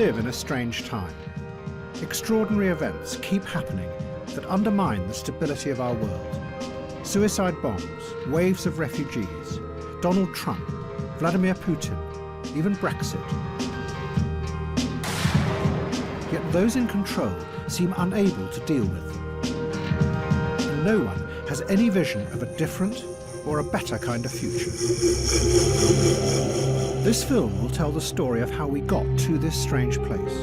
live in a strange time. Extraordinary events keep happening that undermine the stability of our world. Suicide bombs, waves of refugees, Donald Trump, Vladimir Putin, even Brexit. Yet those in control seem unable to deal with them. And no one has any vision of a different or a better kind of future. This film will tell the story of how we got to this strange place.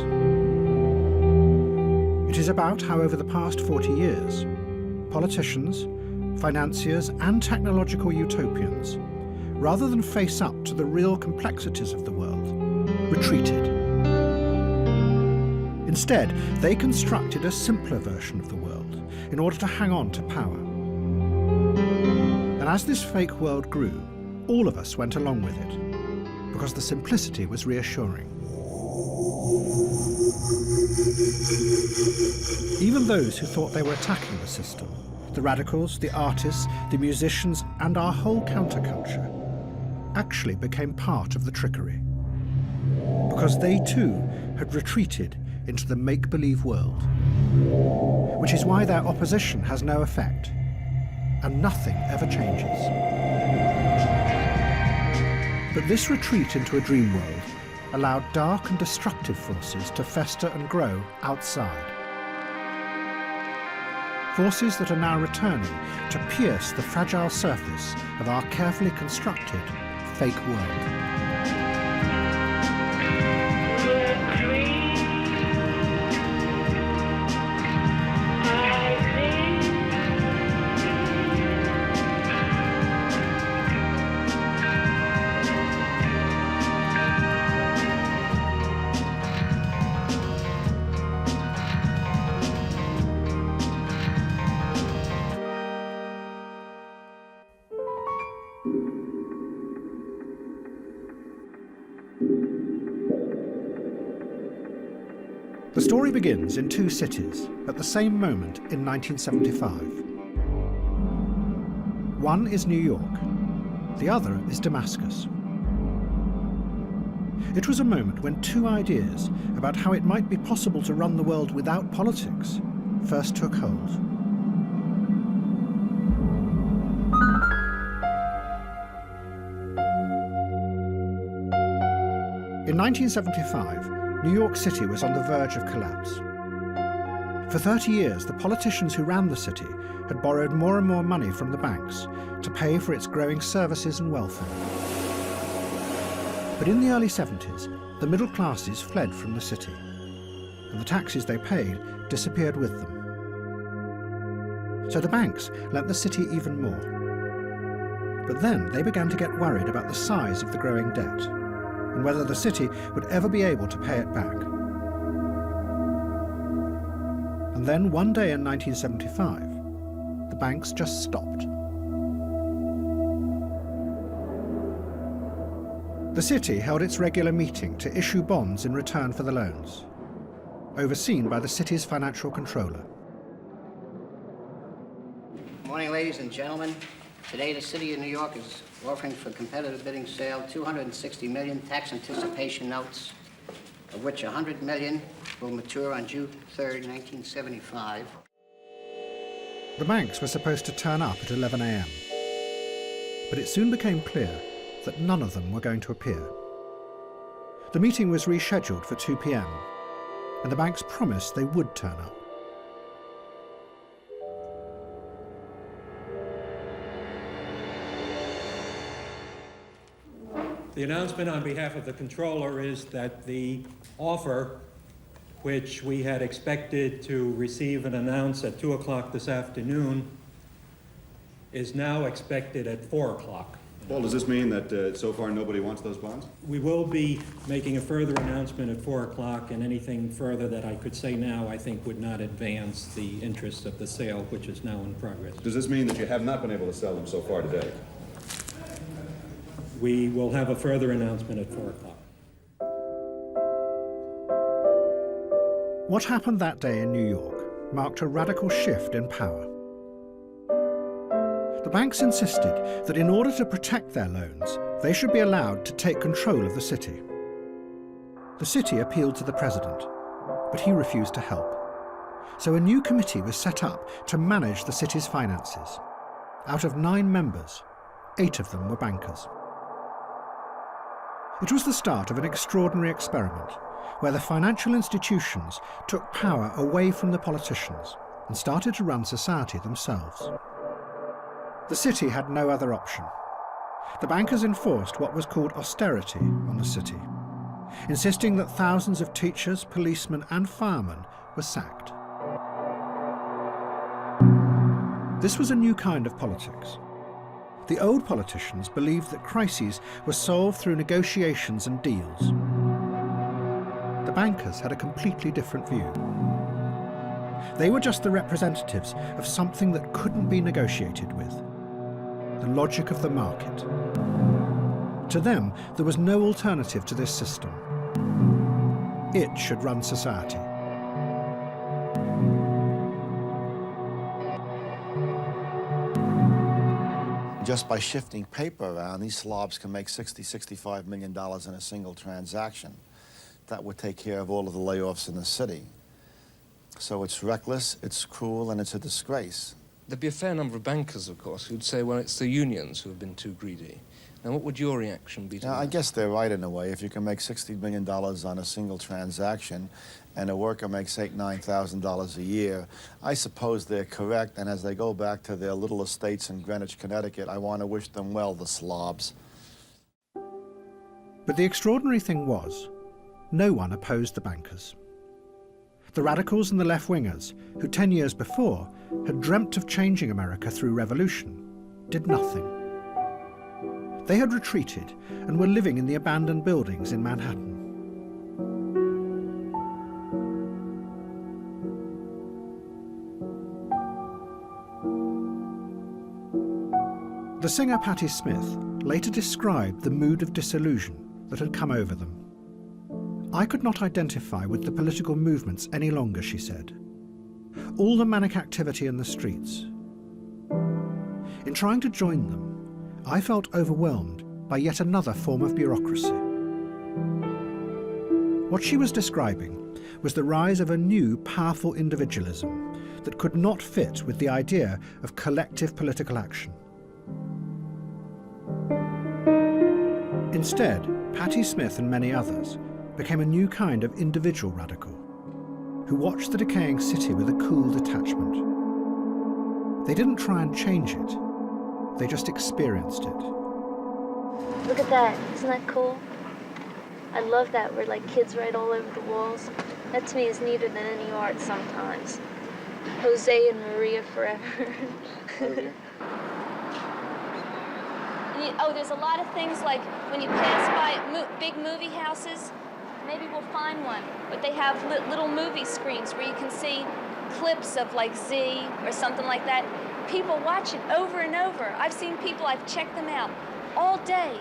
It is about how over the past 40 years, politicians, financiers and technological utopians, rather than face up to the real complexities of the world, retreated. Instead, they constructed a simpler version of the world in order to hang on to power. And as this fake world grew, all of us went along with it, because the simplicity was reassuring. Even those who thought they were attacking the system, the radicals, the artists, the musicians, and our whole counterculture, actually became part of the trickery. Because they too had retreated into the make-believe world. Which is why their opposition has no effect, and nothing ever changes. But this retreat into a dream world allowed dark and destructive forces to fester and grow outside. Forces that are now returning to pierce the fragile surface of our carefully constructed fake world. The story begins in two cities at the same moment in 1975. One is New York, the other is Damascus. It was a moment when two ideas about how it might be possible to run the world without politics first took hold. In 1975, New York City was on the verge of collapse. For 30 years, the politicians who ran the city had borrowed more and more money from the banks to pay for its growing services and welfare. But in the early 70s, the middle classes fled from the city, and the taxes they paid disappeared with them. So the banks lent the city even more. But then they began to get worried about the size of the growing debt, and whether the city would ever be able to pay it back. And then one day in 1975, the banks just stopped. The city held its regular meeting to issue bonds in return for the loans, overseen by the city's financial controller. Good morning, ladies and gentlemen. Today, the City of New York is offering for competitive bidding sale 260 million tax anticipation notes, of which 100 million will mature on June 3rd, 1975. The banks were supposed to turn up at 11 a.m. But it soon became clear that none of them were going to appear. The meeting was rescheduled for 2 p.m, and the banks promised they would turn up. The announcement on behalf of the controller is that the offer, which we had expected to receive and announce at 2 o'clock this afternoon, is now expected at 4 o'clock. Paul, does this mean that so far nobody wants those bonds? We will be making a further announcement at 4 o'clock, and anything further that I could say now I think would not advance the interests of the sale, which is now in progress. Does this mean that you have not been able to sell them so far today? We will have a further announcement at 4 o'clock. What happened that day in New York marked a radical shift in power. The banks insisted that in order to protect their loans, they should be allowed to take control of the city. The city appealed to the president, but he refused to help. So a new committee was set up to manage the city's finances. Out of 9 members, 8 of them were bankers. It was the start of an extraordinary experiment where the financial institutions took power away from the politicians and started to run society themselves. The city had no other option. The bankers enforced what was called austerity on the city, insisting that thousands of teachers, policemen and firemen were sacked. This was a new kind of politics. The old politicians believed that crises were solved through negotiations and deals. The bankers had a completely different view. They were just the representatives of something that couldn't be negotiated with, the logic of the market. To them, there was no alternative to this system. It should run society. Just by shifting paper around, these slobs can make $60–65 million in a single transaction. That would take care of all of the layoffs in the city. So it's reckless, it's cruel, and it's a disgrace. There'd be a fair number of bankers, of course, who'd say, well, it's the unions who have been too greedy. Now, what would your reaction be to that? I guess they're right in a way. If you can make $60 million on a single transaction and a worker makes $8–9,000 a year, I suppose they're correct, and as they go back to their little estates in Greenwich, Connecticut, I want to wish them well, the slobs. But the extraordinary thing was, no one opposed the bankers. The radicals and the left-wingers, who 10 years before had dreamt of changing America through revolution, did nothing. They had retreated and were living in the abandoned buildings in Manhattan. The singer Patti Smith later described the mood of disillusion that had come over them. I could not identify with the political movements any longer, she said. All the manic activity in the streets. In trying to join them, I felt overwhelmed by yet another form of bureaucracy. What she was describing was the rise of a new, powerful individualism that could not fit with the idea of collective political action. Instead, Patti Smith and many others became a new kind of individual radical who watched the decaying city with a cool detachment. They didn't try and change it. They just experienced it. Look at that. Isn't that cool? I love that where like kids write all over the walls. That to me is neater than any art sometimes. Jose and Maria forever. Oh, there's a lot of things like when you pass by big movie houses, maybe we'll find one, but they have little movie screens where you can see clips of like Z or something like that. People watch it over and over. I've seen people, I've checked them out all day.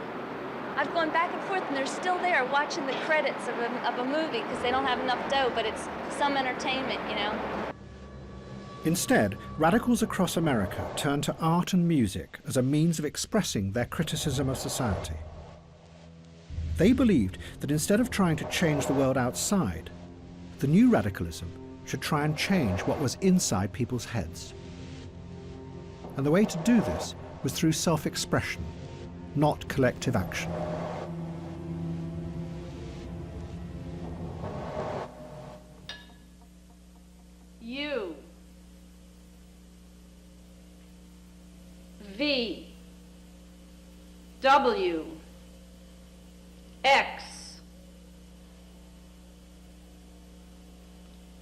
I've gone back and forth and they're still there watching the credits of a movie because they don't have enough dough, but it's some entertainment, you know. Instead, radicals across America turned to art and music as a means of expressing their criticism of society. They believed that instead of trying to change the world outside, the new radicalism should try and change what was inside people's heads. And the way to do this was through self-expression, not collective action. U V W X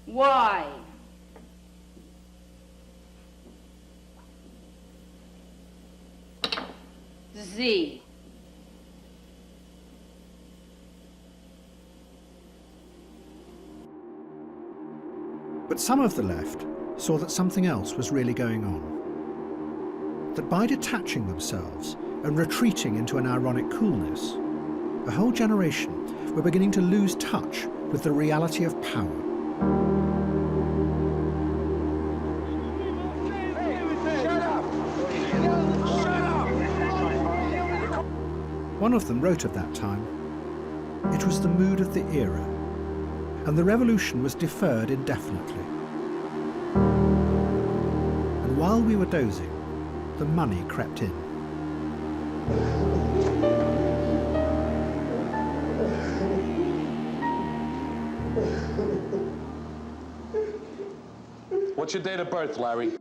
Y Z. But some of the left saw that something else was really going on. That by detaching themselves and retreating into an ironic coolness, a whole generation were beginning to lose touch with the reality of power. One of them wrote of that time, It was the mood of the era, and the revolution was deferred indefinitely. And while we were dozing, the money crept in. What's your date of birth, Larry?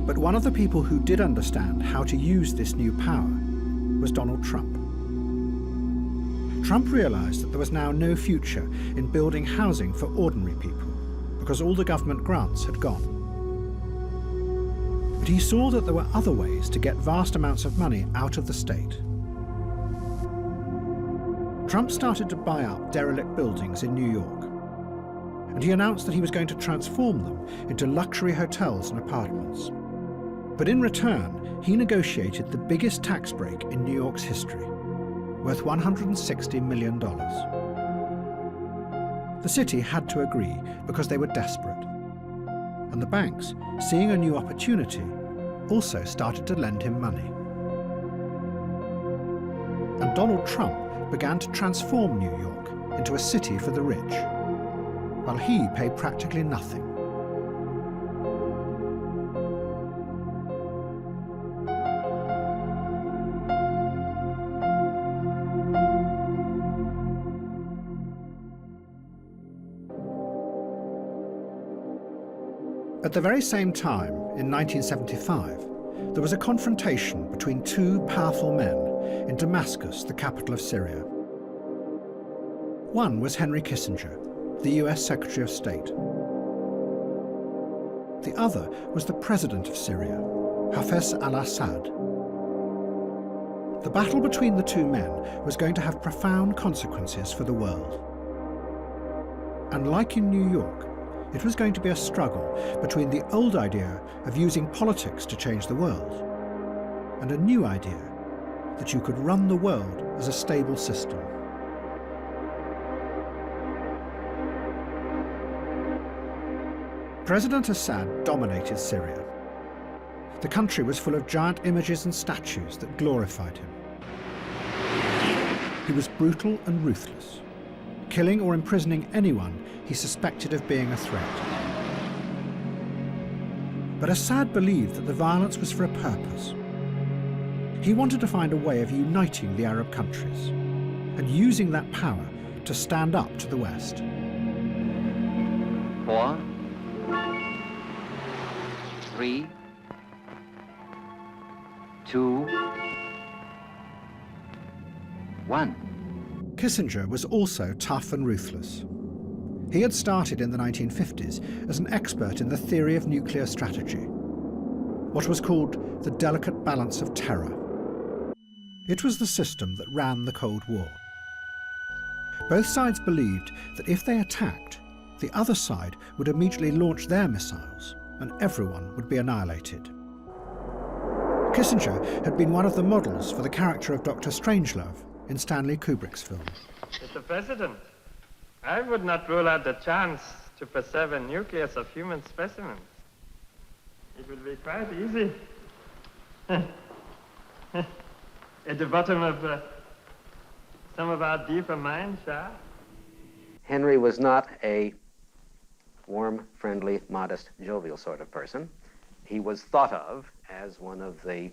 But one of the people who did understand how to use this new power was Donald Trump. Trump realized that there was now no future in building housing for ordinary people because all the government grants had gone. But he saw that there were other ways to get vast amounts of money out of the state. Trump started to buy up derelict buildings in New York, and he announced that he was going to transform them into luxury hotels and apartments. But in return, he negotiated the biggest tax break in New York's history, worth $160 million. The city had to agree because they were desperate. And the banks, seeing a new opportunity, also started to lend him money. And Donald Trump began to transform New York into a city for the rich, while he paid practically nothing. At the very same time, in 1975, there was a confrontation between two powerful men in Damascus, the capital of Syria. One was Henry Kissinger, the US Secretary of State. The other was the president of Syria, Hafez al-Assad. The battle between the two men was going to have profound consequences for the world. And like in New York, it was going to be a struggle between the old idea of using politics to change the world and a new idea that you could run the world as a stable system. President Assad dominated Syria. The country was full of giant images and statues that glorified him. He was brutal and ruthless, killing or imprisoning anyone he suspected of being a threat. But Assad believed that the violence was for a purpose. He wanted to find a way of uniting the Arab countries and using that power to stand up to the West. 4, 3, 2, 1. Kissinger was also tough and ruthless. He had started in the 1950s as an expert in the theory of nuclear strategy, what was called the delicate balance of terror. It was the system that ran the Cold War. Both sides believed that if they attacked, the other side would immediately launch their missiles and everyone would be annihilated. Kissinger had been one of the models for the character of Dr. Strangelove in Stanley Kubrick's film. Mr. President, I would not rule out the chance to preserve a nucleus of human specimens. It will be quite easy. At the bottom of some of our deeper mine shafts. Henry was not a warm, friendly, modest, jovial sort of person. He was thought of as one of the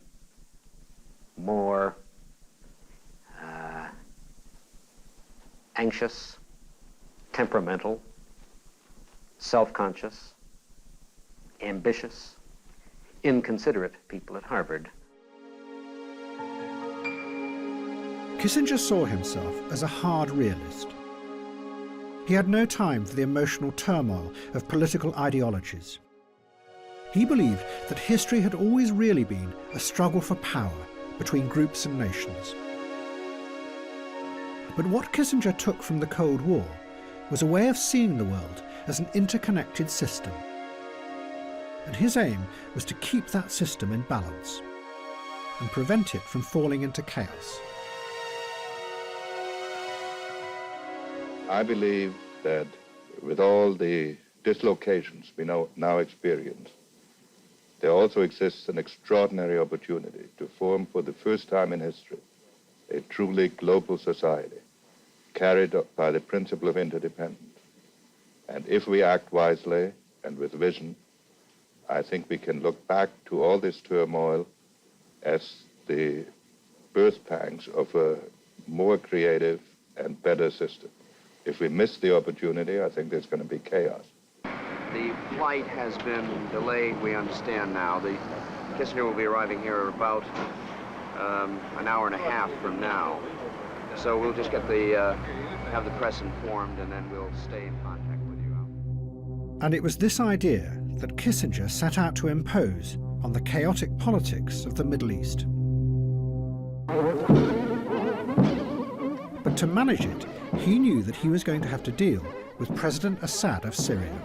more anxious, temperamental, self-conscious, ambitious, inconsiderate people at Harvard. Kissinger saw himself as a hard realist. He had no time for the emotional turmoil of political ideologies. He believed that history had always really been a struggle for power between groups and nations. But what Kissinger took from the Cold War was a way of seeing the world as an interconnected system. And his aim was to keep that system in balance and prevent it from falling into chaos. I believe that with all the dislocations we now experience, there also exists an extraordinary opportunity to form for the first time in history a truly global society, carried by the principle of interdependence. And if we act wisely and with vision, I think we can look back to all this turmoil as the birth pangs of a more creative and better system. If we miss the opportunity, I think there's going to be chaos. The flight has been delayed, we understand now. The Kissinger will be arriving here about an hour and a half from now. So we'll just get have the press informed, and then we'll stay in contact with you. And it was this idea that Kissinger set out to impose on the chaotic politics of the Middle East. But to manage it, he knew that he was going to have to deal with President Assad of Syria.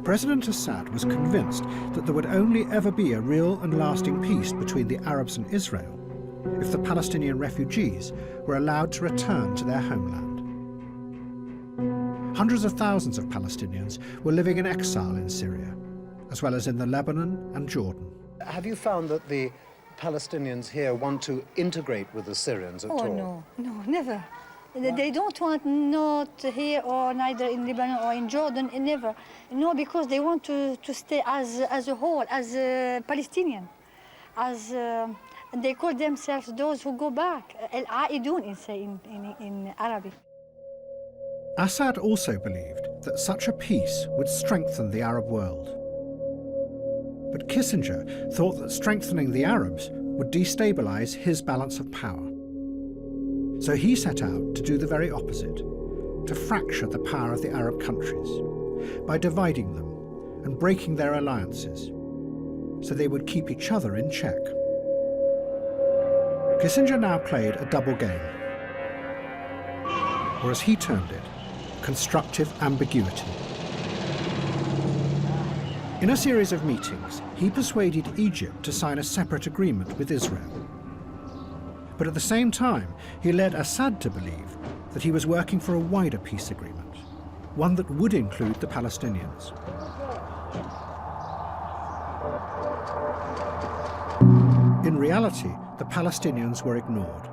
President Assad was convinced that there would only ever be a real and lasting peace between the Arabs and Israel if the Palestinian refugees were allowed to return to their homeland. Hundreds of thousands of Palestinians were living in exile in Syria, as well as in the Lebanon and Jordan. Have you found that the Palestinians here want to integrate with the Syrians at all? Oh, no, never. They don't want, not here or neither in Lebanon or in Jordan, never. No, because they want to stay as a whole, as a Palestinian. They call themselves those who go back, al-aidun in Arabic. Assad also believed that such a peace would strengthen the Arab world. But Kissinger thought that strengthening the Arabs would destabilize his balance of power. So he set out to do the very opposite, to fracture the power of the Arab countries by dividing them and breaking their alliances, so they would keep each other in check. Kissinger now played a double game, or as he termed it, constructive ambiguity. In a series of meetings, he persuaded Egypt to sign a separate agreement with Israel. But at the same time, he led Assad to believe that he was working for a wider peace agreement, one that would include the Palestinians. In reality, the Palestinians were ignored.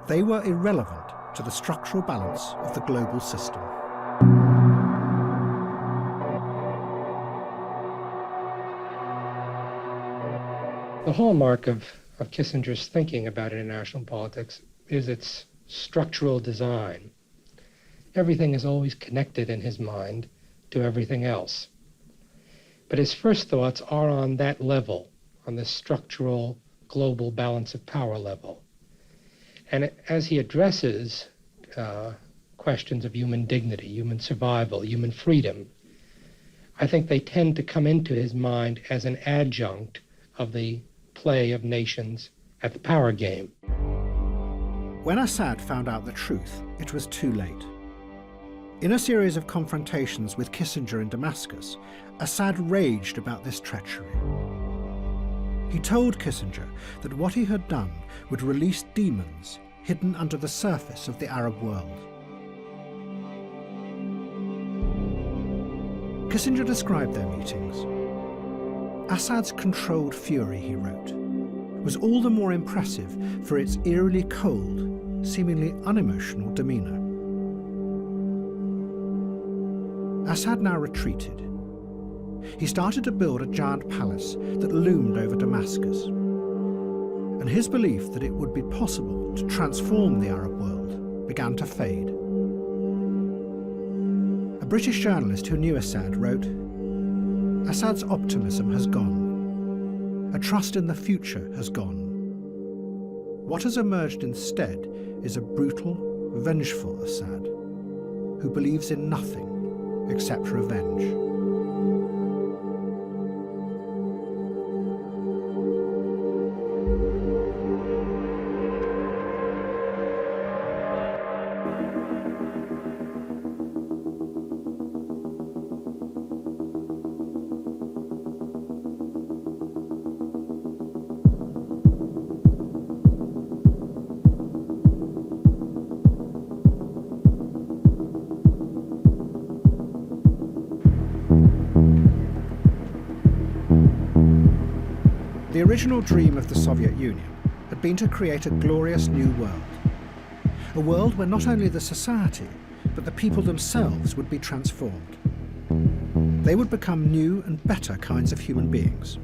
They were irrelevant to the structural balance of the global system. The hallmark of Kissinger's thinking about international politics is its structural design. Everything is always connected in his mind to everything else. But his first thoughts are on that level, on the structural global balance of power level. And as he addresses questions of human dignity, human survival, human freedom, I think they tend to come into his mind as an adjunct of the play of nations at the power game. When Assad found out the truth, it was too late. In a series of confrontations with Kissinger in Damascus, Assad raged about this treachery. He told Kissinger that what he had done would release demons hidden under the surface of the Arab world. Kissinger described their meetings. Assad's controlled fury, he wrote, was all the more impressive for its eerily cold, seemingly unemotional demeanor. Assad now retreated. He started to build a giant palace that loomed over Damascus, and his belief that it would be possible to transform the Arab world began to fade. A British journalist who knew Assad wrote, "Assad's optimism has gone. A trust in the future has gone. What has emerged instead is a brutal, vengeful Assad, who believes in nothing except revenge." The original dream of the Soviet Union had been to create a glorious new world, A world where not only the society, but the people themselves would be transformed. They would become new and better kinds of human beings.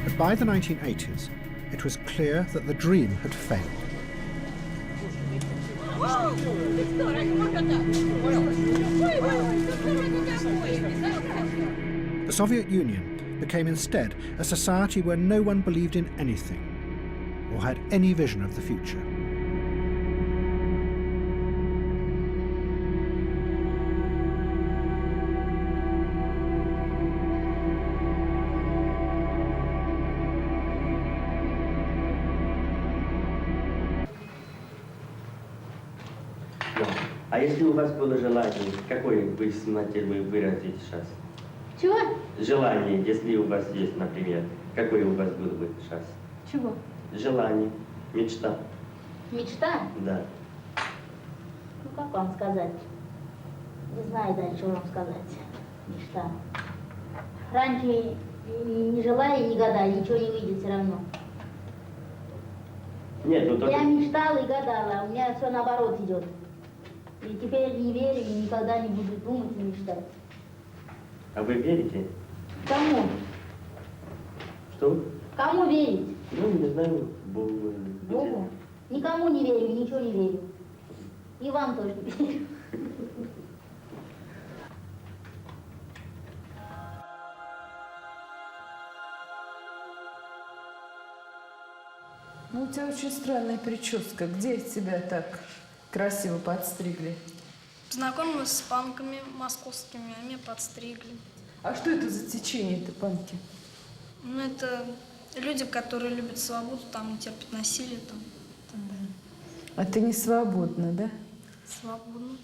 But by the 1980s, it was clear that the dream had failed. The Soviet Union became instead a society where no one believed in anything or had any vision of the future. А если у вас было желание, какое вы смотрели, вы выразите сейчас? Чего? Желание, если у вас есть, например, какое у вас было бы сейчас? Чего? Желание, мечта. Мечта? Да. Ну, как вам сказать? Не знаю дальше, что вам сказать. Мечта. Раньше не желая, не гадая, ничего не выйдет все равно. Нет, ну только... Я мечтала и гадала, а у меня все наоборот идет. И теперь не верю и никогда не буду думать и мечтать. А вы верите? Кому? Что? Кому верить? Ну, не знаю, Богу. Богу? Никому не верю, ничего не верю. И вам тоже не верю. Ну, у тебя очень странная прическа. Где тебя так красиво подстригли? Познакомилась с панками московскими, а меня подстригли. А что это за течение-то, панки? Ну, это люди, которые любят свободу, там, не терпят насилие, там, и так далее. А ты не свободна, да? Свободно.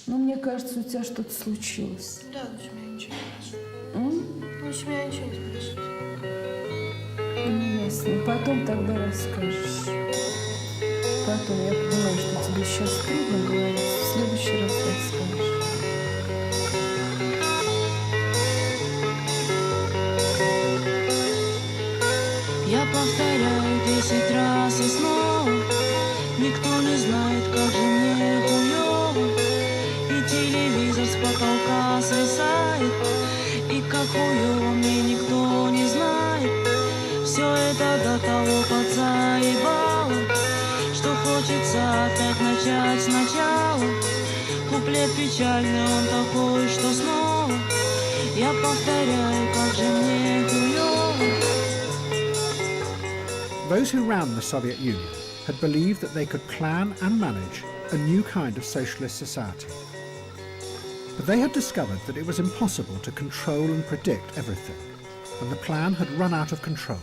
Ну, мне кажется, у тебя что-то случилось. Да, лучше меня ничего не спрашивать. Лучше меня ничего не спрашивать. Ну, ясно. Потом тогда расскажешь. Потом, я понимаю, что тебе сейчас трудно говорить. В следующий раз расскажешь. Я повторяю 10 раз и снова. Никто не знает, как же мне хуёво. И телевизор с потолка свисает. И как хуёво мне никто не знает. Все это до того подзаебало, что хочется опять начать сначала. Куплет печальный, он такой, что снова я повторяю, как же мне хуёво. Those who ran the Soviet Union had believed that they could plan and manage a new kind of socialist society. But they had discovered that it was impossible to control and predict everything, and the plan had run out of control.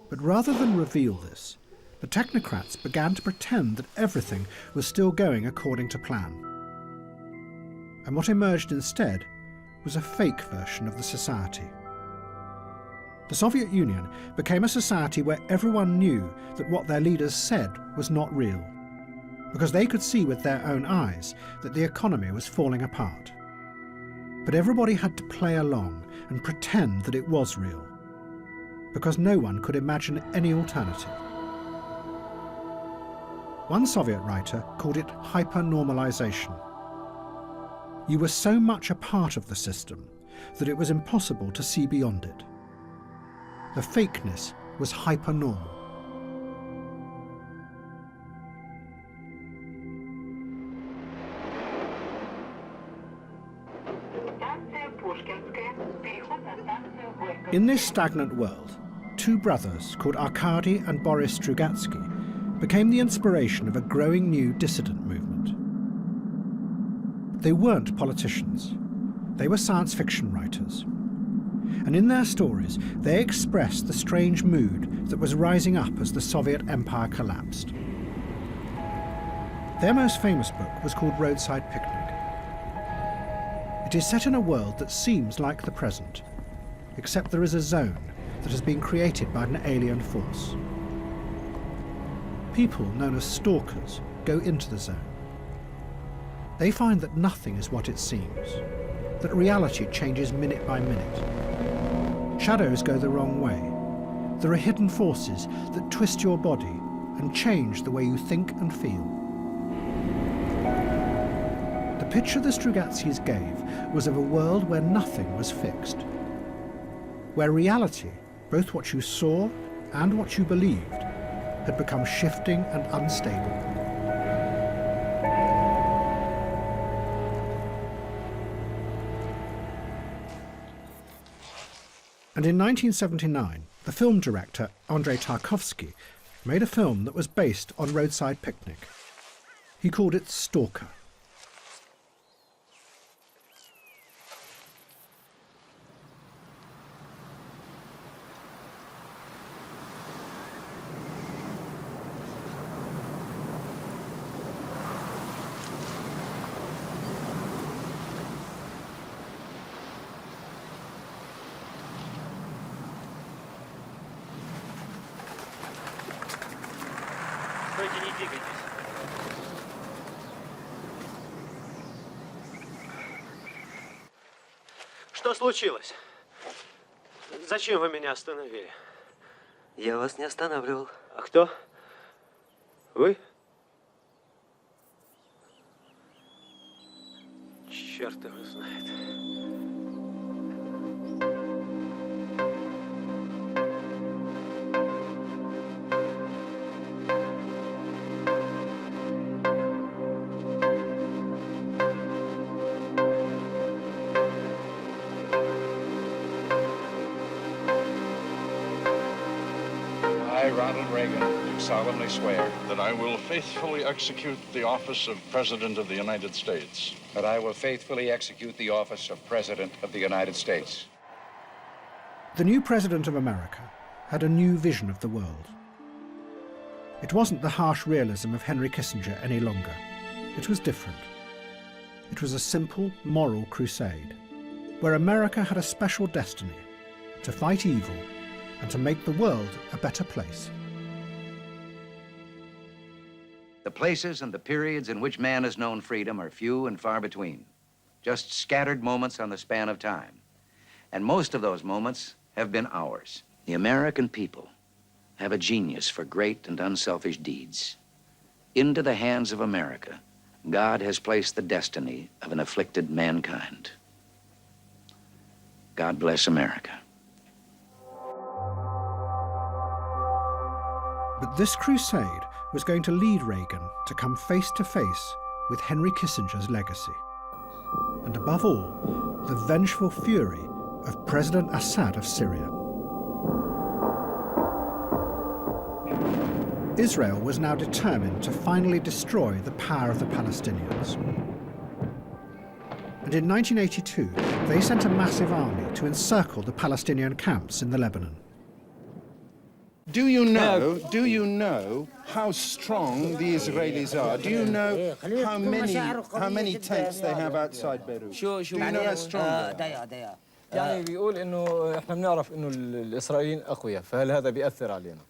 But rather than reveal this, the technocrats began to pretend that everything was still going according to plan. And what emerged instead was a fake version of the society. The Soviet Union became a society where everyone knew that what their leaders said was not real, because they could see with their own eyes that the economy was falling apart. But everybody had to play along and pretend that it was real, because no one could imagine any alternative. One Soviet writer called it hypernormalisation. You were so much a part of the system that it was impossible to see beyond it. The fakeness was hypernormal. In this stagnant world, two brothers called Arkady and Boris Strugatsky became the inspiration of a growing new dissident movement. They weren't politicians. They were science fiction writers. And in their stories, they expressed the strange mood that was rising up as the Soviet Empire collapsed. Their most famous book was called Roadside Picnic. It is set in a world that seems like the present, except there is a zone that has been created by an alien force. People known as stalkers go into the zone. They find that nothing is what it seems, that reality changes minute by minute. Shadows go the wrong way, there are hidden forces that twist your body and change the way you think and feel. The picture the Strugatzis gave was of a world where nothing was fixed, where reality, both what you saw and what you believed, had become shifting and unstable. And in 1979, the film director Andrei Tarkovsky made a film that was based on Roadside Picnic. He called it Stalker. Что случилось? Зачем вы меня остановили? Я вас не останавливал. А кто? Вы? Черт его знает. I, Ronald Reagan, do solemnly swear that I will faithfully execute the office of President of the United States. That I will faithfully execute the office of President of the United States. The new President of America had a new vision of the world. It wasn't the harsh realism of Henry Kissinger any longer. It was different. It was a simple, moral crusade, where America had a special destiny to fight evil and to make the world a better place. The places and the periods in which man has known freedom are few and far between, just scattered moments on the span of time. And most of those moments have been ours. The American people have a genius for great and unselfish deeds. Into the hands of America, God has placed the destiny of an afflicted mankind. God bless America. But this crusade was going to lead Reagan to come face to face with Henry Kissinger's legacy. And above all, the vengeful fury of President Assad of Syria. Israel was now determined to finally destroy the power of the Palestinians. And in 1982, they sent a massive army to encircle the Palestinian camps in the Lebanon. Do you know how strong the Israelis are? Do you know how many tanks they have outside Beirut? Do you know how strong they are? يعني بيقول انه احنا بنعرف انه الاسرائيليين اقوياء، فهل هذا بيأثر علينا؟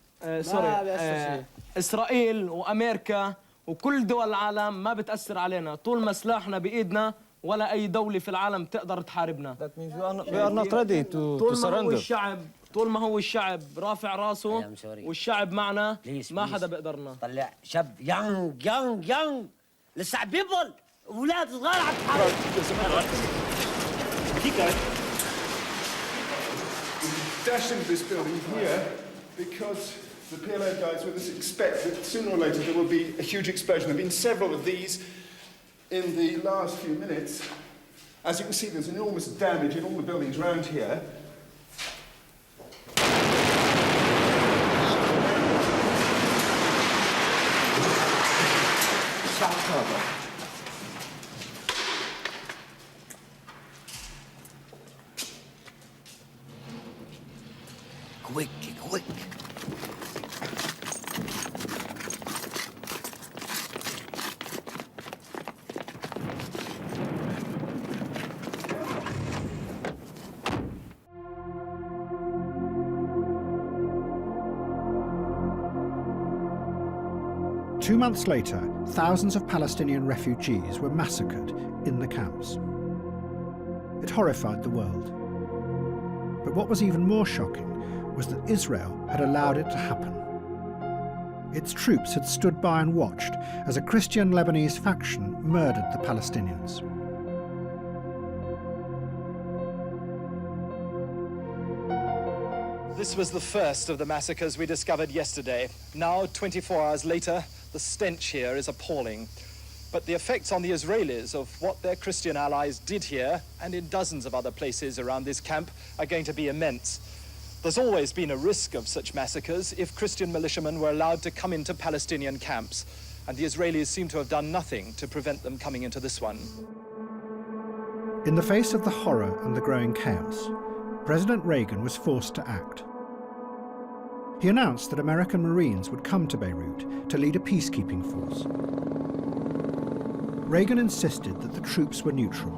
سوري اسرائيل وامريكا وكل دول العالم ما بتأثر علينا طول ما سلاحنا بايدنا ولا اي دولة في العالم تقدر تحاربنا. That means we are not ready to surrender. طول ما هو الشعب رافع راسه والشعب معنا ما حدا بيقدرنا. طلع شاب يانج لسه عم بيبل اولاد صغار عم تحارب. Dash into this building here because the PLO guys with us expect that sooner or later there will be a huge explosion. There have been several of these in the last few minutes. As you can see, there's enormous damage in all the buildings around here. Quick. 2 months later, thousands of Palestinian refugees were massacred in the camps. It horrified the world. But what was even more shocking was that Israel had allowed it to happen. Its troops had stood by and watched as a Christian Lebanese faction murdered the Palestinians. This was the first of the massacres we discovered yesterday. Now, 24 hours later, the stench here is appalling. But the effects on the Israelis of what their Christian allies did here and in dozens of other places around this camp are going to be immense. There's always been a risk of such massacres if Christian militiamen were allowed to come into Palestinian camps, and the Israelis seem to have done nothing to prevent them coming into this one. In the face of the horror and the growing chaos, President Reagan was forced to act. He announced that American Marines would come to Beirut to lead a peacekeeping force. Reagan insisted that the troops were neutral,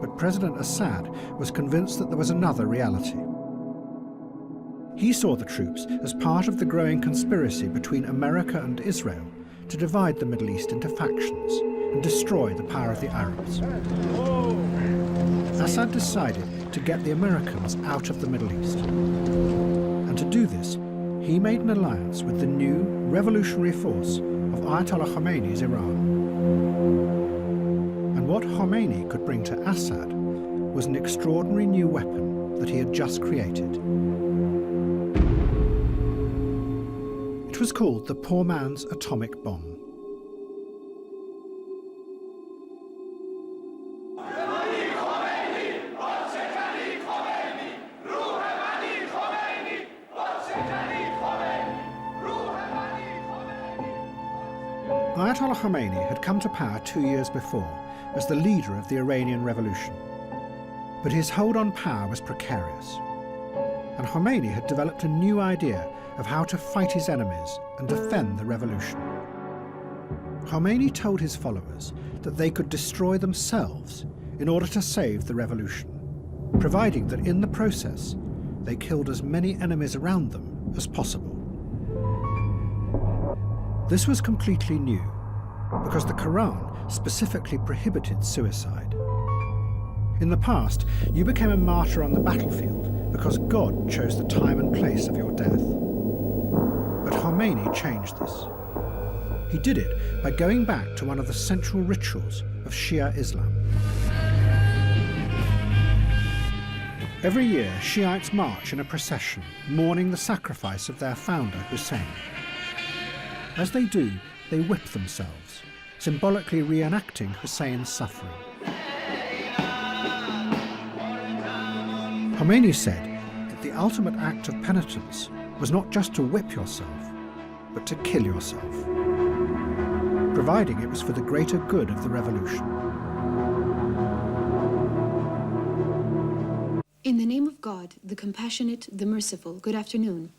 but President Assad was convinced that there was another reality. He saw the troops as part of the growing conspiracy between America and Israel to divide the Middle East into factions and destroy the power of the Arabs. Assad decided to get the Americans out of the Middle East. And to do this, he made an alliance with the new revolutionary force of Ayatollah Khomeini's Iran. And what Khomeini could bring to Assad was an extraordinary new weapon that he had just created. It was called the poor man's atomic bomb. Ayatollah Khomeini had come to power 2 years before as the leader of the Iranian Revolution. But his hold on power was precarious. And Khomeini had developed a new idea of how to fight his enemies and defend the revolution. Khomeini told his followers that they could destroy themselves in order to save the revolution, providing that in the process they killed as many enemies around them as possible. This was completely new, because the Quran specifically prohibited suicide. In the past, you became a martyr on the battlefield because God chose the time and place of your death. But Khomeini changed this. He did it by going back to one of the central rituals of Shia Islam. Every year, Shiites march in a procession, mourning the sacrifice of their founder, Hussein. As they do, they whip themselves, symbolically reenacting Hussein's suffering. Khomeini said that the ultimate act of penitence was not just to whip yourself, but to kill yourself, providing it was for the greater good of the revolution. In the name of God, the compassionate, the merciful, good afternoon.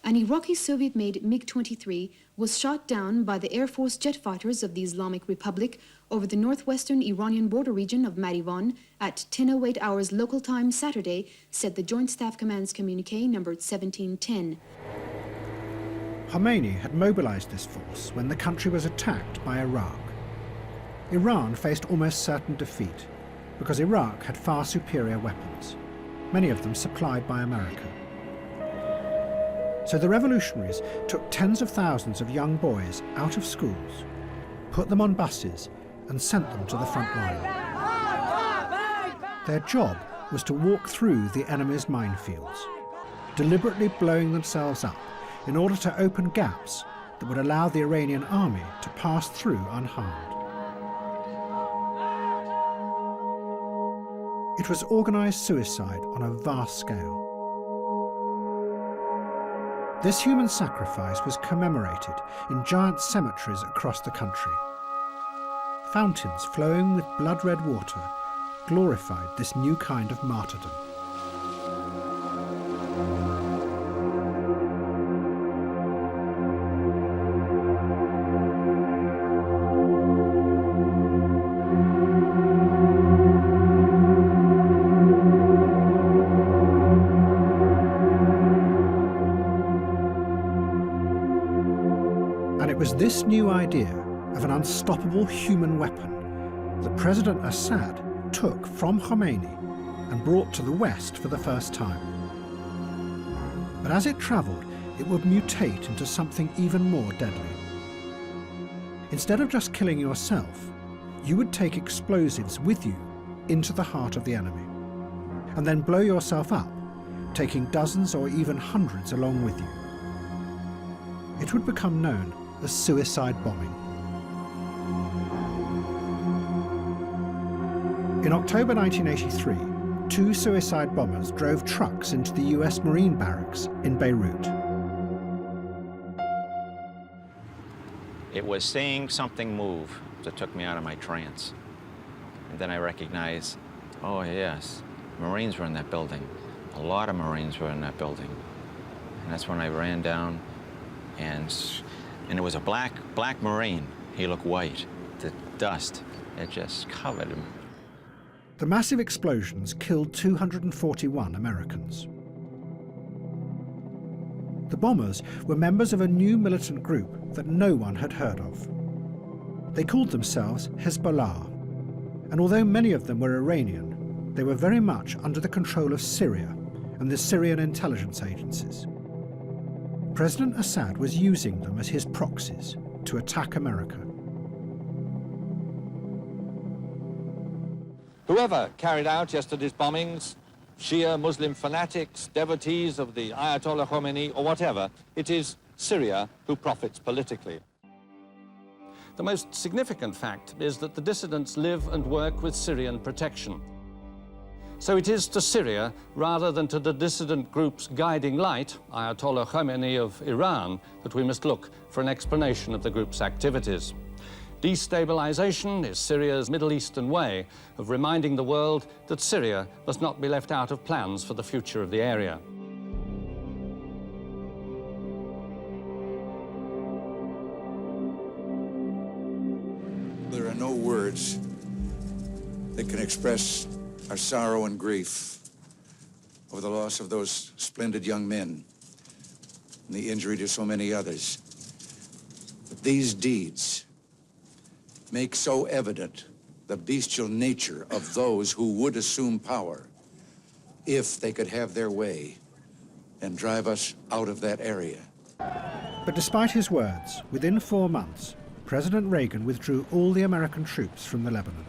An Iraqi Soviet-made MiG-23 was shot down by the Air Force jet fighters of the Islamic Republic over the northwestern Iranian border region of Marivan at 10:08 hours local time Saturday, said the Joint Staff Command's communique numbered 1710. Khomeini had mobilized this force when the country was attacked by Iraq. Iran faced almost certain defeat because Iraq had far superior weapons, many of them supplied by America. So the revolutionaries took tens of thousands of young boys out of schools, put them on buses, and sent them to the front line. Their job was to walk through the enemy's minefields, deliberately blowing themselves up in order to open gaps that would allow the Iranian army to pass through unharmed. It was organized suicide on a vast scale. This human sacrifice was commemorated in giant cemeteries across the country. Fountains flowing with blood-red water glorified this new kind of martyrdom. It was this new idea of an unstoppable human weapon that President Assad took from Khomeini and brought to the West for the first time. But as it travelled, it would mutate into something even more deadly. Instead of just killing yourself, you would take explosives with you into the heart of the enemy, and then blow yourself up, taking dozens or even hundreds along with you. It would become known as suicide bombing. In October 1983, 2 suicide bombers drove trucks into the US Marine barracks in Beirut. It was seeing something move that took me out of my trance. And then I recognized, oh yes, Marines were in that building. A lot of Marines were in that building. And that's when I ran down, and it was a black Marine. He looked white. The dust, it just covered him. The massive explosions killed 241 Americans. The bombers were members of a new militant group that no one had heard of. They called themselves Hezbollah, and although many of them were Iranian, they were very much under the control of Syria and the Syrian intelligence agencies. President Assad was using them as his proxies to attack America. Whoever carried out yesterday's bombings, Shia Muslim fanatics, devotees of the Ayatollah Khomeini, or whatever, it is Syria who profits politically. The most significant fact is that the dissidents live and work with Syrian protection. So it is to Syria, rather than to the dissident group's guiding light, Ayatollah Khomeini of Iran, that we must look for an explanation of the group's activities. Destabilization is Syria's Middle Eastern way of reminding the world that Syria must not be left out of plans for the future of the area. There are no words that can express our sorrow and grief over the loss of those splendid young men and the injury to so many others. But these deeds make so evident the bestial nature of those who would assume power if they could have their way and drive us out of that area. But despite his words, within 4 months, President Reagan withdrew all the American troops from the Lebanon.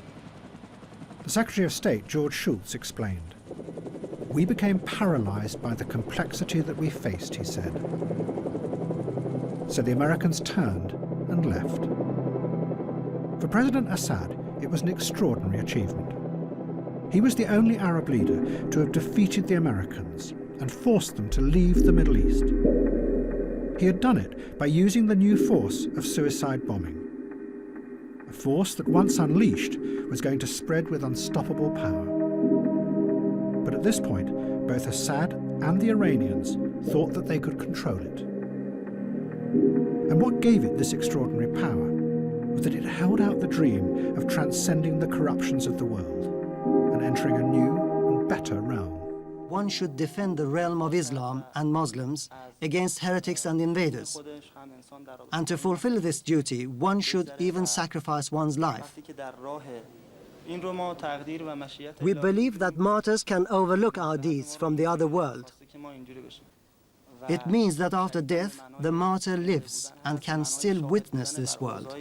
The Secretary of State, George Shultz, explained, "We became paralyzed by the complexity that we faced," he said. So the Americans turned and left. For President Assad, it was an extraordinary achievement. He was the only Arab leader to have defeated the Americans and forced them to leave the Middle East. He had done it by using the new force of suicide bombing, a force that once unleashed was going to spread with unstoppable power. But at this point, both Assad and the Iranians thought that they could control it. And what gave it this extraordinary power was that it held out the dream of transcending the corruptions of the world and entering a new and better realm. One should defend the realm of Islam and Muslims against heretics and invaders. And to fulfill this duty, one should even sacrifice one's life. We believe that martyrs can overlook our deeds from the other world. It means that after death, the martyr lives and can still witness this world.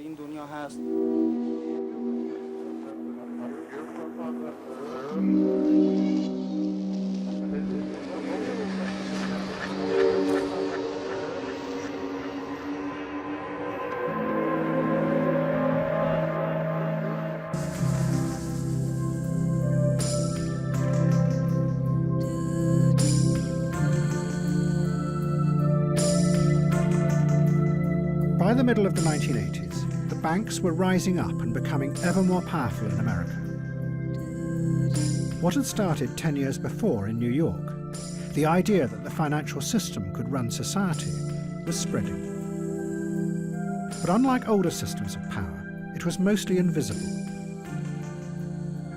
By the middle of the 1980s, the banks were rising up and becoming ever more powerful in America. What had started 10 years before in New York, the idea that the financial system could run society, was spreading. But unlike older systems of power, it was mostly invisible.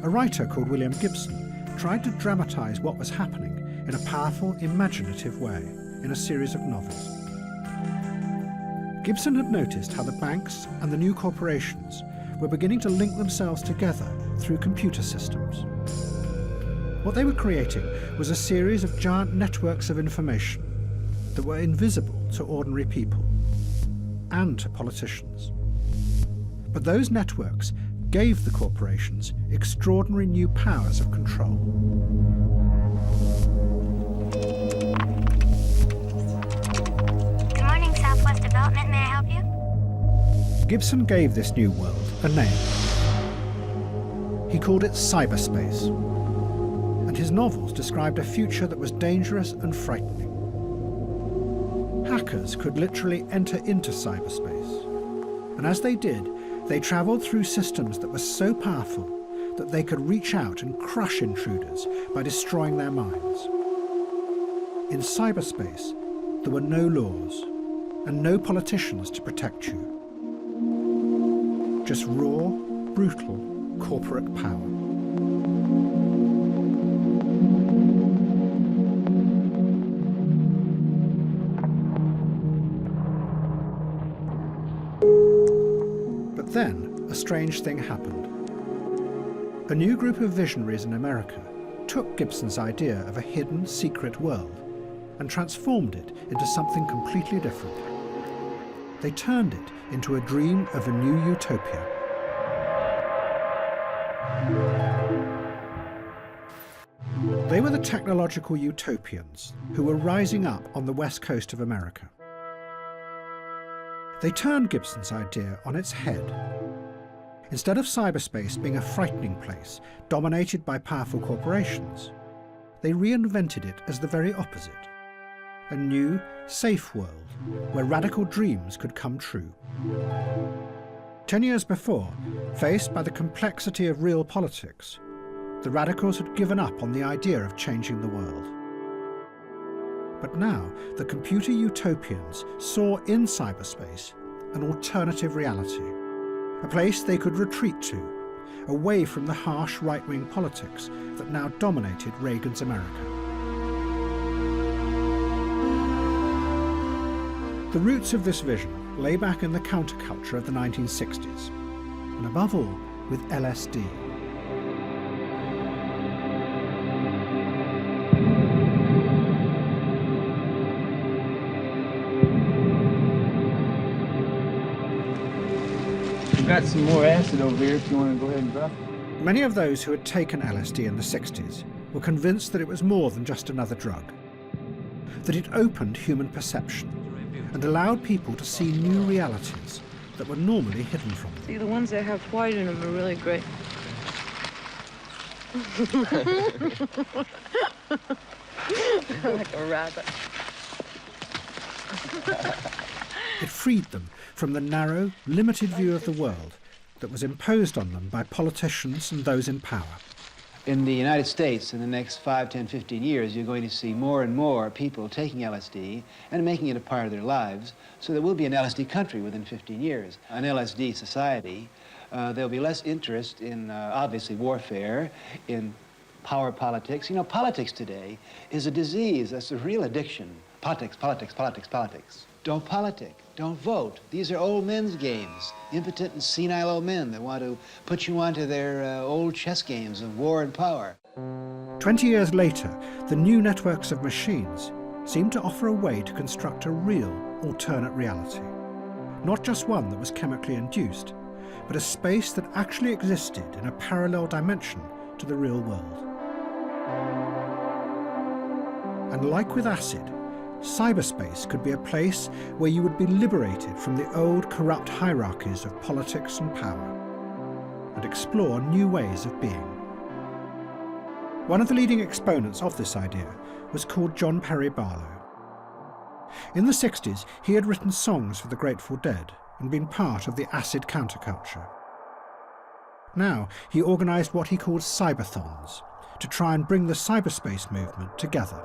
A writer called William Gibson tried to dramatize what was happening in a powerful, imaginative way in a series of novels. Gibson had noticed how the banks and the new corporations were beginning to link themselves together through computer systems. What they were creating was a series of giant networks of information, that were invisible to ordinary people and to politicians. But those networks gave the corporations extraordinary new powers of control. Good morning, Southwest Development. May I help you? Gibson gave this new world a name. He called it cyberspace, and his novels described a future that was dangerous and frightening. Hackers could literally enter into cyberspace, and as they did, they travelled through systems that were so powerful that they could reach out and crush intruders by destroying their minds. In cyberspace, there were no laws and no politicians to protect you. Just raw, brutal, corporate power. But then, a strange thing happened. A new group of visionaries in America took Gibson's idea of a hidden, secret world and transformed it into something completely different. They turned it into a dream of a new utopia. They were the technological utopians who were rising up on the west coast of America. They turned Gibson's idea on its head. Instead of cyberspace being a frightening place dominated by powerful corporations, they reinvented it as the very opposite. A new, safe world where radical dreams could come true. 10 years before, faced by the complexity of real politics, the radicals had given up on the idea of changing the world. But now, the computer utopians saw in cyberspace an alternative reality, a place they could retreat to, away from the harsh right-wing politics that now dominated Reagan's America. The roots of this vision lay back in the counterculture of the 1960s, and above all, with LSD. We've got some more acid over here if you want to go ahead and drop it. Many of those who had taken LSD in the 60s were convinced that it was more than just another drug, that it opened human perception and allowed people to see new realities that were normally hidden from them. See, the ones that have white in them are really great. Like a rabbit. It freed them from the narrow, limited view of the world that was imposed on them by politicians and those in power. In the United States, in the next 5, 10, 15 years, you're going to see more and more people taking LSD and making it a part of their lives, so there will be an LSD country within 15 years, an LSD society. There'll be less interest in, obviously, warfare, in power politics. You know, politics today is a disease. That's a real addiction. Politics, politics, politics, politics. Don't politic. Don't vote. These are old men's games. Impotent and senile old men that want to put you onto their old chess games of war and power. 20 years later, the new networks of machines seemed to offer a way to construct a real alternate reality. Not just one that was chemically induced, but a space that actually existed in a parallel dimension to the real world. And like with acid, cyberspace could be a place where you would be liberated from the old corrupt hierarchies of politics and power and explore new ways of being. One of the leading exponents of this idea was called John Perry Barlow. In the 60s, he had written songs for the Grateful Dead and been part of the acid counterculture. Now, he organised what he called cyberthons to try and bring the cyberspace movement together.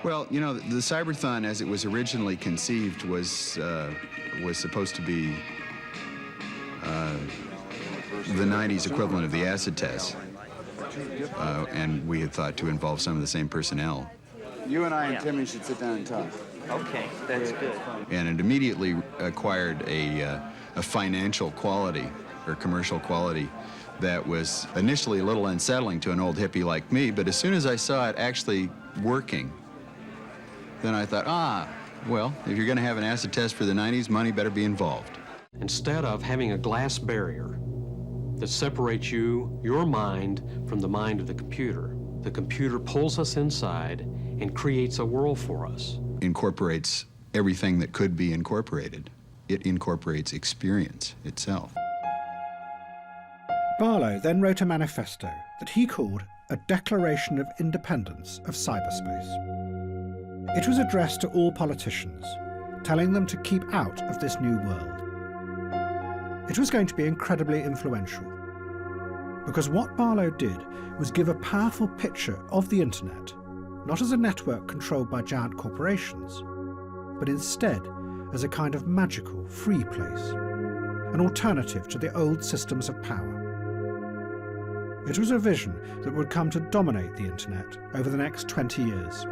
Well, you know, the Cyberthon, as it was originally conceived, was supposed to be the 90s equivalent of the acid test. And we had thought to involve some of the same personnel. You and I and Timmy should sit down and talk. Okay, that's good. And it immediately acquired a financial quality, or commercial quality, that was initially a little unsettling to an old hippie like me, but as soon as I saw it actually working, then I thought, well, if you're going to have an acid test for the 90s, money better be involved. Instead of having a glass barrier that separates your mind from the mind of the computer pulls us inside and creates a world for us. Incorporates everything that could be incorporated. It incorporates experience itself. Barlow then wrote a manifesto that he called a Declaration of Independence of Cyberspace. It was addressed to all politicians, telling them to keep out of this new world. It was going to be incredibly influential, because what Barlow did was give a powerful picture of the internet, not as a network controlled by giant corporations, but instead as a kind of magical, free place, an alternative to the old systems of power. It was a vision that would come to dominate the internet over the next 20 years.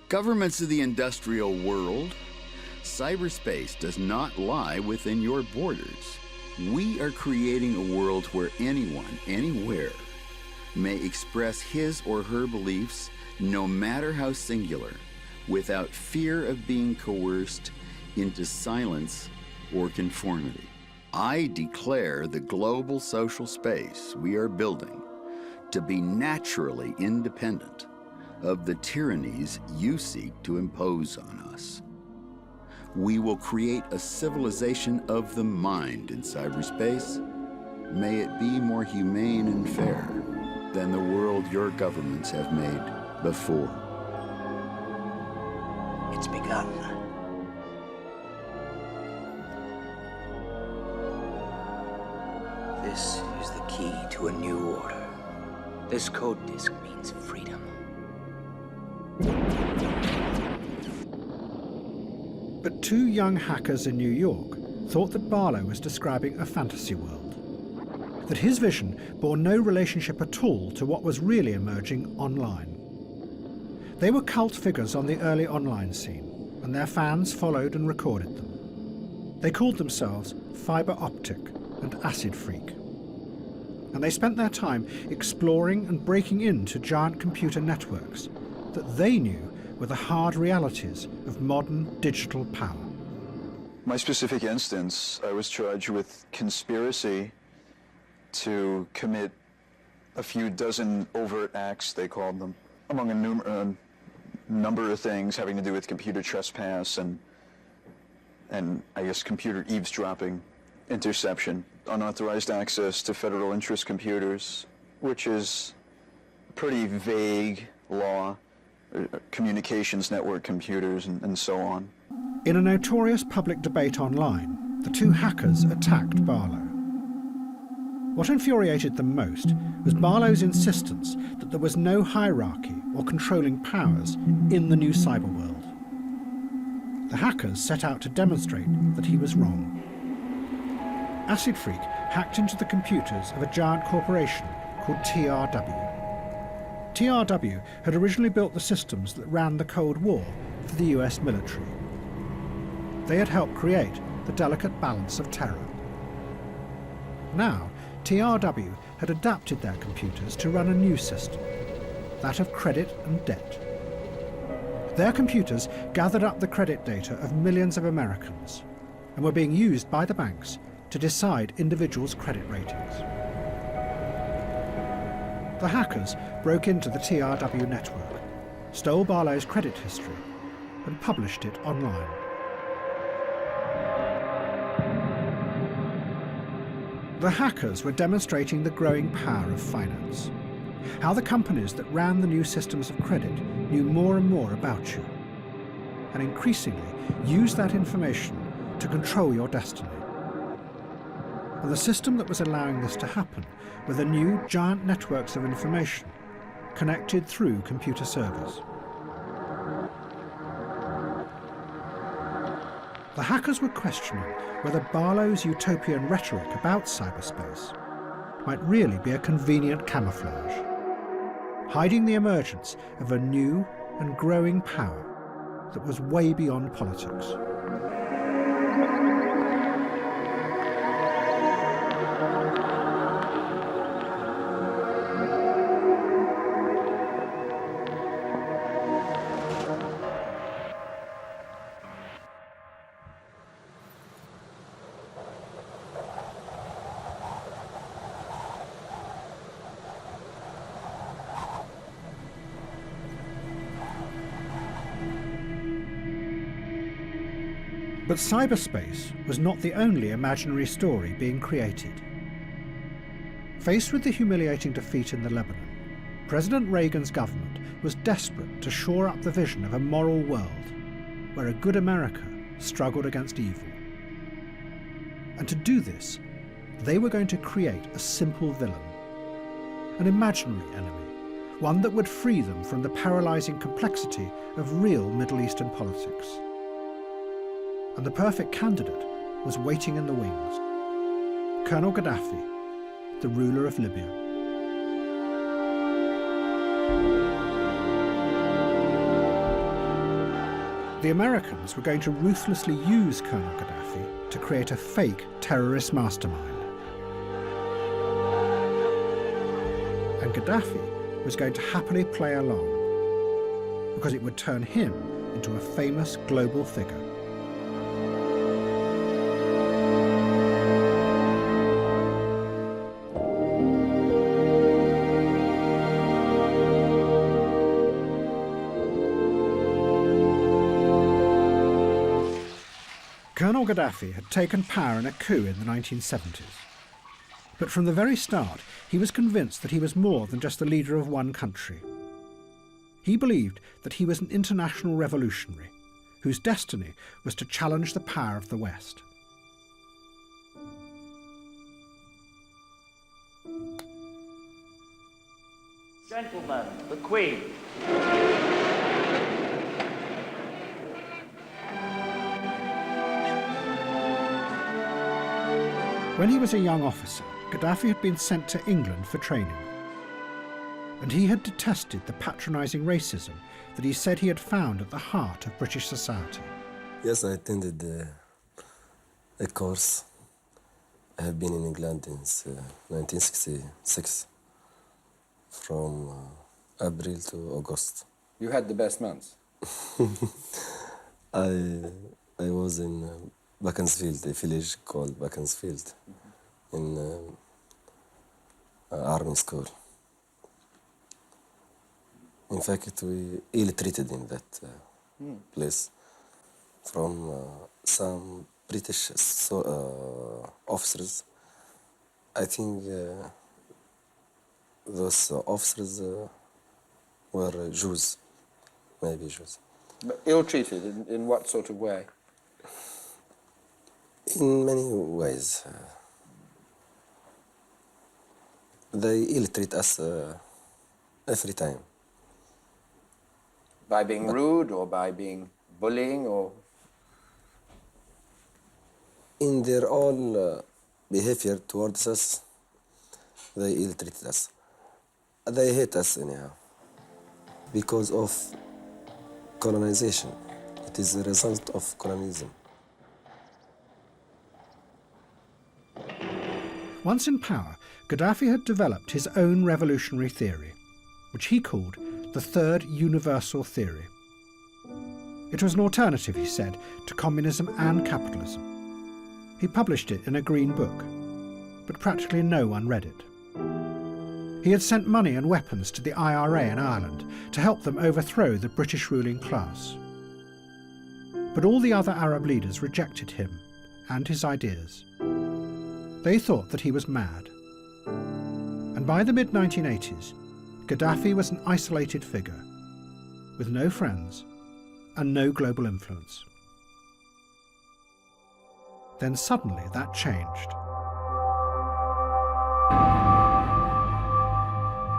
Governments of the industrial world, cyberspace does not lie within your borders. We are creating a world where anyone, anywhere, may express his or her beliefs, no matter how singular, without fear of being coerced into silence or conformity. I declare the global social space we are building to be naturally independent of the tyrannies you seek to impose on us. We will create a civilization of the mind in cyberspace. May it be more humane and fair than the world your governments have made before. It's begun. This is the key to a new order. This code disk means freedom. But two young hackers in New York thought that Barlow was describing a fantasy world, that his vision bore no relationship at all to what was really emerging online. They were cult figures on the early online scene, and their fans followed and recorded them. They called themselves Fiber Optic and Acid Freak, and they spent their time exploring and breaking into giant computer networks that they knew were the hard realities of modern digital power. My specific instance, I was charged with conspiracy to commit a few dozen overt acts, they called them, among a number of things having to do with computer trespass and I guess computer eavesdropping, interception, unauthorized access to federal interest computers, which is a pretty vague law, communications network computers and so on. In a notorious public debate online, the two hackers attacked Barlow. What infuriated them most was Barlow's insistence that there was no hierarchy or controlling powers in the new cyber world. The hackers set out to demonstrate that he was wrong. Acid Freak hacked into the computers of a giant corporation called TRW. TRW had originally built the systems that ran the Cold War for the US military. They had helped create the delicate balance of terror. Now, TRW had adapted their computers to run a new system, that of credit and debt. Their computers gathered up the credit data of millions of Americans and were being used by the banks to decide individuals' credit ratings. The hackers broke into the TRW network, stole Barlow's credit history, and published it online. The hackers were demonstrating the growing power of finance, how the companies that ran the new systems of credit knew more and more about you, and increasingly used that information to control your destiny. And the system that was allowing this to happen were the new giant networks of information connected through computer servers. The hackers were questioning whether Barlow's utopian rhetoric about cyberspace might really be a convenient camouflage, hiding the emergence of a new and growing power that was way beyond politics. But cyberspace was not the only imaginary story being created. Faced with the humiliating defeat in the Lebanon, President Reagan's government was desperate to shore up the vision of a moral world where a good America struggled against evil. And to do this, they were going to create a simple villain, an imaginary enemy, one that would free them from the paralyzing complexity of real Middle Eastern politics. And the perfect candidate was waiting in the wings. Colonel Gaddafi, the ruler of Libya. The Americans were going to ruthlessly use Colonel Gaddafi to create a fake terrorist mastermind. And Gaddafi was going to happily play along, because it would turn him into a famous global figure. Colonel Gaddafi had taken power in a coup in the 1970s. But from the very start, he was convinced that he was more than just the leader of one country. He believed that he was an international revolutionary whose destiny was to challenge the power of the West. Gentlemen, the Queen. When he was a young officer, Gaddafi had been sent to England for training. And he had detested the patronising racism that he said he had found at the heart of British society. Yes, I attended a course. I have been in England since 1966, from April to August. You had the best months? I was in Beaconsfield, a village called Beaconsfield, in army school. In fact, we ill-treated in that place from some British officers. I think those officers were Jews, maybe Jews. But ill-treated in what sort of way? In many ways. They ill-treat us every time. By being rude or by being bullying or? In their all behavior towards us, they ill-treat us. They hate us anyhow because of colonization. It is a result of colonialism. Once in power, Gaddafi had developed his own revolutionary theory, which he called the Third Universal Theory. It was an alternative, he said, to communism and capitalism. He published it in a green book, but practically no one read it. He had sent money and weapons to the IRA in Ireland to help them overthrow the British ruling class. But all the other Arab leaders rejected him and his ideas. They thought that he was mad. And by the mid-1980s, Gaddafi was an isolated figure, with no friends and no global influence. Then suddenly that changed.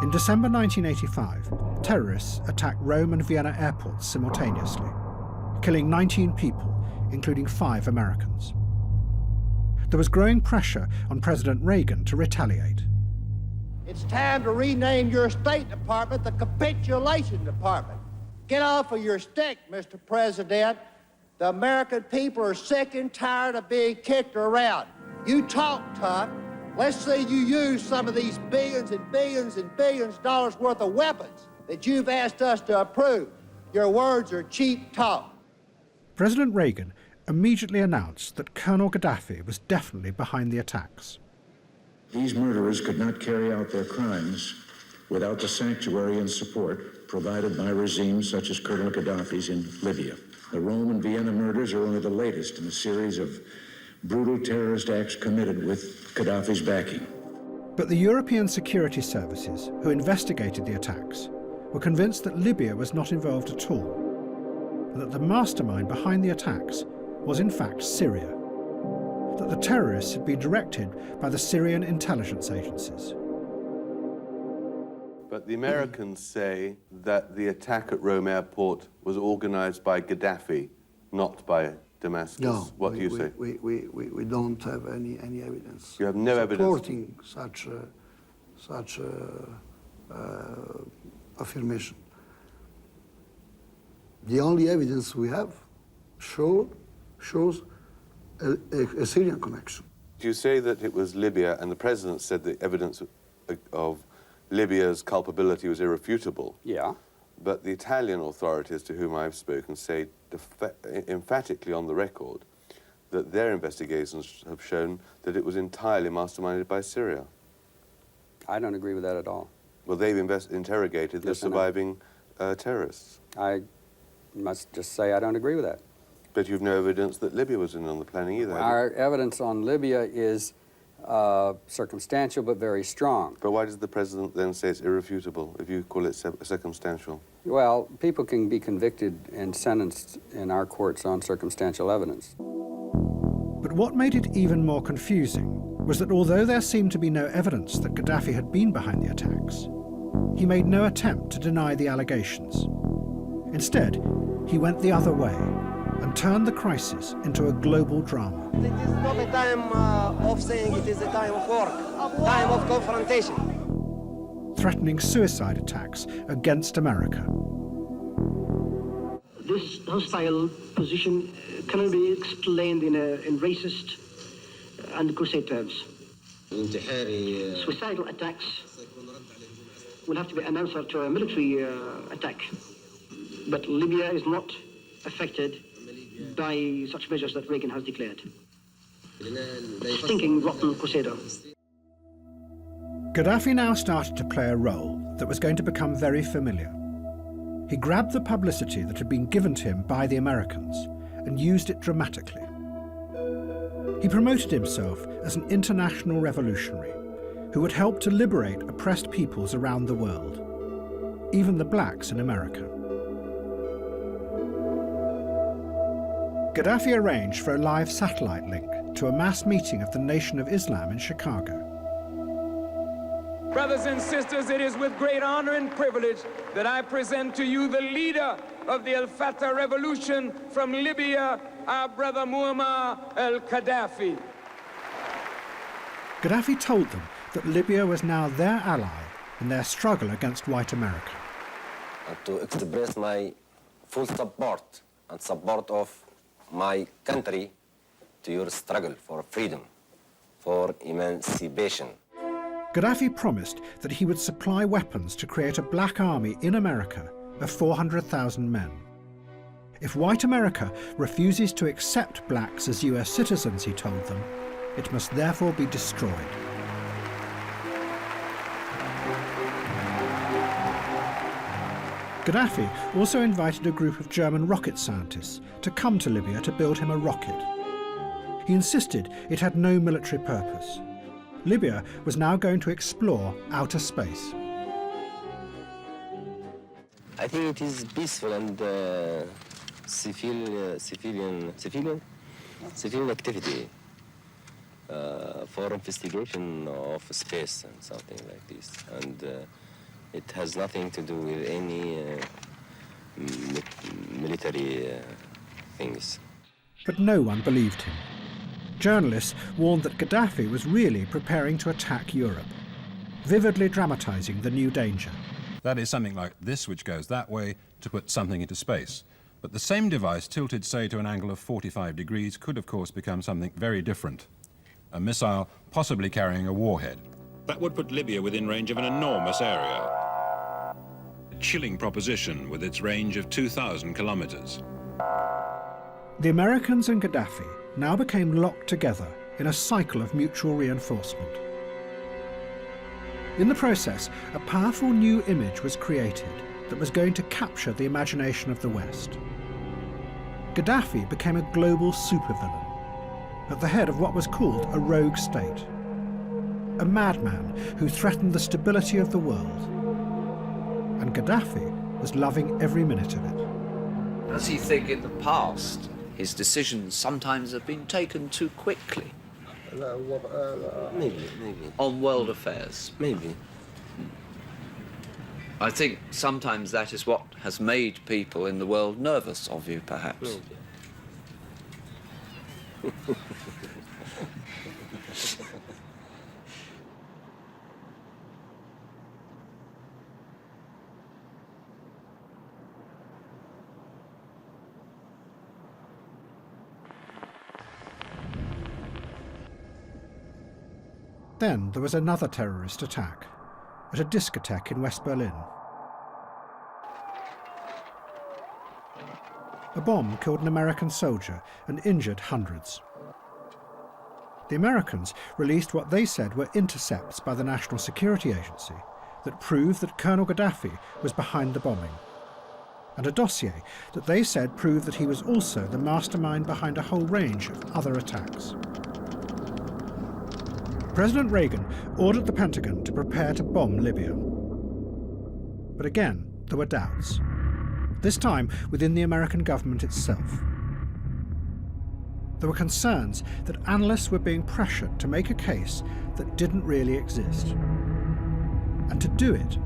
In December 1985, terrorists attacked Rome and Vienna airports simultaneously, killing 19 people, including 5 Americans. There was growing pressure on President Reagan to retaliate. It's time to rename your State Department the Capitulation Department. Get off of your stick, Mr. President. The American people are sick and tired of being kicked around. You talk tough. Let's see you use some of these billions and billions and billions of dollars worth of weapons that you've asked us to approve. Your words are cheap talk. President Reagan immediately announced that Colonel Gaddafi was definitely behind the attacks. These murderers could not carry out their crimes without the sanctuary and support provided by regimes such as Colonel Gaddafi's in Libya. The Rome and Vienna murders are only the latest in a series of brutal terrorist acts committed with Gaddafi's backing. But the European security services who investigated the attacks were convinced that Libya was not involved at all, and that the mastermind behind the attacks was in fact Syria, that the terrorists had been directed by the Syrian intelligence agencies. But the Americans say that the attack at Rome airport was organized by Gaddafi, not by Damascus. No, what do you say? We don't have any evidence. You have no evidence supporting such affirmation. The only evidence we have shows a Syrian connection. You say that it was Libya, and the president said the evidence of Libya's culpability was irrefutable. Yeah. But the Italian authorities to whom I've spoken say emphatically on the record that their investigations have shown that it was entirely masterminded by Syria. I don't agree with that at all. Well, they've interrogated the surviving terrorists. I must just say I don't agree with that. But you've no evidence that Libya was in on the planning either. Our evidence on Libya is circumstantial but very strong. But why does the president then say it's irrefutable if you call it circumstantial? Well, people can be convicted and sentenced in our courts on circumstantial evidence. But what made it even more confusing was that although there seemed to be no evidence that Gaddafi had been behind the attacks, he made no attempt to deny the allegations. Instead, he went the other way and turned the crisis into a global drama. It is not a time of saying, it is a time of work, time of confrontation. Threatening suicide attacks against America. This hostile position cannot be explained in racist and crusade terms. Suicidal attacks will have to be an answer to a military attack. But Libya is not affected by such measures that Reagan has declared. Stinking, rotten crusader. Gaddafi now started to play a role that was going to become very familiar. He grabbed the publicity that had been given to him by the Americans and used it dramatically. He promoted himself as an international revolutionary who would help to liberate oppressed peoples around the world, even the blacks in America. Gaddafi arranged for a live satellite link to a mass meeting of the Nation of Islam in Chicago. Brothers and sisters, it is with great honor and privilege that I present to you the leader of the al-Fatah revolution from Libya, our brother Muammar al-Gaddafi. Gaddafi told them that Libya was now their ally in their struggle against white America. To express my full support and support of my country to your struggle for freedom, for emancipation. Gaddafi promised that he would supply weapons to create a black army in America of 400,000 men. If white America refuses to accept blacks as US citizens, he told them, it must therefore be destroyed. Gaddafi also invited a group of German rocket scientists to come to Libya to build him a rocket. He insisted it had no military purpose. Libya was now going to explore outer space. I think it is peaceful and civilian activity for investigation of space and something like this. And it has nothing to do with any military things. But no one believed him. Journalists warned that Gaddafi was really preparing to attack Europe, vividly dramatising the new danger. That is something like this, which goes that way to put something into space. But the same device, tilted, say, to an angle of 45 degrees, could, of course, become something very different. A missile possibly carrying a warhead. That would put Libya within range of an enormous area. A chilling proposition with its range of 2,000 kilometers. The Americans and Gaddafi now became locked together in a cycle of mutual reinforcement. In the process, a powerful new image was created that was going to capture the imagination of the West. Gaddafi became a global supervillain, at the head of what was called a rogue state. A madman who threatened the stability of the world. And Gaddafi was loving every minute of it. Does he think in the past his decisions sometimes have been taken too quickly? Maybe. On world affairs? Maybe. I think sometimes that is what has made people in the world nervous of you, perhaps. Maybe. Then there was another terrorist attack at a discotheque in West Berlin. A bomb killed an American soldier and injured hundreds. The Americans released what they said were intercepts by the National Security Agency that proved that Colonel Gaddafi was behind the bombing, and a dossier that they said proved that he was also the mastermind behind a whole range of other attacks. President Reagan ordered the Pentagon to prepare to bomb Libya. But again, there were doubts, this time within the American government itself. There were concerns that analysts were being pressured to make a case that didn't really exist. And to do it,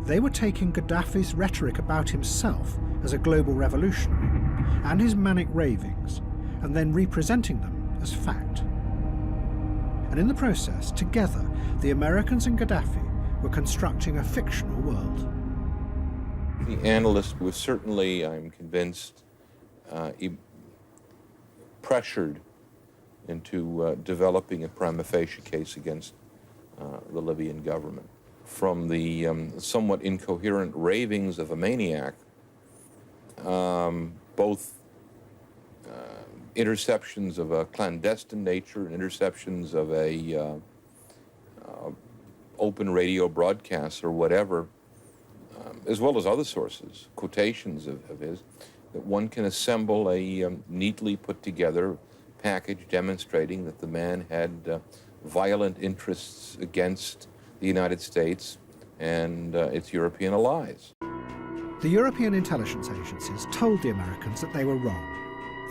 they were taking Gaddafi's rhetoric about himself as a global revolutionary and his manic ravings, and then representing them as fact. And in the process, together, the Americans and Gaddafi were constructing a fictional world. The analyst was certainly, I'm convinced, pressured into developing a prima facie case against the Libyan government. From the somewhat incoherent ravings of a maniac, both interceptions of a clandestine nature and interceptions of a open radio broadcasts or whatever, as well as other sources, quotations of his, that one can assemble a neatly put together package demonstrating that the man had violent interests against the United States and its European allies. The European intelligence agencies told the Americans that they were wrong,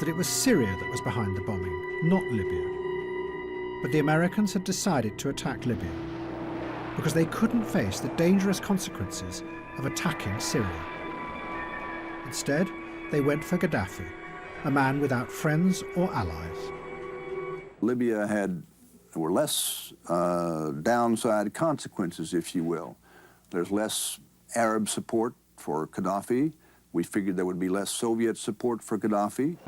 that it was Syria that was behind the bombing, not Libya. But the Americans had decided to attack Libya because they couldn't face the dangerous consequences of attacking Syria. Instead, they went for Gaddafi, a man without friends or allies. Libya were less downside consequences, if you will. There's less Arab support for Gaddafi. We figured there would be less Soviet support for Gaddafi.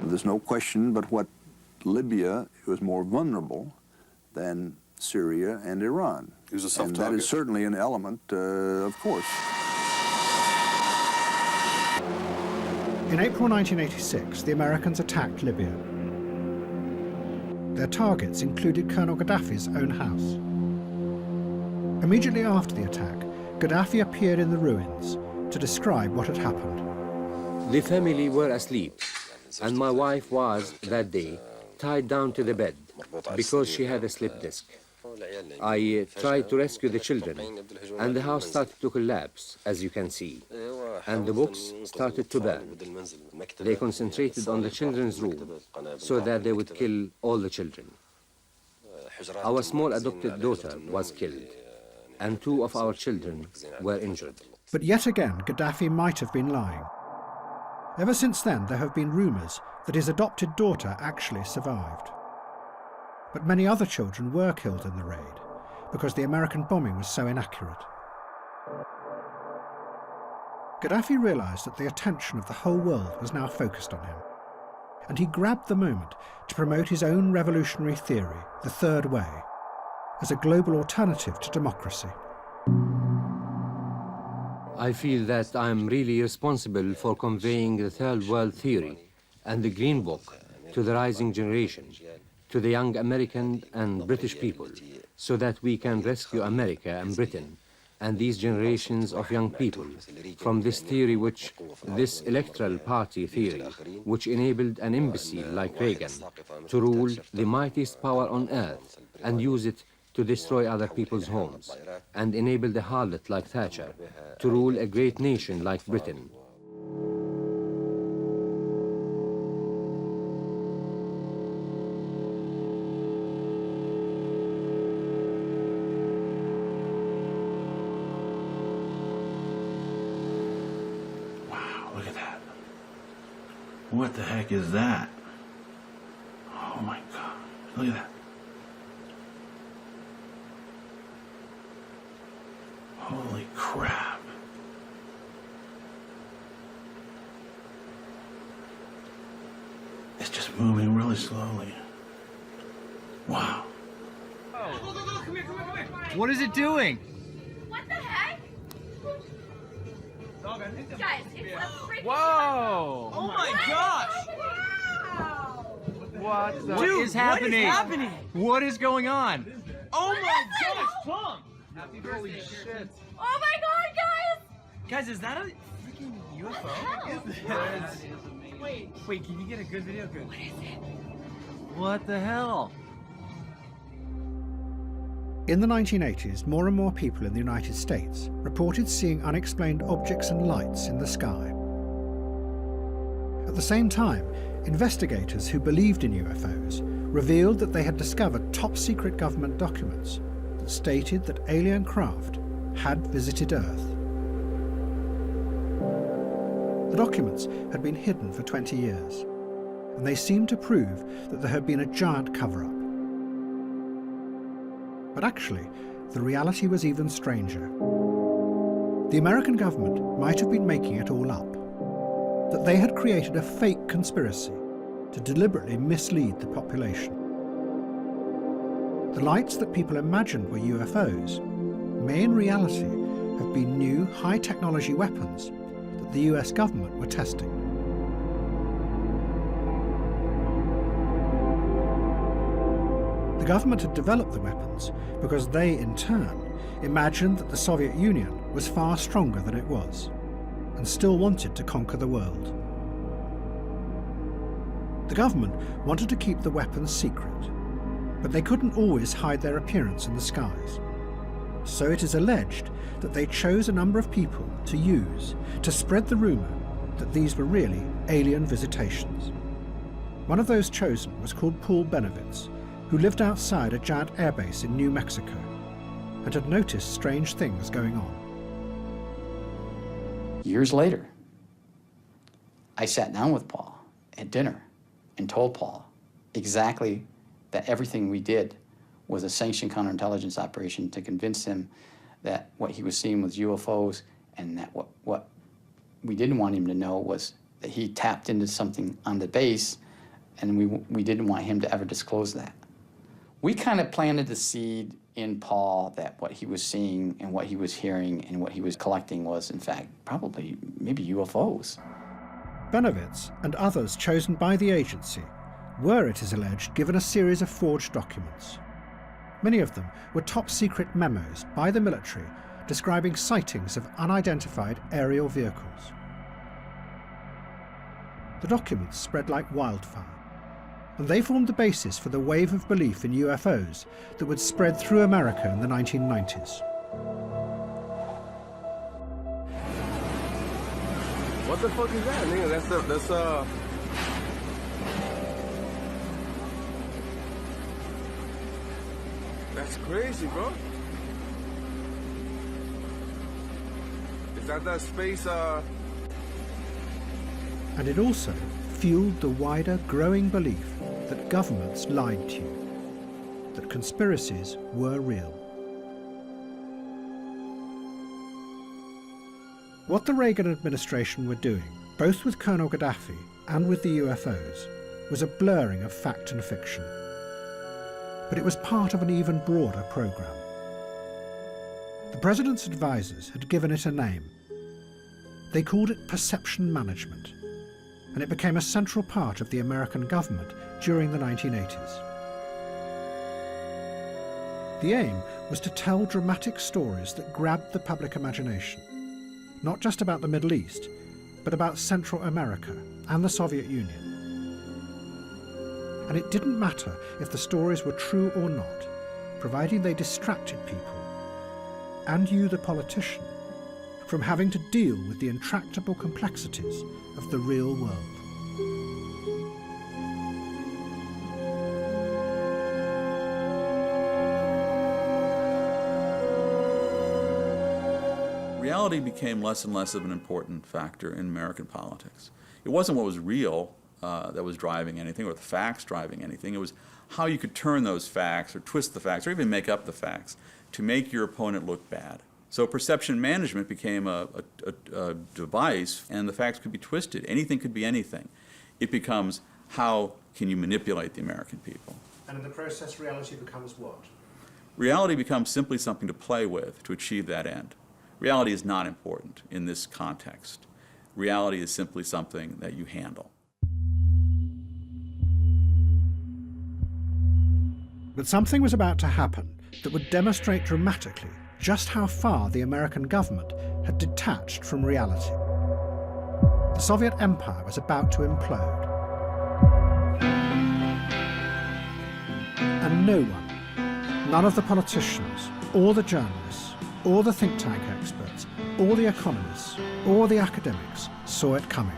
There's no question but what Libya was more vulnerable than Syria and Iran. It was a soft and target. that is certainly an element, of course. In April 1986, the Americans attacked Libya. Their targets included Colonel Gaddafi's own house. Immediately after the attack, Gaddafi appeared in the ruins to describe what had happened. The family were asleep, and my wife was, that day, tied down to the bed because she had a slip disc. I tried to rescue the children, and the house started to collapse, as you can see, and the books started to burn. They concentrated on the children's room so that they would kill all the children. Our small adopted daughter was killed, and 2 of our children were injured. But yet again, Gaddafi might have been lying. Ever since then, there have been rumours that his adopted daughter actually survived. But many other children were killed in the raid because the American bombing was so inaccurate. Gaddafi realised that the attention of the whole world was now focused on him, and he grabbed the moment to promote his own revolutionary theory, the Third Way, as a global alternative to democracy. I feel that I'm really responsible for conveying the Third World theory and the Green Book to the rising generation, to the young American and British people, so that we can rescue America and Britain and these generations of young people from this theory this electoral party theory, which enabled an imbecile like Reagan to rule the mightiest power on earth and use it to destroy other people's homes, and enabled a harlot like Thatcher to rule a great nation like Britain. Look at that. What the heck is that? Oh my God. Look at that. Holy crap. It's just moving really slowly. Wow. What is it doing? What the heck? Guys, it's a freaking Whoa! Oh my gosh! What the? Dude, is happening? What is happening? What is going on? Oh my gosh, Tom! Holy shit. Oh my god, guys! Guys, is that a freaking UFO? Wait, can you get a good video? Good. What is it? What the hell? In the 1980s, more and more people in the United States reported seeing unexplained objects and lights in the sky. At the same time, investigators who believed in UFOs revealed that they had discovered top-secret government documents that stated that alien craft had visited Earth. The documents had been hidden for 20 years, and they seemed to prove that there had been a giant cover-up. But actually, the reality was even stranger. The American government might have been making it all up, that they had created a fake conspiracy to deliberately mislead the population. The lights that people imagined were UFOs may in reality have been new high-technology weapons that the US government were testing. The government had developed the weapons because they, in turn, imagined that the Soviet Union was far stronger than it was, and still wanted to conquer the world. The government wanted to keep the weapons secret, but they couldn't always hide their appearance in the skies. So it is alleged that they chose a number of people to use to spread the rumour that these were really alien visitations. One of those chosen was called Paul Benovitz, who lived outside a giant airbase in New Mexico and had noticed strange things going on. Years later, I sat down with Paul at dinner and told Paul exactly that everything we did was a sanctioned counterintelligence operation to convince him that what he was seeing was UFOs, and that what we didn't want him to know was that he tapped into something on the base, and we didn't want him to ever disclose that. We kind of planted the seed in Paul that what he was seeing and what he was hearing and what he was collecting was, in fact, probably maybe UFOs. Benovitz and others chosen by the agency were, it is alleged, given a series of forged documents. Many of them were top-secret memos by the military describing sightings of unidentified aerial vehicles. The documents spread like wildfire, and they formed the basis for the wave of belief in UFOs that would spread through America in the 1990s. What the fuck is that, nigga? That's crazy, bro. Is that space, And it also fueled the wider, growing belief that governments lied to you, that conspiracies were real. What the Reagan administration were doing, both with Colonel Gaddafi and with the UFOs, was a blurring of fact and fiction. But it was part of an even broader program. The president's advisors had given it a name. They called it perception management, and it became a central part of the American government during the 1980s. The aim was to tell dramatic stories that grabbed the public imagination, not just about the Middle East, but about Central America and the Soviet Union. And it didn't matter if the stories were true or not, providing they distracted people, and you, the politician, from having to deal with the intractable complexities of the real world. Reality became less and less of an important factor in American politics. It wasn't what was real that was driving anything, or the facts driving anything. It was how you could turn those facts, or twist the facts, or even make up the facts to make your opponent look bad. So perception management became a device, and the facts could be twisted. Anything could be anything. It becomes, how can you manipulate the American people? And in the process, reality becomes what? Reality becomes simply something to play with to achieve that end. Reality is not important in this context. Reality is simply something that you handle. But something was about to happen that would demonstrate dramatically just how far the American government had detached from reality. The Soviet Empire was about to implode. And no one, none of the politicians, or the journalists, or the think tank experts, or the economists, or the academics saw it coming.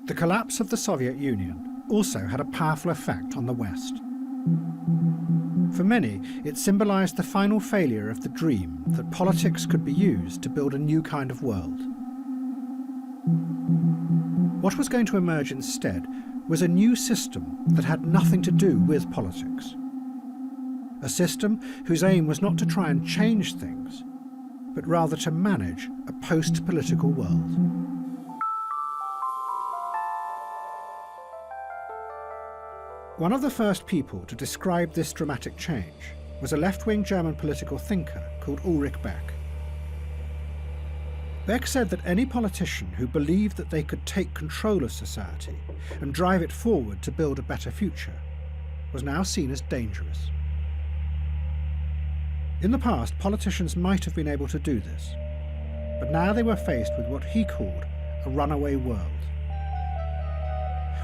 The collapse of the Soviet Union also had a powerful effect on the West. For many, it symbolized the final failure of the dream that politics could be used to build a new kind of world. What was going to emerge instead was a new system that had nothing to do with politics. A system whose aim was not to try and change things, but rather to manage a post-political world. One of the first people to describe this dramatic change was a left-wing German political thinker called Ulrich Beck. Beck said that any politician who believed that they could take control of society and drive it forward to build a better future was now seen as dangerous. In the past, politicians might have been able to do this, but now they were faced with what he called a runaway world,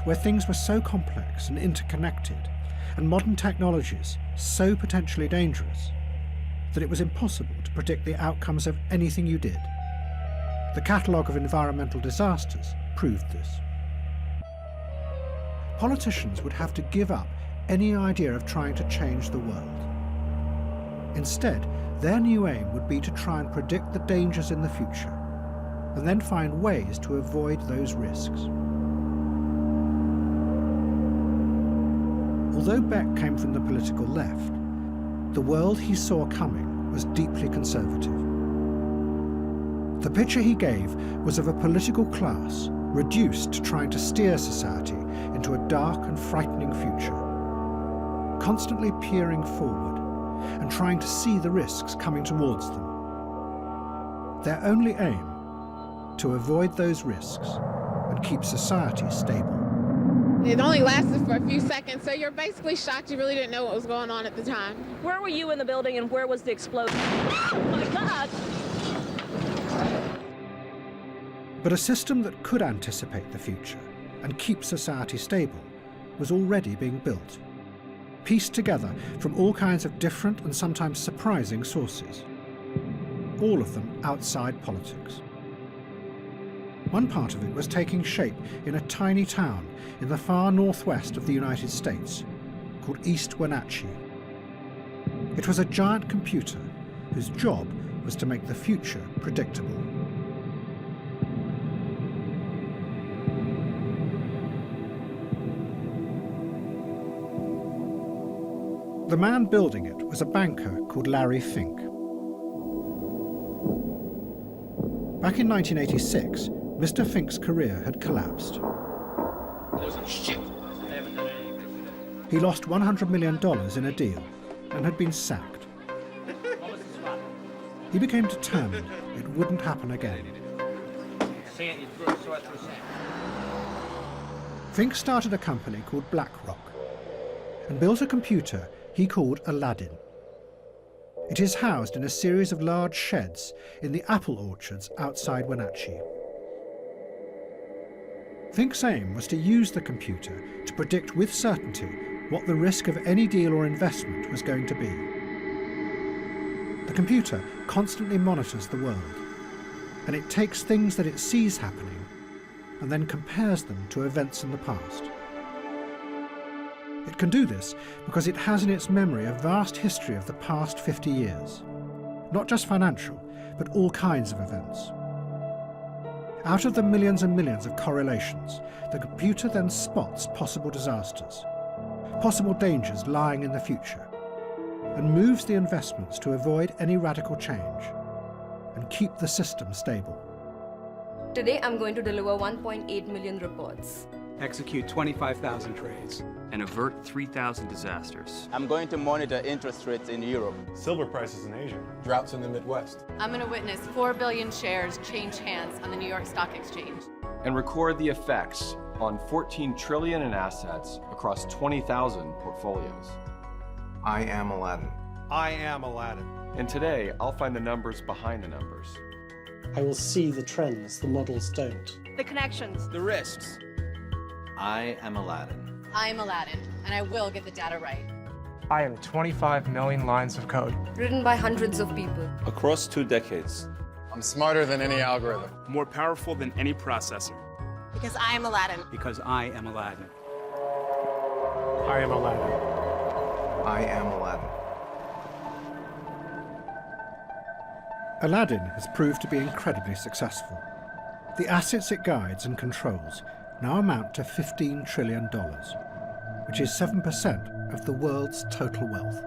where things were so complex and interconnected, and modern technologies so potentially dangerous, that it was impossible to predict the outcomes of anything you did. The catalogue of environmental disasters proved this. Politicians would have to give up any idea of trying to change the world. Instead, their new aim would be to try and predict the dangers in the future, and then find ways to avoid those risks. Although Beck came from the political left, the world he saw coming was deeply conservative. The picture he gave was of a political class reduced to trying to steer society into a dark and frightening future, constantly peering forward and trying to see the risks coming towards them. Their only aim, to avoid those risks and keep society stable. It only lasted for a few seconds, so you're basically shocked you really didn't know what was going on at the time. Where were you in the building and where was the explosion? Oh my God! But a system that could anticipate the future and keep society stable was already being built, pieced together from all kinds of different and sometimes surprising sources, all of them outside politics. One part of it was taking shape in a tiny town in the far northwest of the United States called East Wenatchee. It was a giant computer whose job was to make the future predictable. The man building it was a banker called Larry Fink. Back in 1986, Mr. Fink's career had collapsed. He lost $100 million in a deal and had been sacked. He became determined it wouldn't happen again. Fink started a company called BlackRock and built a computer he called Aladdin. It is housed in a series of large sheds in the apple orchards outside Wenatchee. Fink's aim was to use the computer to predict with certainty what the risk of any deal or investment was going to be. The computer constantly monitors the world, and it takes things that it sees happening and then compares them to events in the past. It can do this because it has in its memory a vast history of the past 50 years, not just financial, but all kinds of events. Out of the millions and millions of correlations, the computer then spots possible disasters, possible dangers lying in the future, and moves the investments to avoid any radical change and keep the system stable. Today I'm going to deliver 1.8 million reports. Execute 25,000 trades. And avert 3,000 disasters. I'm going to monitor interest rates in Europe. Silver prices in Asia. Droughts in the Midwest. I'm going to witness 4 billion shares change hands on the New York Stock Exchange. And record the effects on 14 trillion in assets across 20,000 portfolios. I am Aladdin. I am Aladdin. And today, I'll find the numbers behind the numbers. I will see the trends the models don't. The connections. The risks. I am Aladdin. I am Aladdin, and I will get the data right. I am 25 million lines of code. Written by hundreds of people. Across 2 decades. I'm smarter than any algorithm. More powerful than any processor. Because I am Aladdin. Because I am Aladdin. I am Aladdin. I am Aladdin. Aladdin has proved to be incredibly successful. The assets it guides and controls now amount to $15 trillion, which is 7% of the world's total wealth.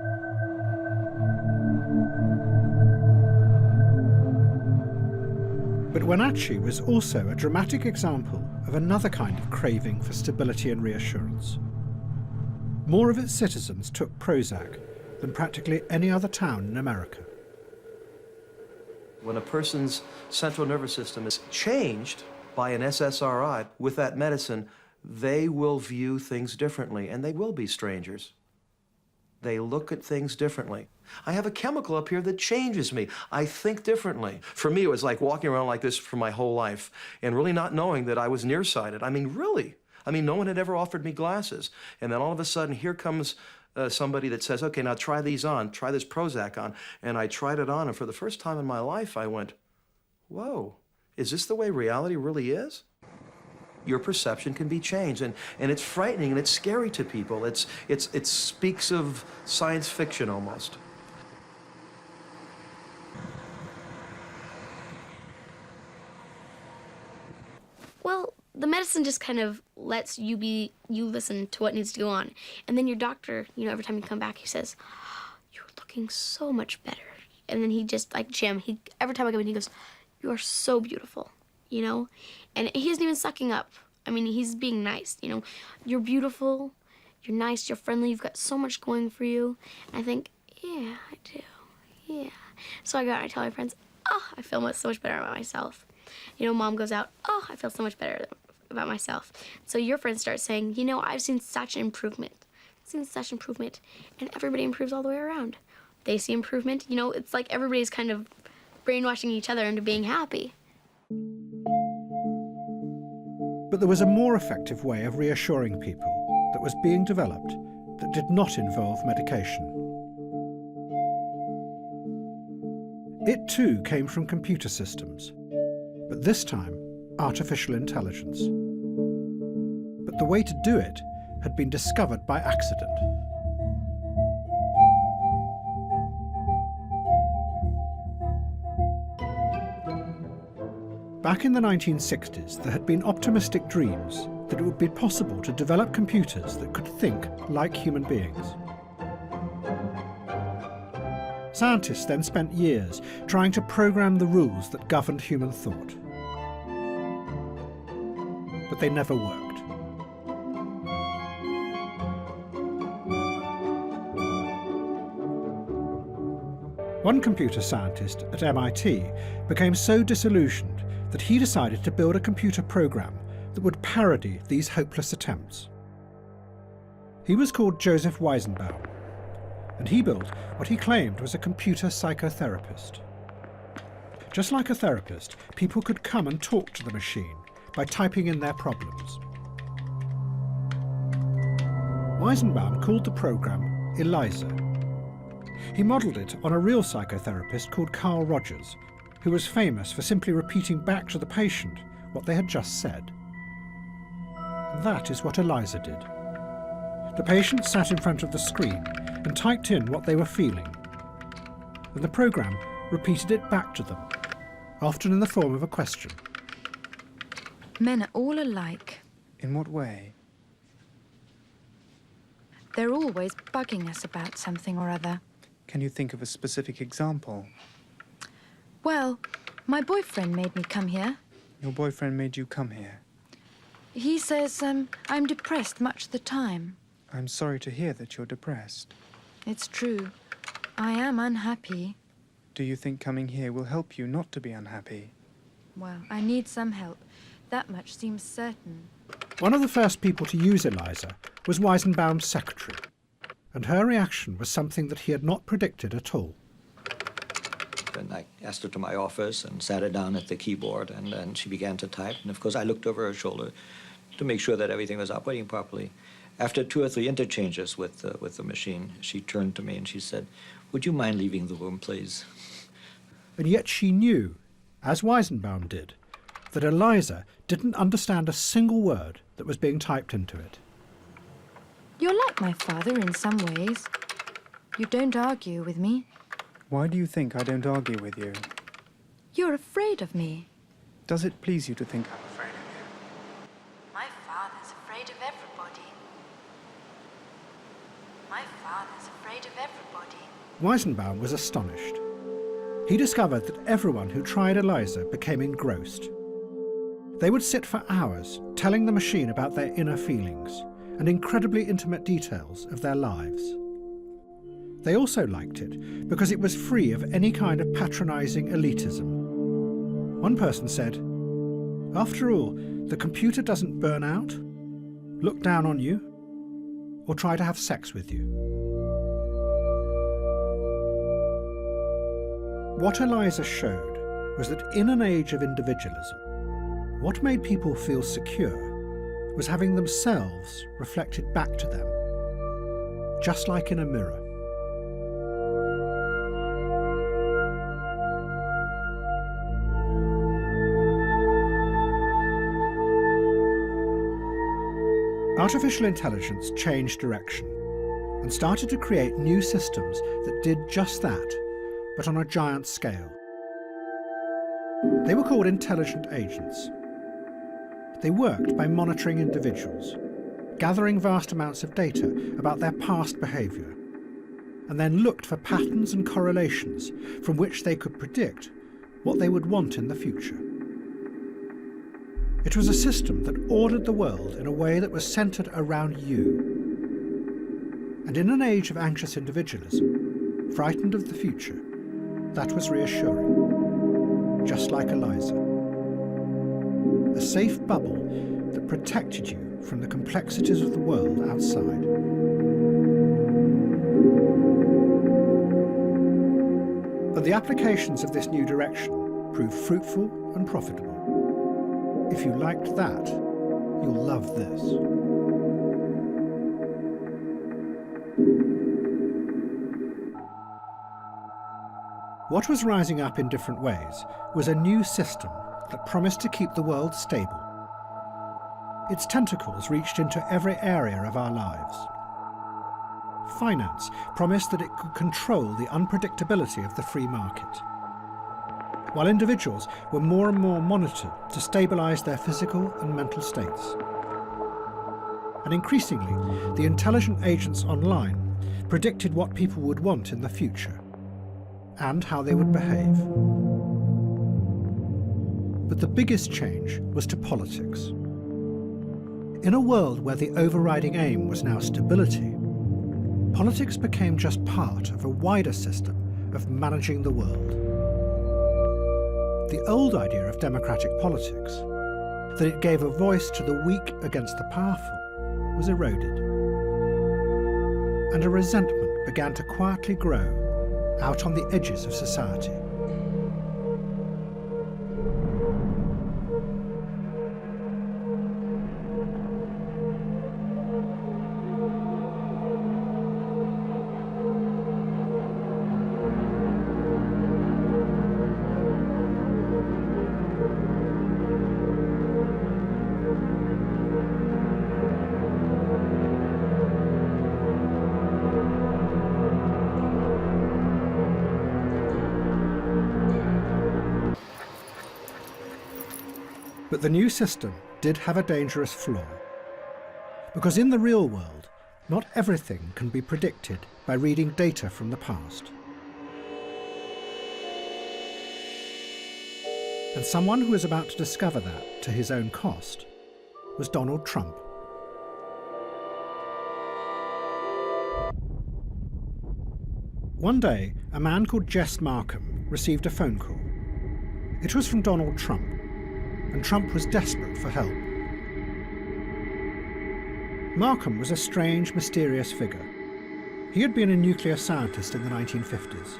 But Wenatchee was also a dramatic example of another kind of craving for stability and reassurance. More of its citizens took Prozac than practically any other town in America. When a person's central nervous system is changed by an SSRI with that medicine, they will view things differently, and they will be strangers. They look at things differently. I have a chemical up here that changes me. I think differently. For me, it was like walking around like this for my whole life and really not knowing that I was nearsighted. I mean, really. I mean, no one had ever offered me glasses. And then all of a sudden, here comes somebody that says, okay, now try these on, try this Prozac on. And I tried it on, and for the first time in my life, I went, whoa, is this the way reality really is? Your perception can be changed, and it's frightening and it's scary to people. It speaks of science fiction almost. Well, the medicine just kind of lets you listen to what needs to go on. And then your doctor, you know, every time you come back, he says, you're looking so much better. And then he just, like Jim, every time I come in, he goes, you are so beautiful, you know? And he isn't even sucking up. I mean, he's being nice, you know? You're beautiful, you're nice, you're friendly, you've got so much going for you. And I think, yeah, I do, yeah. So I go out and I tell my friends, oh, I feel so much better about myself. You know, Mom goes out, oh, I feel so much better about myself. So your friends start saying, you know, I've seen such an improvement. I've seen such improvement. And everybody improves all the way around. They see improvement. You know, it's like everybody's kind of brainwashing each other into being happy. But there was a more effective way of reassuring people that was being developed that did not involve medication. It too came from computer systems, but this time artificial intelligence. But the way to do it had been discovered by accident. Back in the 1960s, there had been optimistic dreams that it would be possible to develop computers that could think like human beings. Scientists then spent years trying to program the rules that governed human thought. But they never worked. One computer scientist at MIT became so disillusioned that he decided to build a computer program that would parody these hopeless attempts. He was called Joseph Weizenbaum, and he built what he claimed was a computer psychotherapist. Just like a therapist, people could come and talk to the machine by typing in their problems. Weizenbaum called the program ELIZA. He modelled it on a real psychotherapist called Carl Rogers, who was famous for simply repeating back to the patient what they had just said. And that is what ELIZA did. The patient sat in front of the screen and typed in what they were feeling, and the program repeated it back to them, often in the form of a question. Men are all alike. In what way? They're always bugging us about something or other. Can you think of a specific example? Well, my boyfriend made me come here. Your boyfriend made you come here? He says I'm depressed much of the time. I'm sorry to hear that you're depressed. It's true. I am unhappy. Do you think coming here will help you not to be unhappy? Well, I need some help. That much seems certain. One of the first people to use ELIZA was Weizenbaum's secretary, and her reaction was something that he had not predicted at all. And I asked her to my office and sat her down at the keyboard, and then she began to type. And of course, I looked over her shoulder to make sure that everything was operating properly. After 2 or 3 interchanges with the machine, she turned to me and she said, "Would you mind leaving the room, please?" And yet she knew, as Weizenbaum did, that ELIZA didn't understand a single word that was being typed into it. You're like my father in some ways. You don't argue with me. Why do you think I don't argue with you? You're afraid of me. Does it please you to think I'm afraid of you? My father's afraid of everybody. My father's afraid of everybody. Weizenbaum was astonished. He discovered that everyone who tried ELIZA became engrossed. They would sit for hours telling the machine about their inner feelings and incredibly intimate details of their lives. They also liked it because it was free of any kind of patronising elitism. One person said, "After all, the computer doesn't burn out, look down on you, or try to have sex with you." What Eliza showed was that in an age of individualism, what made people feel secure was having themselves reflected back to them, just like in a mirror. Artificial intelligence changed direction and started to create new systems that did just that, but on a giant scale. They were called intelligent agents. They worked by monitoring individuals, gathering vast amounts of data about their past behaviour, and then looked for patterns and correlations from which they could predict what they would want in the future. It was a system that ordered the world in a way that was centred around you. And in an age of anxious individualism, frightened of the future, that was reassuring, just like Eliza. A safe bubble that protected you from the complexities of the world outside. And the applications of this new direction proved fruitful and profitable. If you liked that, you'll love this. What was rising up in different ways was a new system that promised to keep the world stable. Its tentacles reached into every area of our lives. Finance promised that it could control the unpredictability of the free market, while individuals were more and more monitored to stabilise their physical and mental states. And increasingly, the intelligent agents online predicted what people would want in the future and how they would behave. But the biggest change was to politics. In a world where the overriding aim was now stability, politics became just part of a wider system of managing the world. The old idea of democratic politics, that it gave a voice to the weak against the powerful, was eroded. And a resentment began to quietly grow out on the edges of society. But the new system did have a dangerous flaw. Because in the real world, not everything can be predicted by reading data from the past. And someone who was about to discover that to his own cost was Donald Trump. One day, a man called Jess Markham received a phone call. It was from Donald Trump, and Trump was desperate for help. Markham was a strange, mysterious figure. He had been a nuclear scientist in the 1950s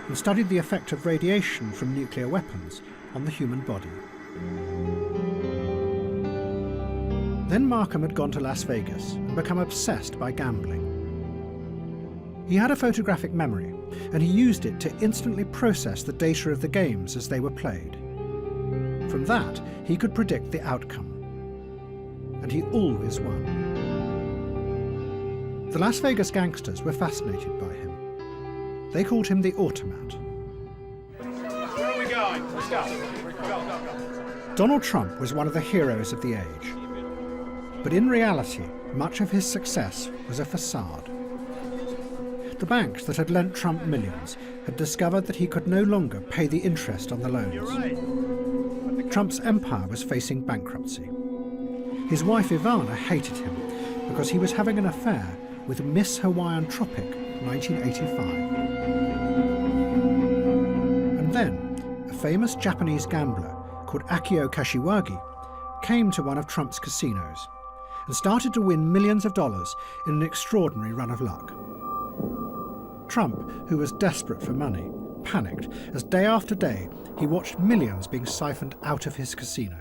and studied the effect of radiation from nuclear weapons on the human body. Then Markham had gone to Las Vegas and become obsessed by gambling. He had a photographic memory, and he used it to instantly process the data of the games as they were played. From that, he could predict the outcome. And he always won. The Las Vegas gangsters were fascinated by him. They called him the Automat. Where are we going? Let's go. Go. Donald Trump was one of the heroes of the age. But in reality, much of his success was a facade. The banks that had lent Trump millions had discovered that he could no longer pay the interest on the loans. Trump's empire was facing bankruptcy. His wife Ivana hated him because he was having an affair with Miss Hawaiian Tropic 1985. And then, a famous Japanese gambler called Akio Kashiwagi came to one of Trump's casinos and started to win millions of dollars in an extraordinary run of luck. Trump, who was desperate for money, panicked as day after day he watched millions being siphoned out of his casino.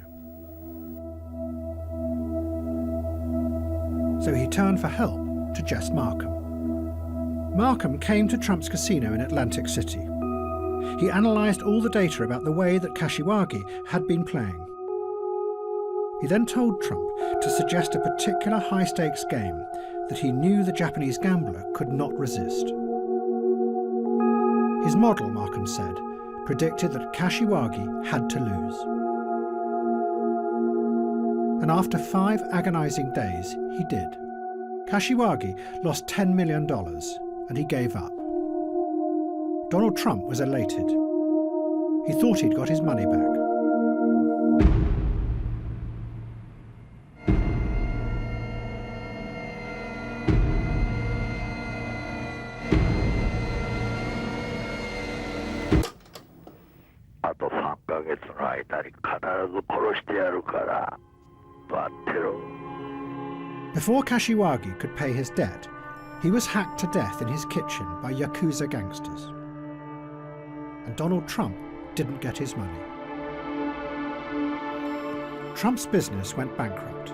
So he turned for help to Jess Markham. Markham came to Trump's casino in Atlantic City. He analysed all the data about the way that Kashiwagi had been playing. He then told Trump to suggest a particular high-stakes game that he knew the Japanese gambler could not resist. His model, Markham said, predicted that Kashiwagi had to lose. And after 5 agonising days, he did. Kashiwagi lost $10 million, and he gave up. Donald Trump was elated. He thought he'd got his money back. Before Kashiwagi could pay his debt, he was hacked to death in his kitchen by Yakuza gangsters. And Donald Trump didn't get his money. Trump's business went bankrupt,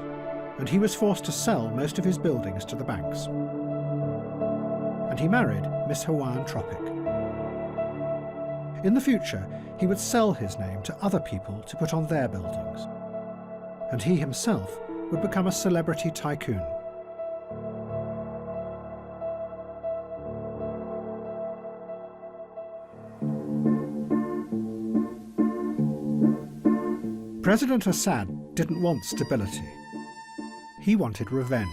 and he was forced to sell most of his buildings to the banks. And he married Miss Hawaiian Tropic. In the future, he would sell his name to other people to put on their buildings. And he himself would become a celebrity tycoon. President Assad didn't want stability. He wanted revenge.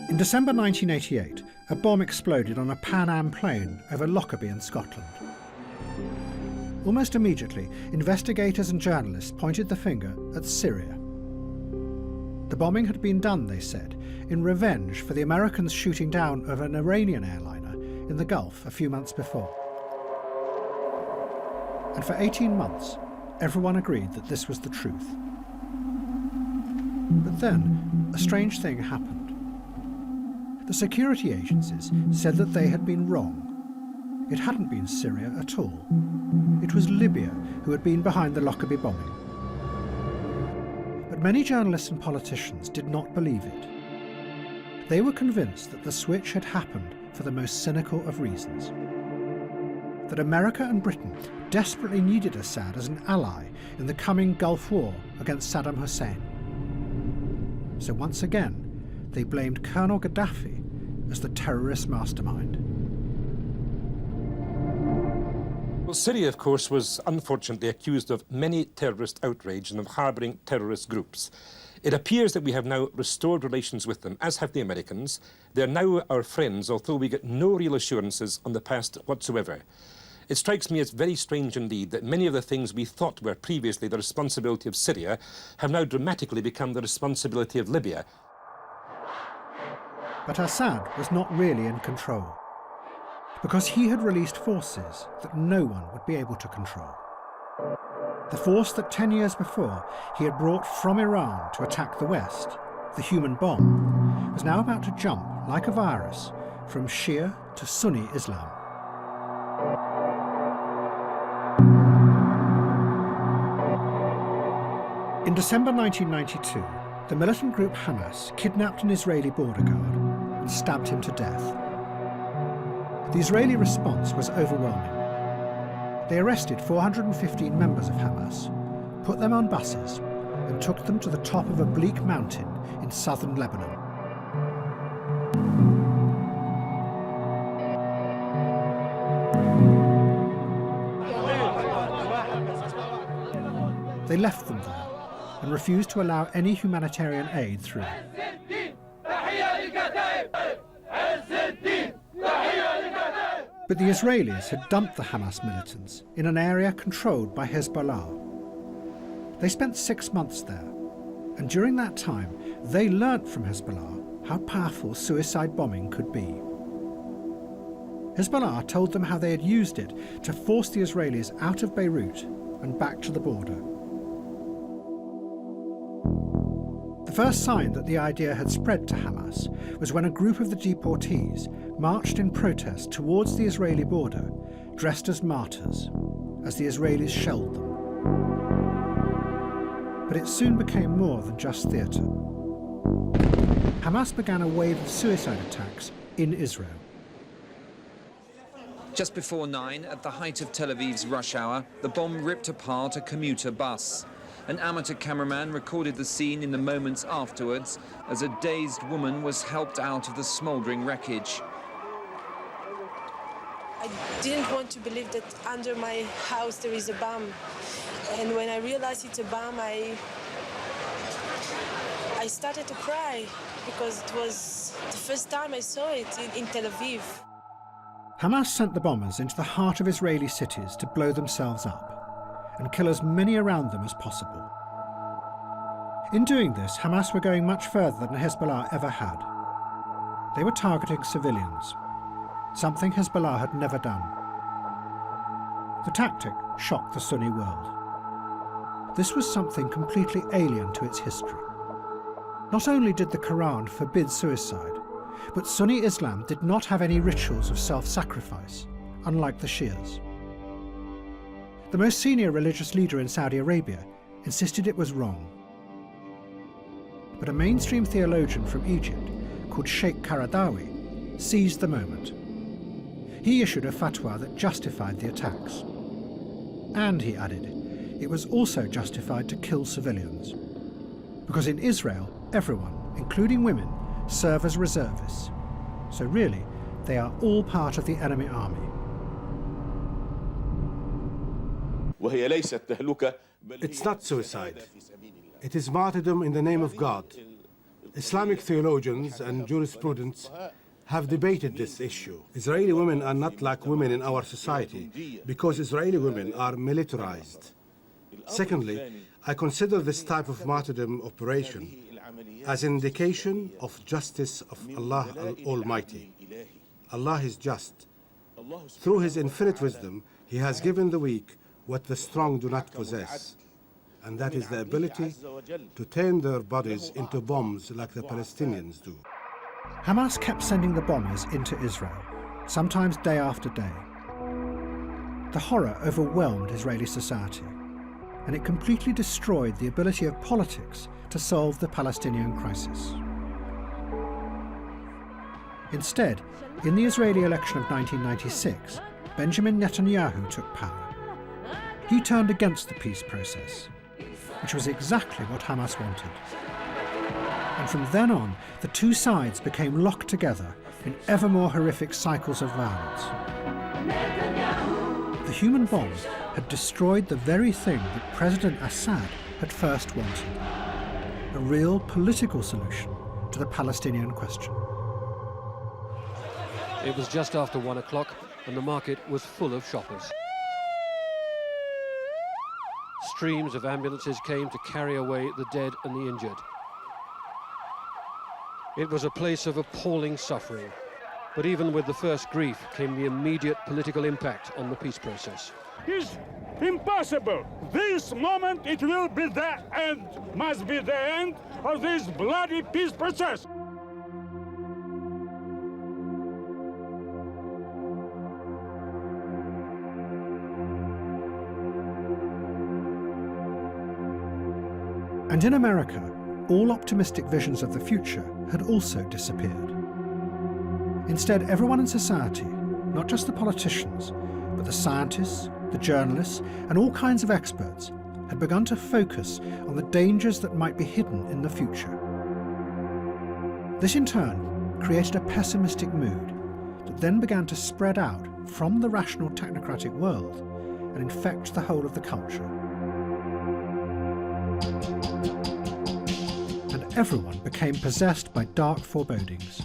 In December 1988, a bomb exploded on a Pan Am plane over Lockerbie in Scotland. Almost immediately, investigators and journalists pointed the finger at Syria. The bombing had been done, they said, in revenge for the Americans shooting down of an Iranian airliner in the Gulf a few months before. And for 18 months, everyone agreed that this was the truth. But then, a strange thing happened. The security agencies said that they had been wrong. It hadn't been Syria at all. It was Libya who had been behind the Lockerbie bombing. But many journalists and politicians did not believe it. They were convinced that the switch had happened for the most cynical of reasons. That America and Britain desperately needed Assad as an ally in the coming Gulf War against Saddam Hussein. So once again, they blamed Colonel Gaddafi as the terrorist mastermind. Well, Syria, of course, was unfortunately accused of many terrorist outrage and of harbouring terrorist groups. It appears that we have now restored relations with them, as have the Americans. They're now our friends, although we get no real assurances on the past whatsoever. It strikes me as very strange indeed that many of the things we thought were previously the responsibility of Syria have now dramatically become the responsibility of Libya. But Assad was not really in control, because he had released forces that no one would be able to control. The force that 10 years before he had brought from Iran to attack the West, the human bomb, was now about to jump, like a virus, from Shia to Sunni Islam. In December 1992, the militant group Hamas kidnapped an Israeli border guard and stabbed him to death. The Israeli response was overwhelming. They arrested 415 members of Hamas, put them on buses, and took them to the top of a bleak mountain in southern Lebanon. They left them there and refused to allow any humanitarian aid through. But the Israelis had dumped the Hamas militants in an area controlled by Hezbollah, They spent 6 months there, and during that time, they learnt from Hezbollah how powerful suicide bombing could be. Hezbollah told them how they had used it to force the Israelis out of Beirut and back to the border. The first sign that the idea had spread to Hamas was when a group of the deportees marched in protest towards the Israeli border, dressed as martyrs, as the Israelis shelled them. But it soon became more than just theatre. Hamas began a wave of suicide attacks in Israel. Just before 9, at the height of Tel Aviv's rush hour, the bomb ripped apart a commuter bus. An amateur cameraman recorded the scene in the moments afterwards as a dazed woman was helped out of the smouldering wreckage. I didn't want to believe that under my house there is a bomb. And when I realized it's a bomb, I started to cry because it was the first time I saw it in Tel Aviv. Hamas sent the bombers into the heart of Israeli cities to blow themselves up and kill as many around them as possible. In doing this, Hamas were going much further than Hezbollah ever had. They were targeting civilians, something Hezbollah had never done. The tactic shocked the Sunni world. This was something completely alien to its history. Not only did the Quran forbid suicide, but Sunni Islam did not have any rituals of self-sacrifice, unlike the Shias. The most senior religious leader in Saudi Arabia insisted it was wrong. But a mainstream theologian from Egypt, called Sheikh Qaradawi, seized the moment. He issued a fatwa that justified the attacks. And, he added, it was also justified to kill civilians. Because in Israel, everyone, including women, serve as reservists. So really, they are all part of the enemy army. It's not suicide. It is martyrdom in the name of God. Islamic theologians and jurisprudents have debated this issue. Israeli women are not like women in our society because Israeli women are militarized. Secondly, I consider this type of martyrdom operation as an indication of justice of Allah Almighty. Allah is just. Through His infinite wisdom, He has given the weak what the strong do not possess, and that is the ability to turn their bodies into bombs like the Palestinians do. Hamas kept sending the bombers into Israel, sometimes day after day. The horror overwhelmed Israeli society, and it completely destroyed the ability of politics to solve the Palestinian crisis. Instead, in the Israeli election of 1996, Benjamin Netanyahu took power. He turned against the peace process, which was exactly what Hamas wanted. And from then on, the two sides became locked together in ever more horrific cycles of violence. The human bomb had destroyed the very thing that President Assad had first wanted, a real political solution to the Palestinian question. It was just after 1 o'clock and the market was full of shoppers. Streams of ambulances came to carry away the dead and the injured. It was a place of appalling suffering, but even with the first grief came the immediate political impact on the peace process. It's impossible. This moment it will be the end, must be the end of this bloody peace process. And in America, all optimistic visions of the future had also disappeared. Instead, everyone in society, not just the politicians, but the scientists, the journalists, and all kinds of experts, had begun to focus on the dangers that might be hidden in the future. This in turn created a pessimistic mood that then began to spread out from the rational technocratic world and infect the whole of the culture. And everyone became possessed by dark forebodings,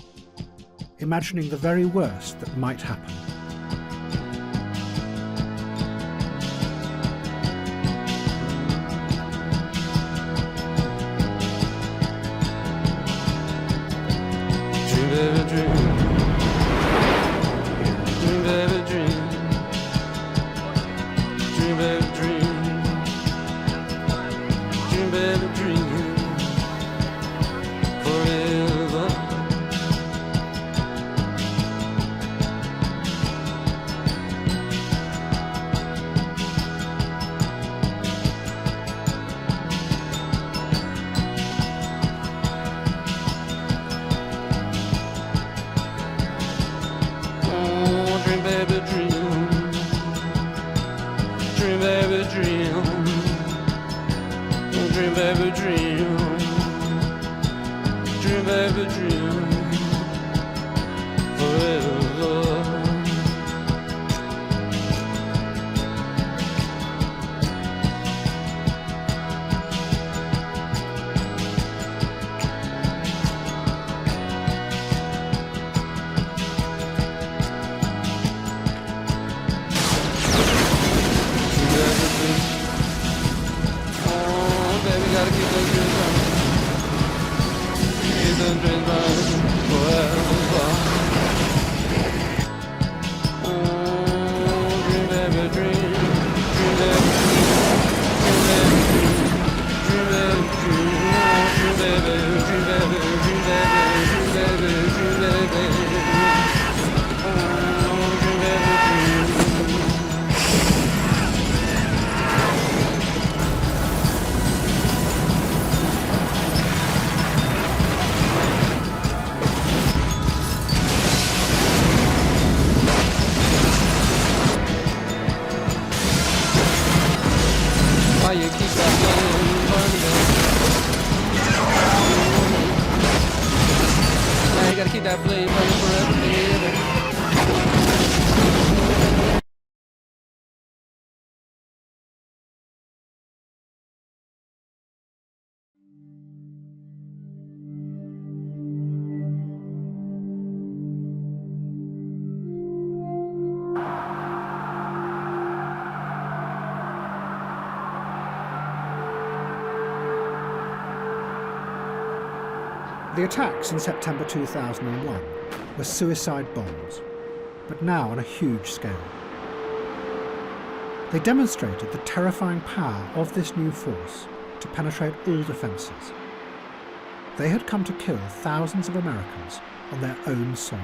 imagining the very worst that might happen. The attacks in September 2001 were suicide bombs, but now on a huge scale. They demonstrated the terrifying power of this new force to penetrate all defences. They had come to kill thousands of Americans on their own soil.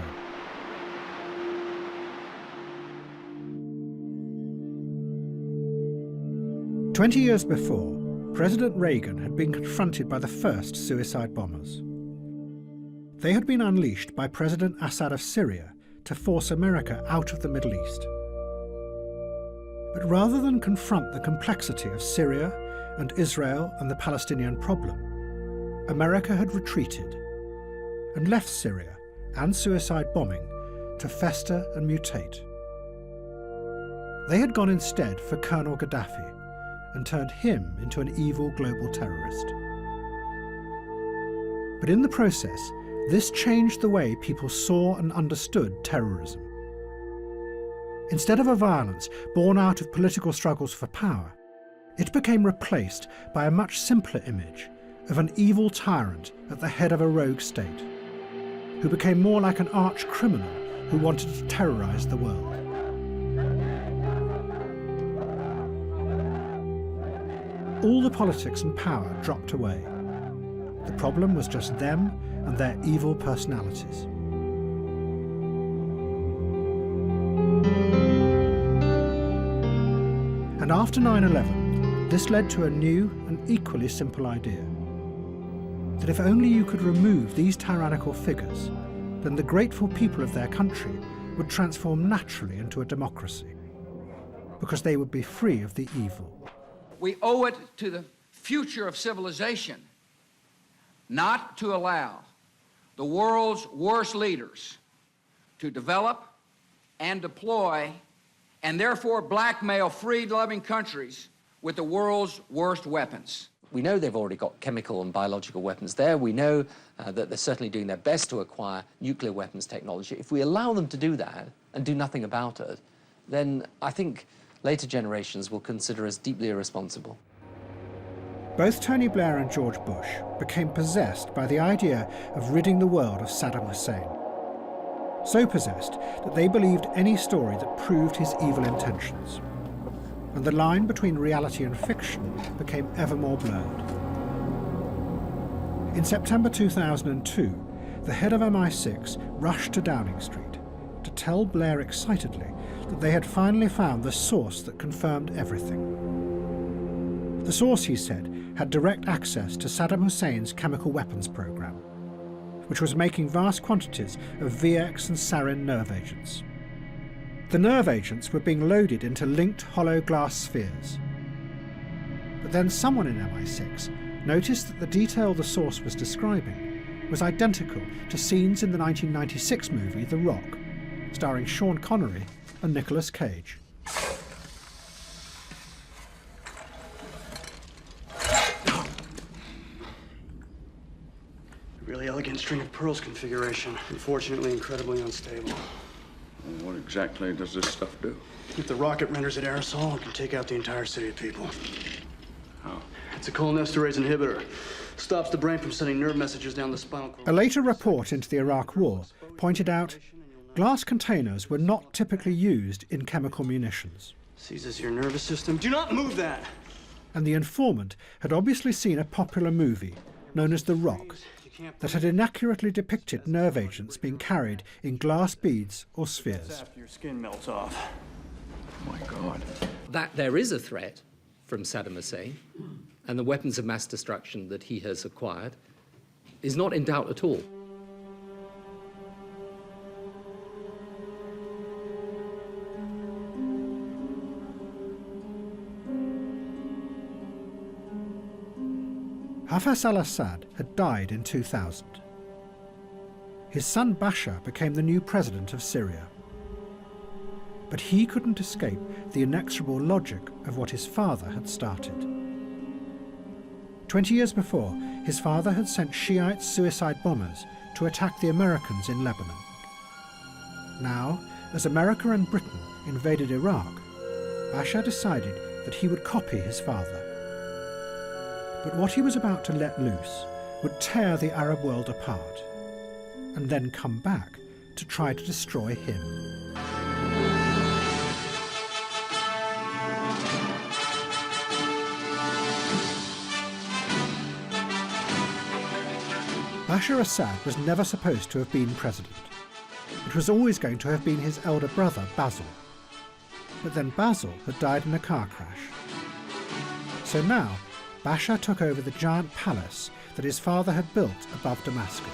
"20 years before, President Reagan had been confronted by the first suicide bombers. They had been unleashed by President Assad of Syria to force America out of the Middle East. But rather than confront the complexity of Syria and Israel and the Palestinian problem, America had retreated and left Syria and suicide bombing to fester and mutate. They had gone instead for Colonel Gaddafi and turned him into an evil global terrorist. But in the process, this changed the way people saw and understood terrorism. Instead of a violence born out of political struggles for power, it became replaced by a much simpler image of an evil tyrant at the head of a rogue state, who became more like an arch criminal who wanted to terrorize the world. All the politics and power dropped away. The problem was just them and their evil personalities. And after 9/11, this led to a new and equally simple idea: that if only you could remove these tyrannical figures, then the grateful people of their country would transform naturally into a democracy, because they would be free of the evil. We owe it to the future of civilization not to allow the world's worst leaders to develop and deploy and therefore blackmail freed-loving countries with the world's worst weapons. We know they've already got chemical and biological weapons there. We know that they're certainly doing their best to acquire nuclear weapons technology. If we allow them to do that and do nothing about it, then I think later generations will consider us deeply irresponsible. Both Tony Blair and George Bush became possessed by the idea of ridding the world of Saddam Hussein. So possessed that they believed any story that proved his evil intentions. And the line between reality and fiction became ever more blurred. In September 2002, the head of MI6 rushed to Downing Street to tell Blair excitedly that they had finally found the source that confirmed everything. The source, he said, had direct access to Saddam Hussein's chemical weapons program, which was making vast quantities of VX and sarin nerve agents. The nerve agents were being loaded into linked hollow glass spheres. But then someone in MI6 noticed that the detail the source was describing was identical to scenes in the 1996 movie The Rock, starring Sean Connery and Nicolas Cage. Really elegant string of pearls configuration. Unfortunately, incredibly unstable. Well, what exactly does this stuff do? If the rocket renders it aerosol, it can take out the entire city of people. How? It's a cholinesterase inhibitor. Stops the brain from sending nerve messages down the spinal cord. A later report into the Iraq War pointed out glass containers were not typically used in chemical munitions. Seizes your nervous system. Do not move that! And the informant had obviously seen a popular movie known as The Rock that had inaccurately depicted nerve agents being carried in glass beads or spheres. After your skin melts off. Oh my God. That there is a threat from Saddam Hussein and the weapons of mass destruction that he has acquired is not in doubt at all. Hafez al-Assad had died in 2000. His son Bashar became the new president of Syria. But he couldn't escape the inexorable logic of what his father had started. 20 years before, his father had sent Shiite suicide bombers to attack the Americans in Lebanon. Now, as America and Britain invaded Iraq, Bashar decided that he would copy his father. But what he was about to let loose would tear the Arab world apart, and then come back to try to destroy him. Bashar Assad was never supposed to have been president. It was always going to have been his elder brother, Basil. But then Basil had died in a car crash. So now, Bashar took over the giant palace that his father had built above Damascus.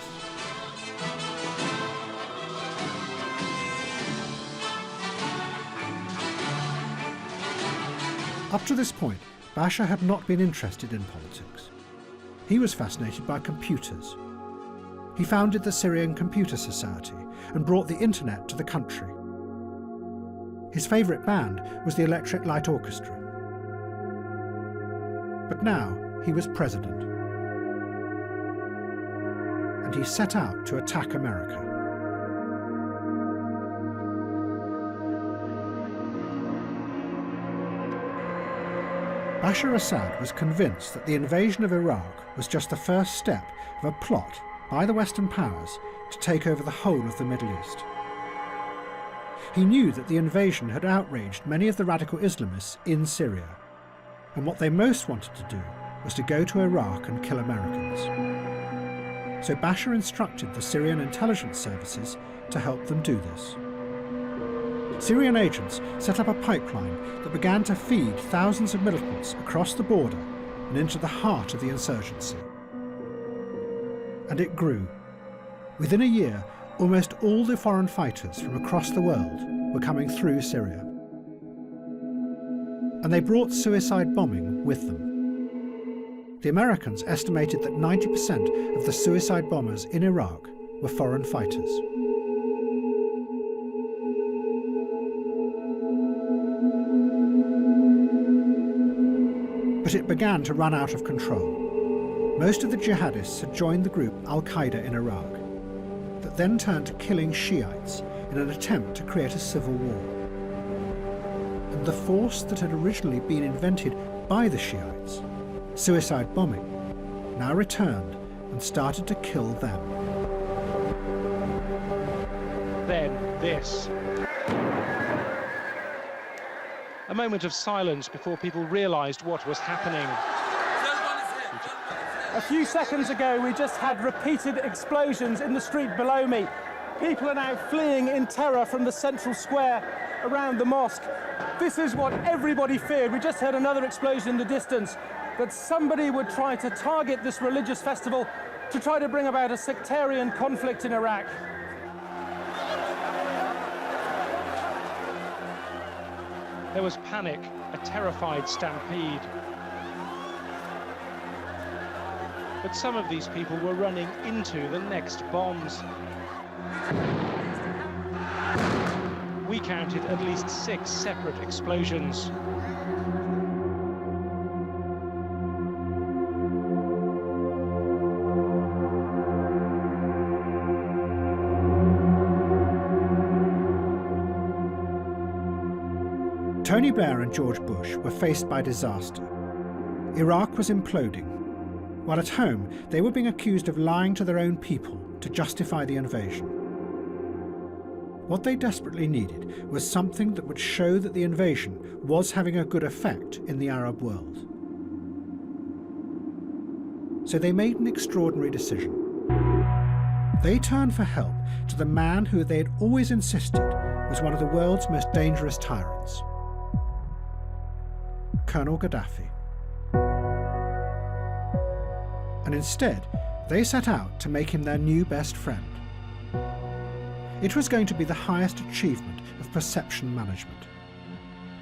Up to this point, Bashar had not been interested in politics. He was fascinated by computers. He founded the Syrian Computer Society and brought the internet to the country. His favourite band was the Electric Light Orchestra. But now he was president. And he set out to attack America. Bashar Assad was convinced that the invasion of Iraq was just the first step of a plot by the Western powers to take over the whole of the Middle East. He knew that the invasion had outraged many of the radical Islamists in Syria, and what they most wanted to do was to go to Iraq and kill Americans. So Bashar instructed the Syrian intelligence services to help them do this. Syrian agents set up a pipeline that began to feed thousands of militants across the border and into the heart of the insurgency. And it grew. Within a year, almost all the foreign fighters from across the world were coming through Syria. And they brought suicide bombing with them. The Americans estimated that 90% of the suicide bombers in Iraq were foreign fighters. But it began to run out of control. Most of the jihadists had joined the group al-Qaeda in Iraq, that then turned to killing Shiites in an attempt to create a civil war. And the force that had originally been invented by the Shiites suicide bombing, now returned and started to kill them. Then this. A moment of silence before people realised what was happening. A few seconds ago, we just had repeated explosions in the street below me. People are now fleeing in terror from the central square around the mosque. This is what everybody feared. We just heard another explosion in the distance, that somebody would try to target this religious festival to try to bring about a sectarian conflict in Iraq. There was panic, a terrified stampede. But some of these people were running into the next bombs. We counted at least 6 separate explosions. Tony Blair and George Bush were faced by disaster. Iraq was imploding, while at home they were being accused of lying to their own people to justify the invasion. What they desperately needed was something that would show that the invasion was having a good effect in the Arab world. So they made an extraordinary decision. They turned for help to the man who they had always insisted was one of the world's most dangerous tyrants, Colonel Gaddafi. And instead, they set out to make him their new best friend. It was going to be the highest achievement of perception management.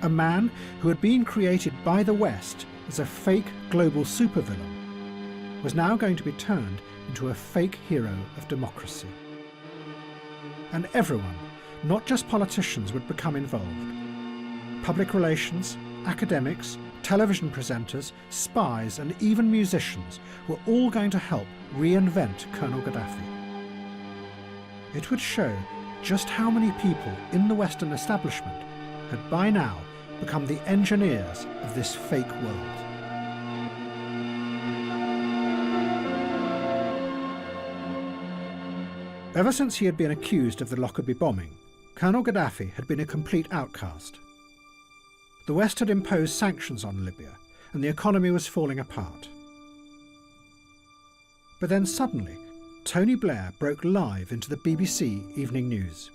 A man who had been created by the West as a fake global supervillain was now going to be turned into a fake hero of democracy. And everyone, not just politicians, would become involved. Public relations, academics, television presenters, spies, and even musicians were all going to help reinvent Colonel Gaddafi. It would show just how many people in the Western establishment had by now become the engineers of this fake world. Ever since he had been accused of the Lockerbie bombing, Colonel Gaddafi had been a complete outcast. The West had imposed sanctions on Libya, and the economy was falling apart. But then suddenly, Tony Blair broke live into the BBC Evening News.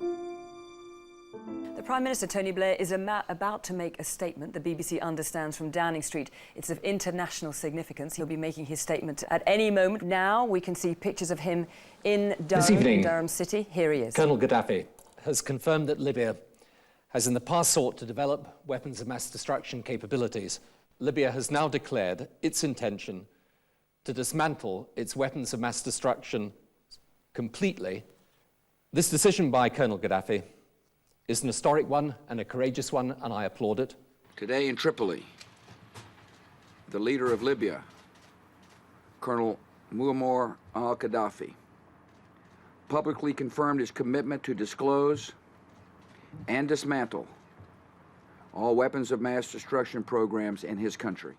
The Prime Minister, Tony Blair, is about to make a statement the BBC understands from Downing Street. It's of international significance. He'll be making his statement at any moment. Now we can see pictures of him in Durham City. Here he is. Colonel Gaddafi has confirmed that Libya has in the past sought to develop weapons of mass destruction capabilities. Libya has now declared its intention to dismantle its weapons of mass destruction completely. This decision by Colonel Gaddafi is an historic one and a courageous one, and I applaud it. Today in Tripoli, the leader of Libya, Colonel Muammar al-Gaddafi, publicly confirmed his commitment to disclose and dismantle all weapons of mass destruction programs in his country.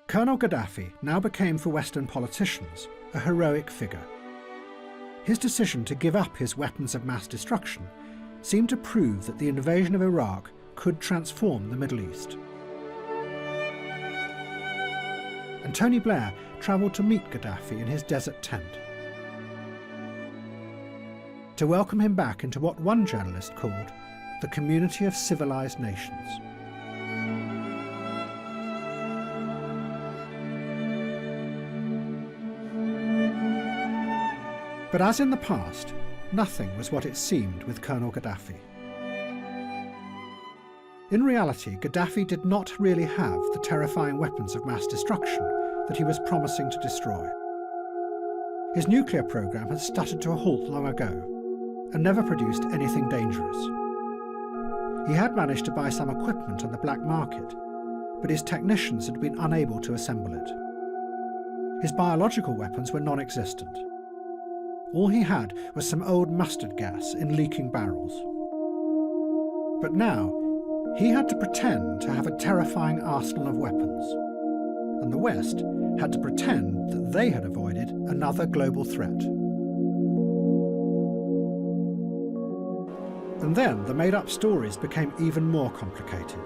Colonel Gaddafi now became for Western politicians a heroic figure. His decision to give up his weapons of mass destruction seemed to prove that the invasion of Iraq could transform the Middle East. And Tony Blair travelled to meet Gaddafi in his desert tent, to welcome him back into what one journalist called the community of civilized nations. But as in the past, nothing was what it seemed with Colonel Gaddafi. In reality, Gaddafi did not really have the terrifying weapons of mass destruction that he was promising to destroy. His nuclear program had stuttered to a halt long ago and never produced anything dangerous. He had managed to buy some equipment on the black market, but his technicians had been unable to assemble it. His biological weapons were non-existent. All he had was some old mustard gas in leaking barrels. But now, he had to pretend to have a terrifying arsenal of weapons, and the West had to pretend that they had avoided another global threat. And then the made-up stories became even more complicated.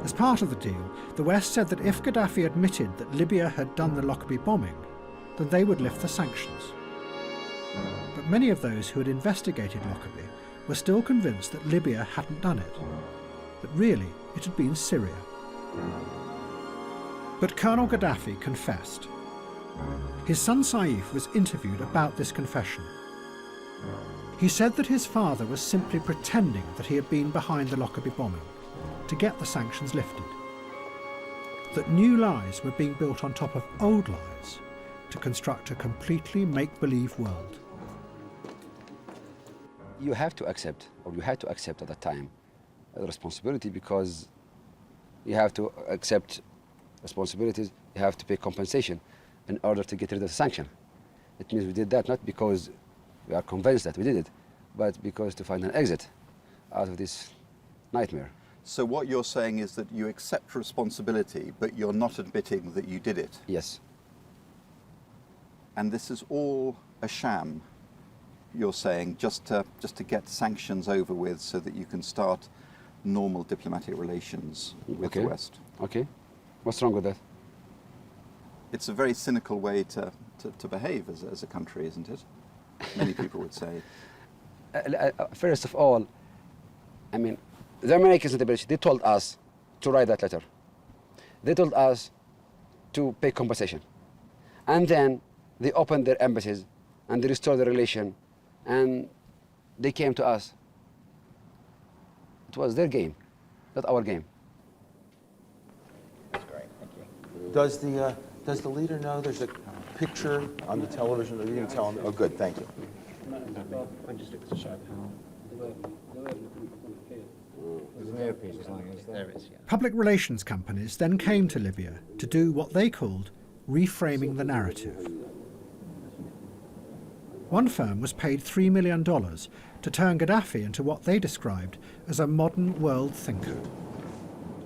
As part of the deal, the West said that if Gaddafi admitted that Libya had done the Lockerbie bombing, then they would lift the sanctions. But many of those who had investigated Lockerbie were still convinced that Libya hadn't done it, that really it had been Syria. But Colonel Gaddafi confessed. His son Saif was interviewed about this confession. He said that his father was simply pretending that he had been behind the Lockerbie bombing to get the sanctions lifted, that new lies were being built on top of old lies to construct a completely make-believe world. You have to accept, or you had to accept at that time, the responsibility, because you have to accept responsibilities, you have to pay compensation in order to get rid of the sanction. It means we did that not because we are convinced that we did it, but because to find an exit out of this nightmare. So what you're saying is that you accept responsibility, but you're not admitting that you did it? Yes. And this is all a sham, you're saying, just to get sanctions over with so that you can start normal diplomatic relations with the West? Okay. What's wrong with that? It's a very cynical way to behave as a country, isn't it? Many people would say. First of all, I mean, the Americans in the British, they told us to write that letter. They told us to pay compensation. And then they opened their embassies and they restored the relation and they came to us. It was their game, not our game. That's great, thank you. Does the leader know there's a picture on the television? Are you going to tell him? Oh, good, thank you. Public relations companies then came to Libya to do what they called reframing the narrative. One firm was paid $3 million to turn Gaddafi into what they described as a modern world thinker.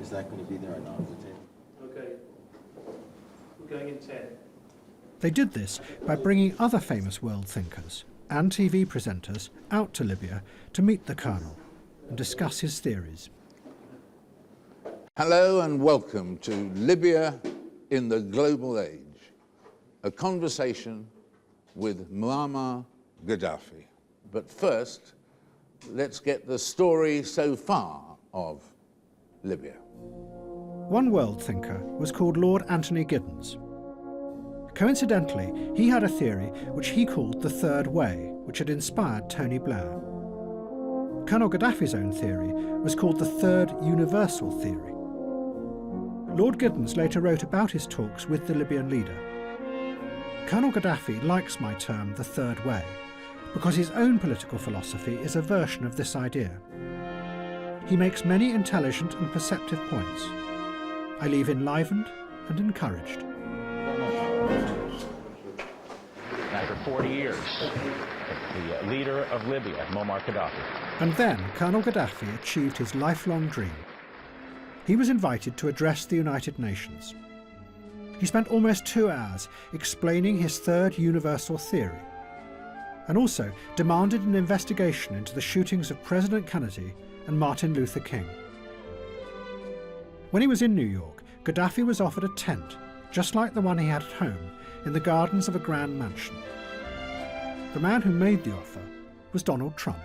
Is that going to be there or not? Okay. We're going in 10. They did this by bringing other famous world thinkers and TV presenters out to Libya to meet the colonel and discuss his theories. Hello and welcome to Libya in the Global Age, a conversation with Muammar Gaddafi. But first, let's get the story so far of Libya. One world thinker was called Lord Anthony Giddens. Coincidentally, he had a theory which he called the Third Way, which had inspired Tony Blair. Colonel Gaddafi's own theory was called the Third Universal Theory. Lord Giddens later wrote about his talks with the Libyan leader. Colonel Gaddafi likes my term the Third Way because his own political philosophy is a version of this idea. He makes many intelligent and perceptive points. I leave enlivened and encouraged. After 40 years, the leader of Libya, Muammar Gaddafi. And then Colonel Gaddafi achieved his lifelong dream. He was invited to address the United Nations. He spent almost 2 hours explaining his Third Universal Theory, and also demanded an investigation into the shootings of President Kennedy and Martin Luther King. When he was in New York, Gaddafi was offered a tent, just like the one he had at home, in the gardens of a grand mansion. The man who made the offer was Donald Trump.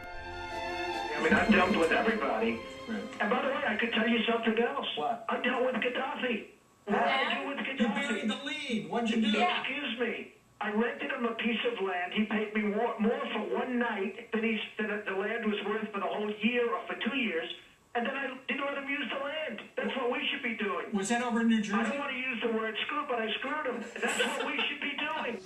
I mean, I've dealt with everybody. Right. And by the way, I could tell you something else. What? I dealt with Gaddafi. What did I do with Gaddafi? You buried the lead. What'd you do? Yeah. Excuse me. I rented him a piece of land. He paid me more for one night than the land was worth for the whole year or for 2 years. And then I didn't let him use the land. That's what we should be doing. Was that over in New Jersey? I don't want to use the word screw, but I screwed him. That's what we should be doing.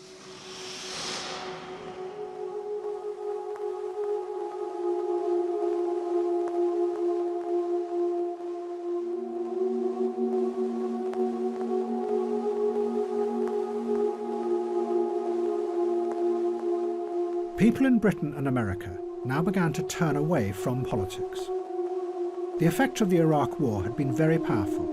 People in Britain and America now began to turn away from politics. The effects of the Iraq War had been very powerful.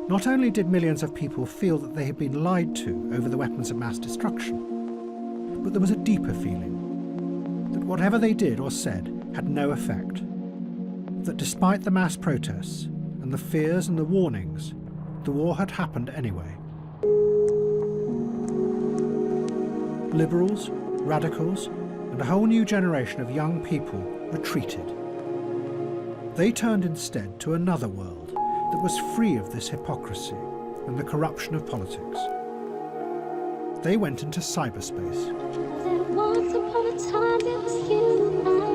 Not only did millions of people feel that they had been lied to over the weapons of mass destruction, but there was a deeper feeling that whatever they did or said had no effect. That despite the mass protests and the fears and the warnings, the war had happened anyway. Liberals, radicals, and a whole new generation of young people retreated. They turned instead to another world that was free of this hypocrisy and the corruption of politics. They went into cyberspace. Once upon a time it was you and I.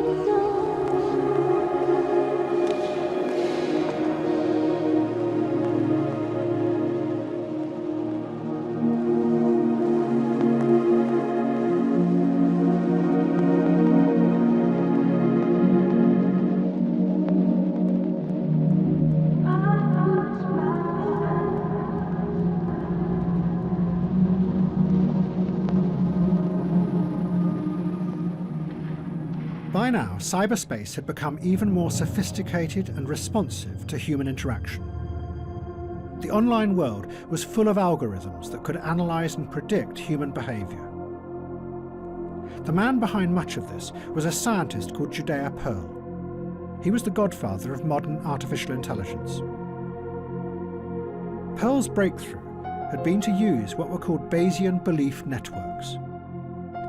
By now, cyberspace had become even more sophisticated and responsive to human interaction. The online world was full of algorithms that could analyse and predict human behaviour. The man behind much of this was a scientist called Judea Pearl. He was the godfather of modern artificial intelligence. Pearl's breakthrough had been to use what were called Bayesian belief networks.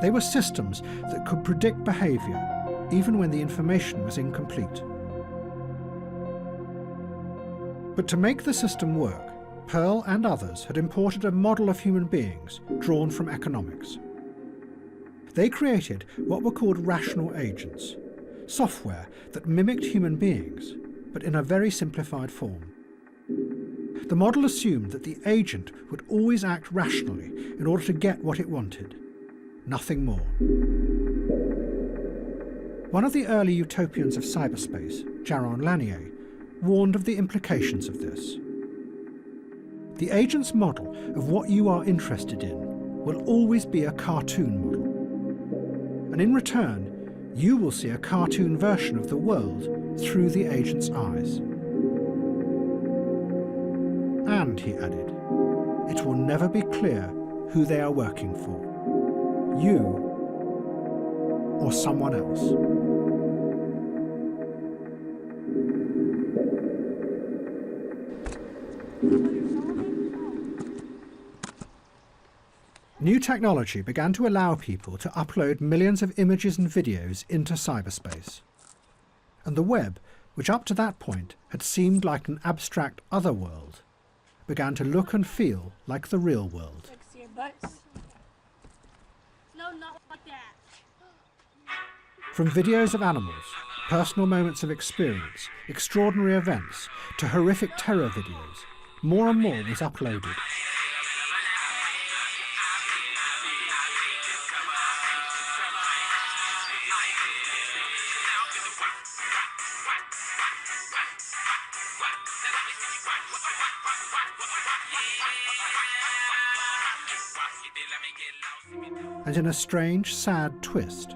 They were systems that could predict behaviour even when the information was incomplete. But to make the system work, Pearl and others had imported a model of human beings drawn from economics. They created what were called rational agents, software that mimicked human beings, but in a very simplified form. The model assumed that the agent would always act rationally in order to get what it wanted, nothing more. One of the early utopians of cyberspace, Jaron Lanier, warned of the implications of this. The agent's model of what you are interested in will always be a cartoon model. And in return, you will see a cartoon version of the world through the agent's eyes. And, he added, it will never be clear who they are working for, you or someone else. New technology began to allow people to upload millions of images and videos into cyberspace. And the web, which up to that point had seemed like an abstract other world, began to look and feel like the real world. No, not like that. From videos of animals, personal moments of experience, extraordinary events, to horrific terror videos, more and more was uploaded. And in a strange, sad twist,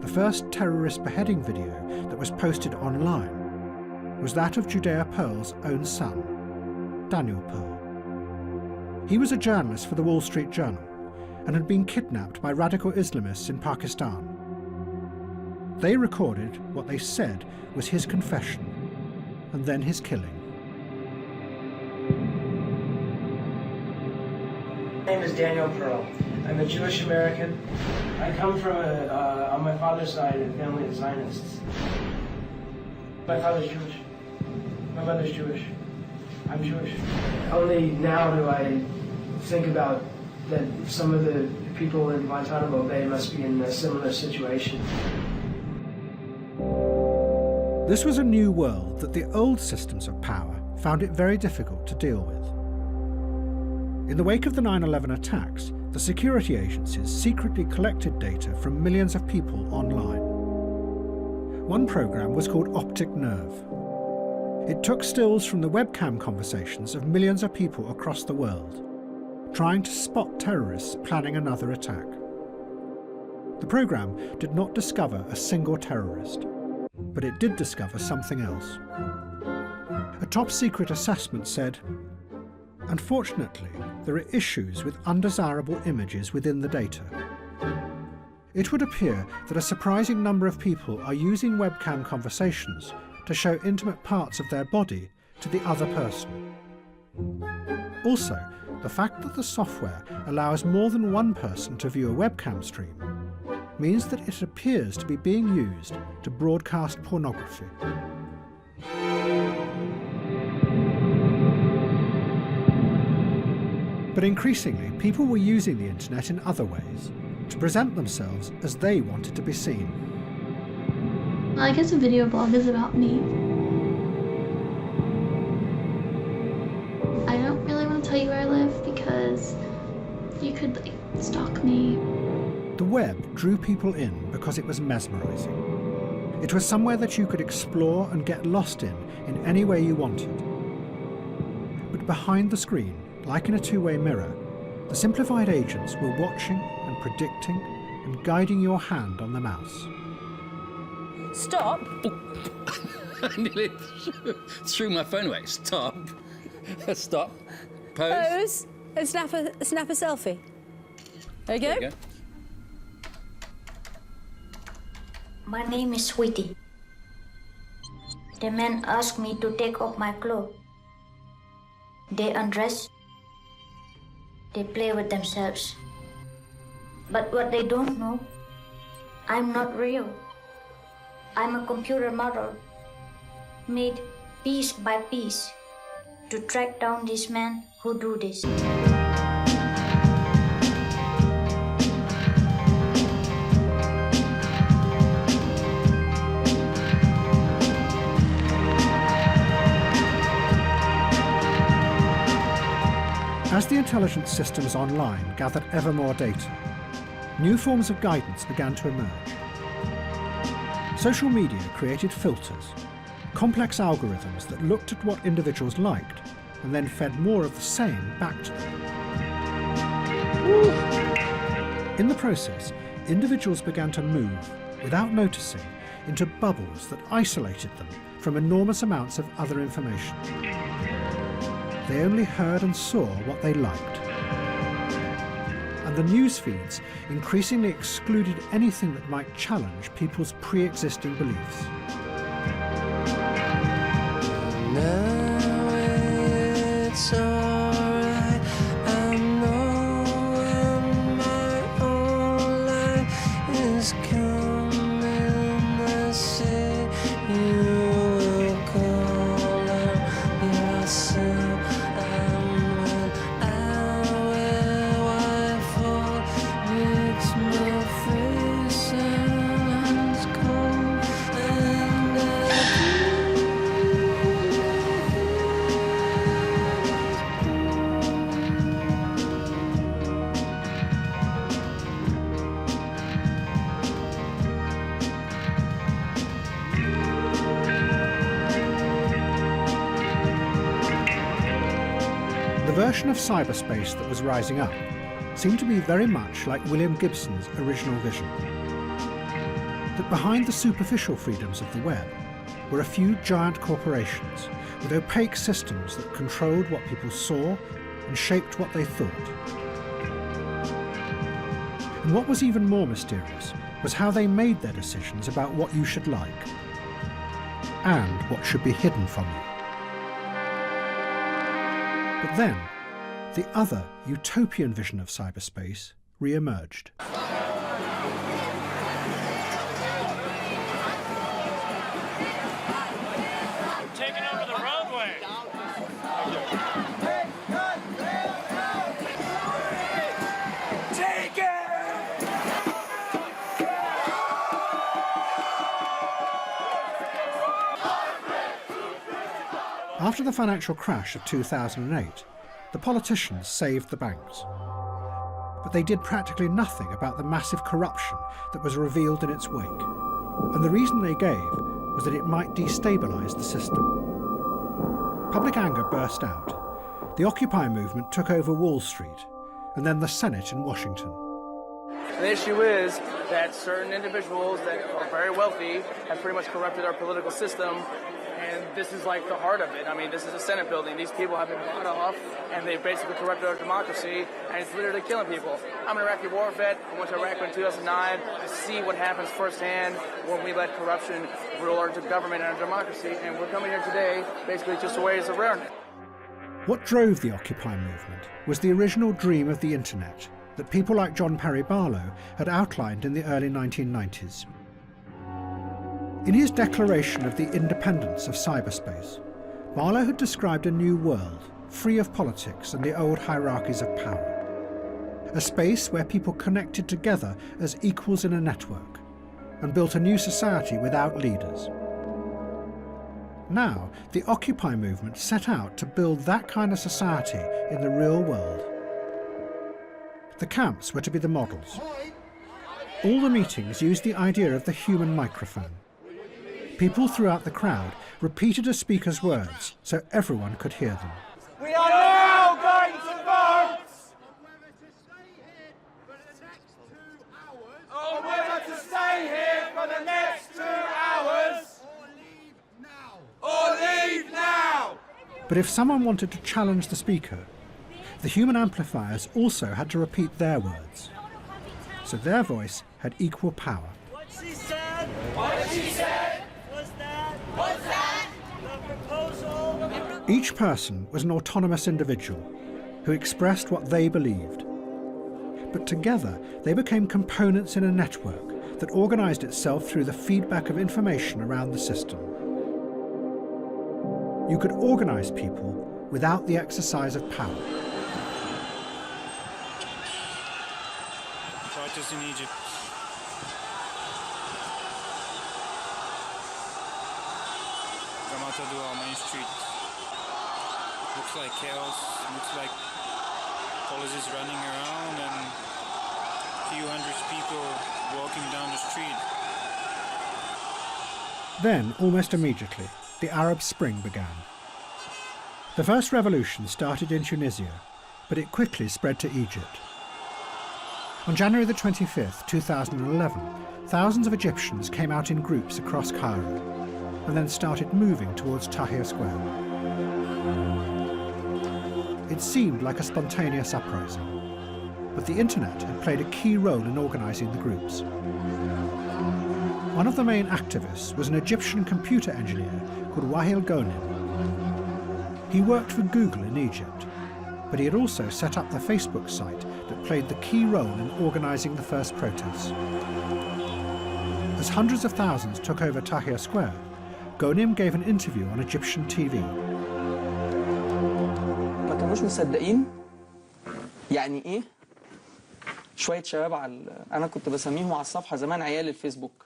the first terrorist beheading video that was posted online was that of Judea Pearl's own son, Daniel Pearl. He was a journalist for the Wall Street Journal and had been kidnapped by radical Islamists in Pakistan. They recorded what they said was his confession and then his killing. My name is Daniel Pearl. I'm a Jewish American. I come from, on my father's side, a family of Zionists. My father's Jewish. My mother's Jewish. I'm Jewish. Only now do I think about that some of the people in Guantanamo Bay must be in a similar situation. This was a new world that the old systems of power found it very difficult to deal with. In the wake of the 9/11 attacks, the security agencies secretly collected data from millions of people online. One program was called Optic Nerve. It took stills from the webcam conversations of millions of people across the world, trying to spot terrorists planning another attack. The program did not discover a single terrorist, but it did discover something else. A top-secret assessment said, Unfortunately, there are issues with undesirable images within the data. It would appear that a surprising number of people are using webcam conversations to show intimate parts of their body to the other person. Also, the fact that the software allows more than one person to view a webcam stream means that it appears to be being used to broadcast pornography. But increasingly, people were using the internet in other ways, to present themselves as they wanted to be seen. I guess a video blog is about me. I don't really want to tell you where I live because you could stalk me. The web drew people in because it was mesmerizing. It was somewhere that you could explore and get lost in any way you wanted. But behind the screen, like in a two-way mirror, the simplified agents were watching and predicting and guiding your hand on the mouse. Stop. I nearly threw my phone away. Stop. Stop. Pose. Pose. And snap a selfie. There you go. There you go. My name is Sweetie. The men asked me to take off my clothes. They undress. They play with themselves. But what they don't know, I'm not real. I'm a computer model, made piece by piece to track down these men who do this. As the intelligence systems online gathered ever more data, new forms of guidance began to emerge. Social media created filters, complex algorithms that looked at what individuals liked and then fed more of the same back to them. In the process, individuals began to move, without noticing, into bubbles that isolated them from enormous amounts of other information. They only heard and saw what they liked. And the news feeds increasingly excluded anything that might challenge people's pre-existing beliefs. Now it's alright, I know when my own life is coming, I say you will call out yourself. The version of cyberspace that was rising up seemed to be very much like William Gibson's original vision. That behind the superficial freedoms of the web were a few giant corporations with opaque systems that controlled what people saw and shaped what they thought. And what was even more mysterious was how they made their decisions about what you should like and what should be hidden from you. But then, the other utopian vision of cyberspace re-emerged. Taking over the roadway. Take it! After the financial crash of 2008, the politicians saved the banks. But they did practically nothing about the massive corruption that was revealed in its wake. And the reason they gave was that it might destabilise the system. Public anger burst out. The Occupy movement took over Wall Street, and then the Senate in Washington. The issue is that certain individuals that are very wealthy have pretty much corrupted our political system, And this is like the heart of it. I mean, this is a Senate building. These people have been bought off, and they basically corrupted our democracy, and it's literally killing people. I'm an Iraqi war vet. I went to Iraq in 2009 to see what happens firsthand when we let corruption rule our government and our democracy, and we're coming here today basically just to raise awareness. What drove the Occupy movement was the original dream of the internet that people like John Perry Barlow had outlined in the early 1990s. In his declaration of the independence of cyberspace, Barlow had described a new world, free of politics and the old hierarchies of power. A space where people connected together as equals in a network, and built a new society without leaders. Now, the Occupy movement set out to build that kind of society in the real world. The camps were to be the models. All the meetings used the idea of the human microphone. People throughout the crowd repeated a speaker's words so everyone could hear them. We are now going to vote on whether to stay here for the next 2 hours or leave now. But if someone wanted to challenge the speaker, the human amplifiers also had to repeat their words. So their voice had equal power. What she said. What she said. What's that? What's that? The proposal. Each person was an autonomous individual who expressed what they believed. But together they became components in a network that organised itself through the feedback of information around the system. You could organise people without the exercise of power. Protests in Egypt. Documentário on Main Street. Looks like chaos. Looks like police running around and a few hundred people walking down the street. Then, almost immediately, the Arab Spring began. The first revolution started in Tunisia, but it quickly spread to Egypt. On January the 25th, 2011, thousands of Egyptians came out in groups across Cairo and then started moving towards Tahrir Square. It seemed like a spontaneous uprising, but the internet had played a key role in organising the groups. One of the main activists was an Egyptian computer engineer called Wael Ghonim. He worked for Google in Egypt, but he had also set up the Facebook site that played the key role in organising the first protests. As hundreds of thousands took over Tahrir Square, Ghonim gave an interview on Egyptian TV. ما كانوش مصدقين يعني ايه شويه شباب على انا كنت بسميهم على الصفحه زمان عيال الفيسبوك.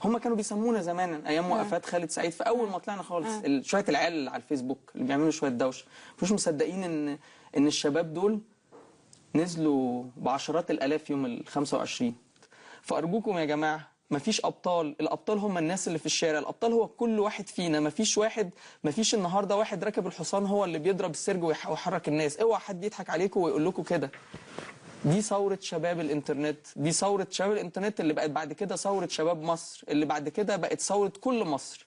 هم كانوا بيسمونا زمان ايام وقفات خالد سعيد في اول ما طلعنا خالص شويه العيال اللي على الفيسبوك اللي بيعملوا شويه دوشه مش مصدقين ان الشباب دول نزلوا بعشرات الالاف يوم ال 25. فارجوكم يا جماعه مفيش ابطال، الابطال هم الناس اللي في الشارع، الابطال هو كل واحد فينا، مفيش النهارده واحد راكب الحصان هو اللي بيضرب السرج ويحرك الناس، اوعى حد يضحك عليكم ويقول لكم كده. دي ثورة شباب الانترنت، دي ثورة شباب الانترنت اللي بقت بعد كده ثورة شباب مصر، اللي بعد كده بقت ثورة كل مصر.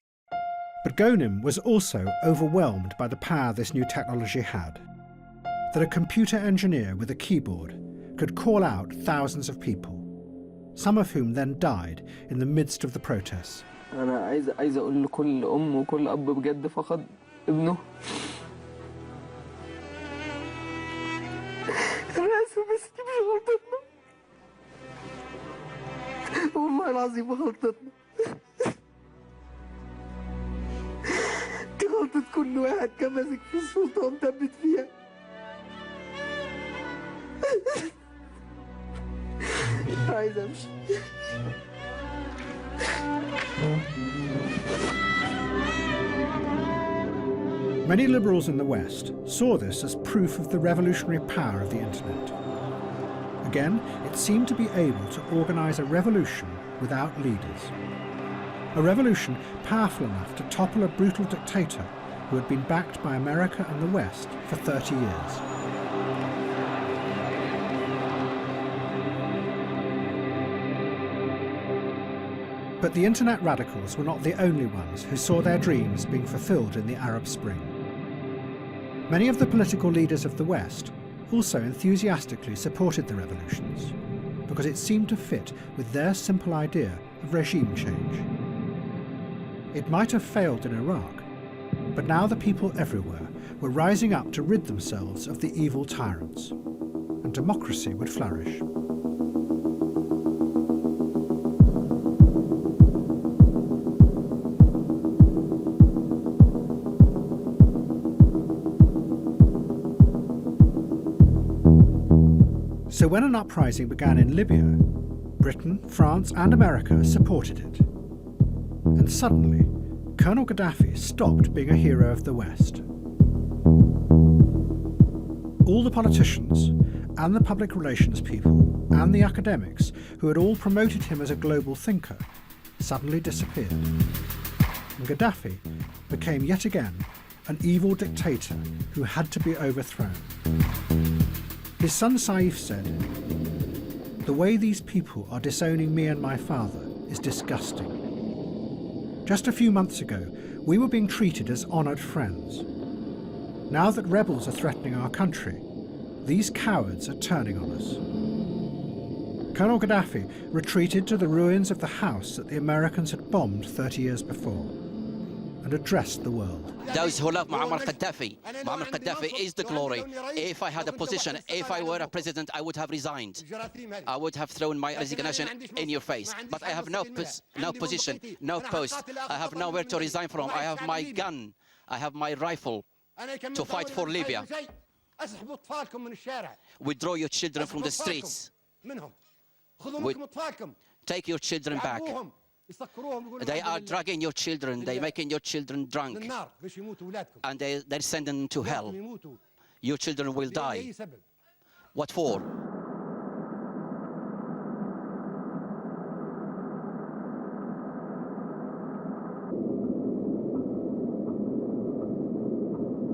But Ghonim was also overwhelmed by the power this new technology had. That a computer engineer with a keyboard could call out thousands of people, some of whom then died in the midst of the protests. أنا عايز أقول لكل أم وكل أب بجد فقد ابنه. أنا آسف بس دي مش غلطتنا. والله العظيم غلطتنا. دي غلطة كل واحد كان ماسك في السلطة ومثبت فيها. عايز أمشي. Many liberals in the West saw this as proof of the revolutionary power of the internet. Again, it seemed to be able to organise a revolution without leaders. A revolution powerful enough to topple a brutal dictator who had been backed by America and the West for 30 years. But the internet radicals were not the only ones who saw their dreams being fulfilled in the Arab Spring. Many of the political leaders of the West also enthusiastically supported the revolutions because it seemed to fit with their simple idea of regime change. It might have failed in Iraq, but now the people everywhere were rising up to rid themselves of the evil tyrants, and democracy would flourish. So when an uprising began in Libya, Britain, France and America supported it. And suddenly, Colonel Gaddafi stopped being a hero of the West. All the politicians and the public relations people and the academics who had all promoted him as a global thinker suddenly disappeared. And Gaddafi became yet again an evil dictator who had to be overthrown. His son Saif said, "The way these people are disowning me and my father is disgusting. Just a few months ago, we were being treated as honoured friends. Now that rebels are threatening our country, these cowards are turning on us." Colonel Gaddafi retreated to the ruins of the house that the Americans had bombed 30 years before and addressed the world. Those who love Muammar Gaddafi is the glory. If I had a position, if I were a president, I would have resigned. I would have thrown my resignation in your face. But I have no position, no post. I have nowhere to resign from. I have my gun. I have my rifle to fight for Libya. Withdraw your children from the streets. Take your children back. They are dragging your children, they're making your children drunk, and they're sending them to hell. Your children will die. What for?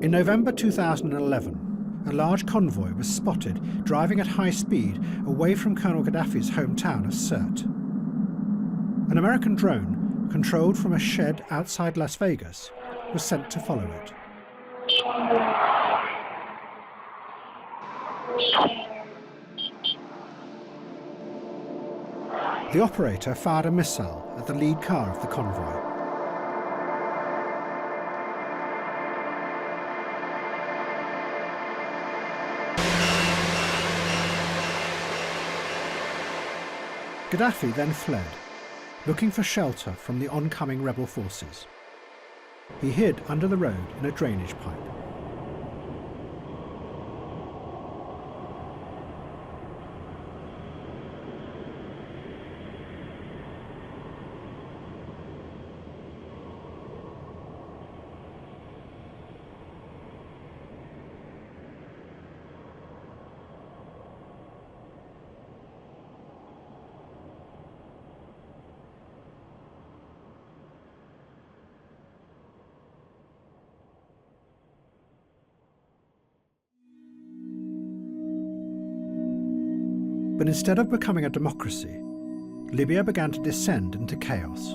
In November 2011, a large convoy was spotted driving at high speed away from Colonel Gaddafi's hometown of Sirte. An American drone, controlled from a shed outside Las Vegas, was sent to follow it. The operator fired a missile at the lead car of the convoy. Gaddafi then fled, looking for shelter from the oncoming rebel forces. He hid under the road in a drainage pipe. But instead of becoming a democracy, Libya began to descend into chaos.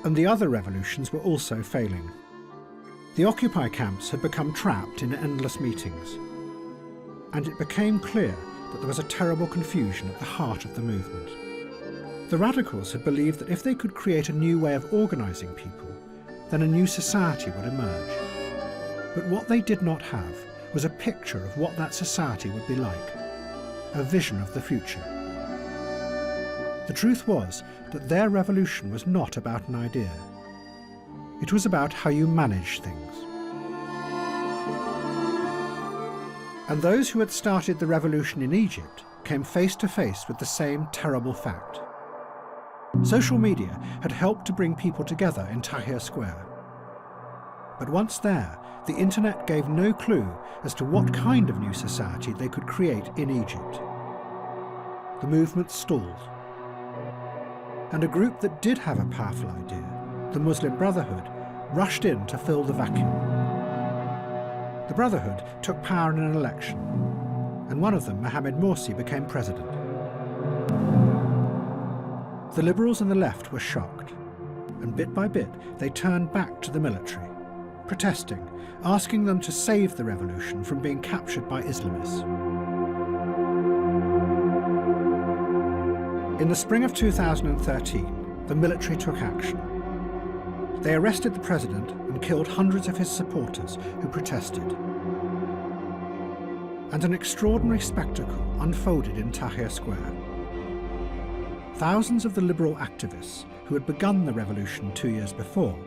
And the other revolutions were also failing. The Occupy camps had become trapped in endless meetings, and it became clear that there was a terrible confusion at the heart of the movement. The radicals had believed that if they could create a new way of organising people, then a new society would emerge. But what they did not have was a picture of what that society would be like, a vision of the future. The truth was that their revolution was not about an idea. It was about how you manage things. And those who had started the revolution in Egypt came face to face with the same terrible fact. Social media had helped to bring people together in Tahrir Square. But once there, the internet gave no clue as to what kind of new society they could create in Egypt. The movement stalled. And a group that did have a powerful idea, the Muslim Brotherhood, rushed in to fill the vacuum. The Brotherhood took power in an election, and one of them, Mohamed Morsi, became president. The liberals and the left were shocked, and bit by bit they turned back to the military, protesting, asking them to save the revolution from being captured by Islamists. In the spring of 2013, the military took action. They arrested the president and killed hundreds of his supporters who protested. And an extraordinary spectacle unfolded in Tahrir Square. Thousands of the liberal activists who had begun the revolution 2 years before,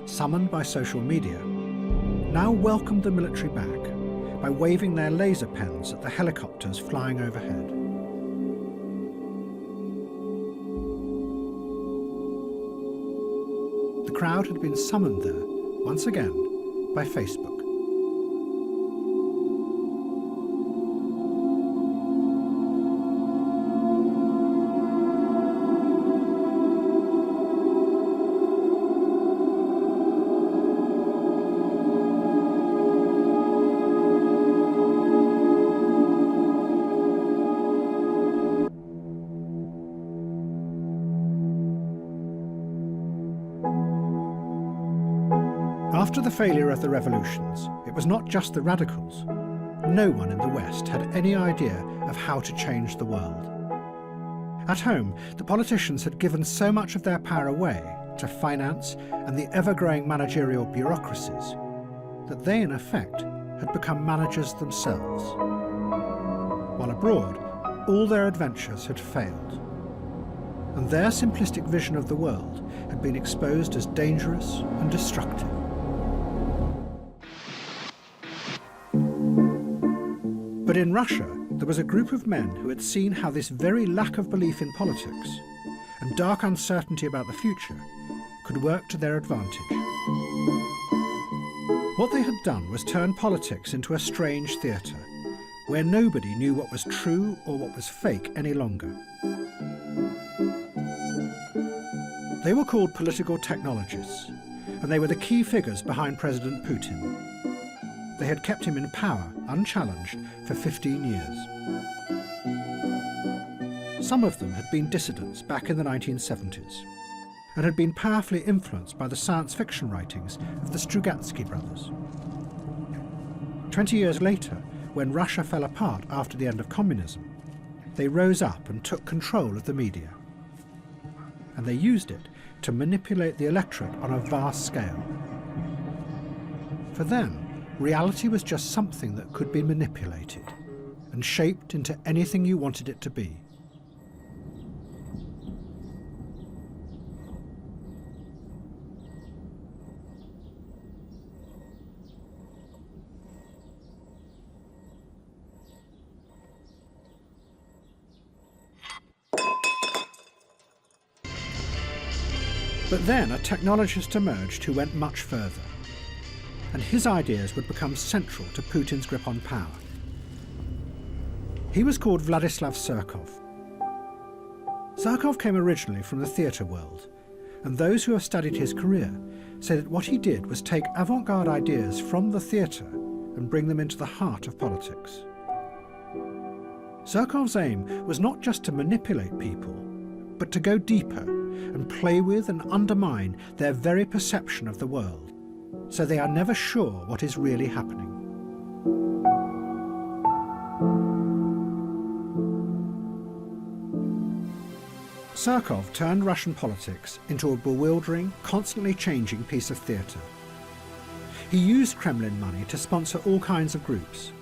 summoned by social media, now welcomed the military back by waving their laser pens at the helicopters flying overhead. The crowd had been summoned there, once again, by Facebook. After the failure of the revolutions, it was not just the radicals. No one in the West had any idea of how to change the world. At home, the politicians had given so much of their power away to finance and the ever-growing managerial bureaucracies that they, in effect, had become managers themselves. While abroad, all their adventures had failed, and their simplistic vision of the world had been exposed as dangerous and destructive. But in Russia, there was a group of men who had seen how this very lack of belief in politics and dark uncertainty about the future could work to their advantage. What they had done was turn politics into a strange theatre, where nobody knew what was true or what was fake any longer. They were called political technologists, and they were the key figures behind President Putin. They had kept him in power, unchallenged, for 15 years. Some of them had been dissidents back in the 1970s, and had been powerfully influenced by the science fiction writings of the Strugatsky brothers. 20 years later, when Russia fell apart after the end of communism, they rose up and took control of the media. And they used it to manipulate the electorate on a vast scale. For them, reality was just something that could be manipulated and shaped into anything you wanted it to be. But then a technologist emerged who went much further, and his ideas would become central to Putin's grip on power. He was called Vladislav Surkov. Surkov came originally from the theatre world, and those who have studied his career say that what he did was take avant-garde ideas from the theatre and bring them into the heart of politics. Surkov's aim was not just to manipulate people, but to go deeper and play with and undermine their very perception of the world, so they are never sure what is really happening. Surkov turned Russian politics into a bewildering, constantly changing piece of theatre. He used Kremlin money to sponsor all kinds of groups,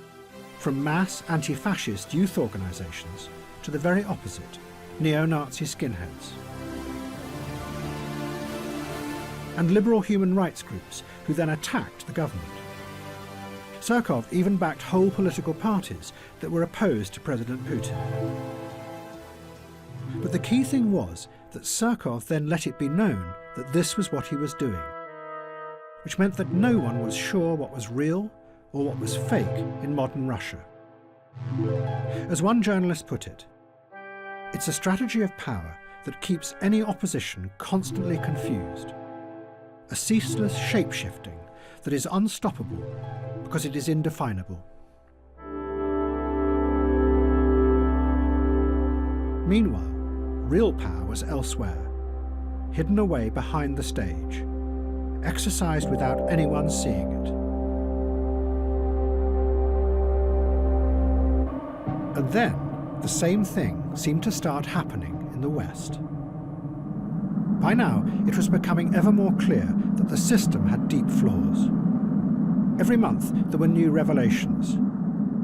from mass anti-fascist youth organisations to the very opposite, neo-Nazi skinheads. And liberal human rights groups who then attacked the government. Surkov even backed whole political parties that were opposed to President Putin. But the key thing was that Surkov then let it be known that this was what he was doing, which meant that no one was sure what was real or what was fake in modern Russia. As one journalist put it, it's a strategy of power that keeps any opposition constantly confused. A ceaseless shape-shifting that is unstoppable because it is indefinable. Meanwhile, real power was elsewhere, hidden away behind the stage, exercised without anyone seeing it. And then, the same thing seemed to start happening in the West. By now, it was becoming ever more clear that the system had deep flaws. Every month, there were new revelations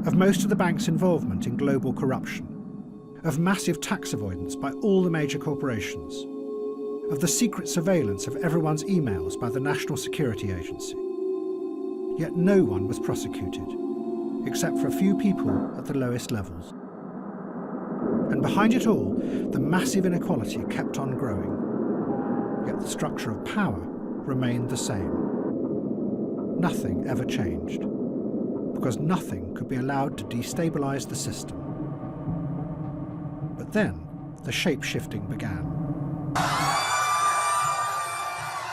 of most of the bank's involvement in global corruption, of massive tax avoidance by all the major corporations, of the secret surveillance of everyone's emails by the National Security Agency. Yet no one was prosecuted, except for a few people at the lowest levels. And behind it all, the massive inequality kept on growing. Yet the structure of power remained the same. Nothing ever changed, because nothing could be allowed to destabilize the system. But then, the shape-shifting began.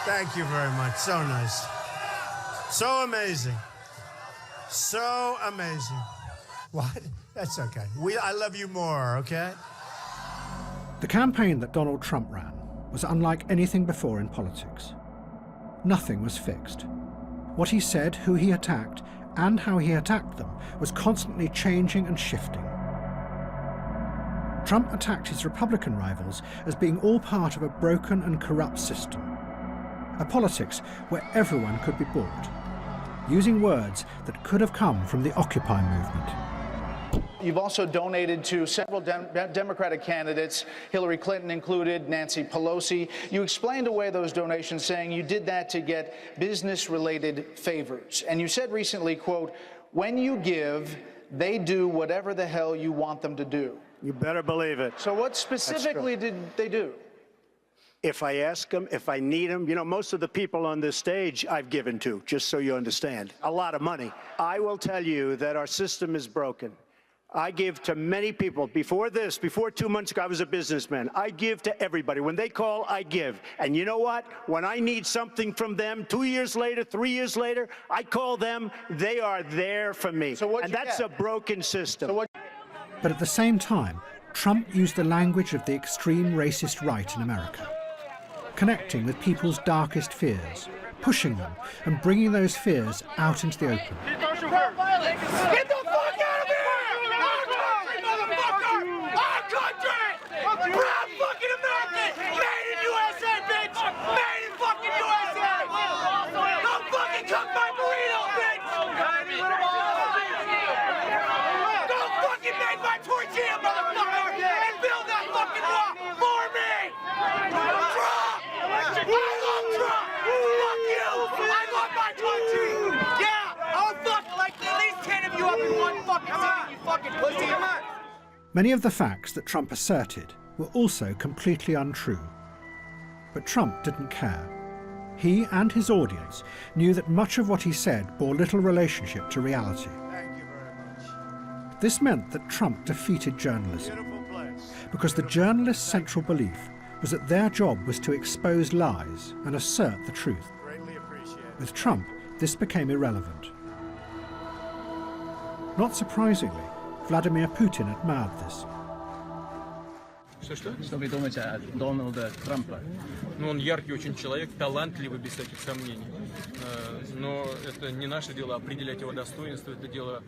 Thank you very much. So nice. So amazing. So amazing. What? That's okay. I love you more, okay? The campaign that Donald Trump ran was unlike anything before in politics. Nothing was fixed. What he said, who he attacked, and how he attacked them was constantly changing and shifting. Trump attacked his Republican rivals as being all part of a broken and corrupt system, a politics where everyone could be bought, using words that could have come from the Occupy movement. You've also donated to several Democratic candidates, Hillary Clinton included, Nancy Pelosi. You explained away those donations, saying you did that to get business-related favors. And you said recently, quote, "When you give, they do whatever the hell you want them to do." You better believe it. So what specifically did they do? If I ask them, if I need them, you know, most of the people on this stage I've given to, just so you understand, a lot of money. I will tell you that our system is broken. I give to many people. Before 2 months ago, I was a businessman. I give to everybody. When they call, I give. And you know what? When I need something from them, 2 years later, 3 years later, I call them. They are there for me. And that's a broken system. But at the same time, Trump used the language of the extreme racist right in America, connecting with people's darkest fears, pushing them and bringing those fears out into the open. Get the fuck out of here! Our country, motherfucker! Our country! Proud fucking American! Made in USA, bitch! Made in fucking USA! Don't fucking cook my burrito, bitch! Don't fucking make my tortilla, motherfucker! And build that fucking wall for me! Trump! I love Trump! Fuck you! I love my country! Yeah! I'll fuck like at least 10 of you up in one fucking city, you fucking pussy! Come on! Many of the facts that Trump asserted were also completely untrue. But Trump didn't care. He and his audience knew that much of what he said bore little relationship to reality. Thank you very much. This meant that Trump defeated journalism, because the journalists' central belief was that their job was to expose lies and assert the truth. Greatly appreciated. With Trump, this became irrelevant. Not surprisingly, Vladimir Putin admired this. Что вы думаете о Дональде Трампе? Ну, он яркий очень человек, талантливый, без всяких сомнений. Но это не наше дело определять его достоинство, это дело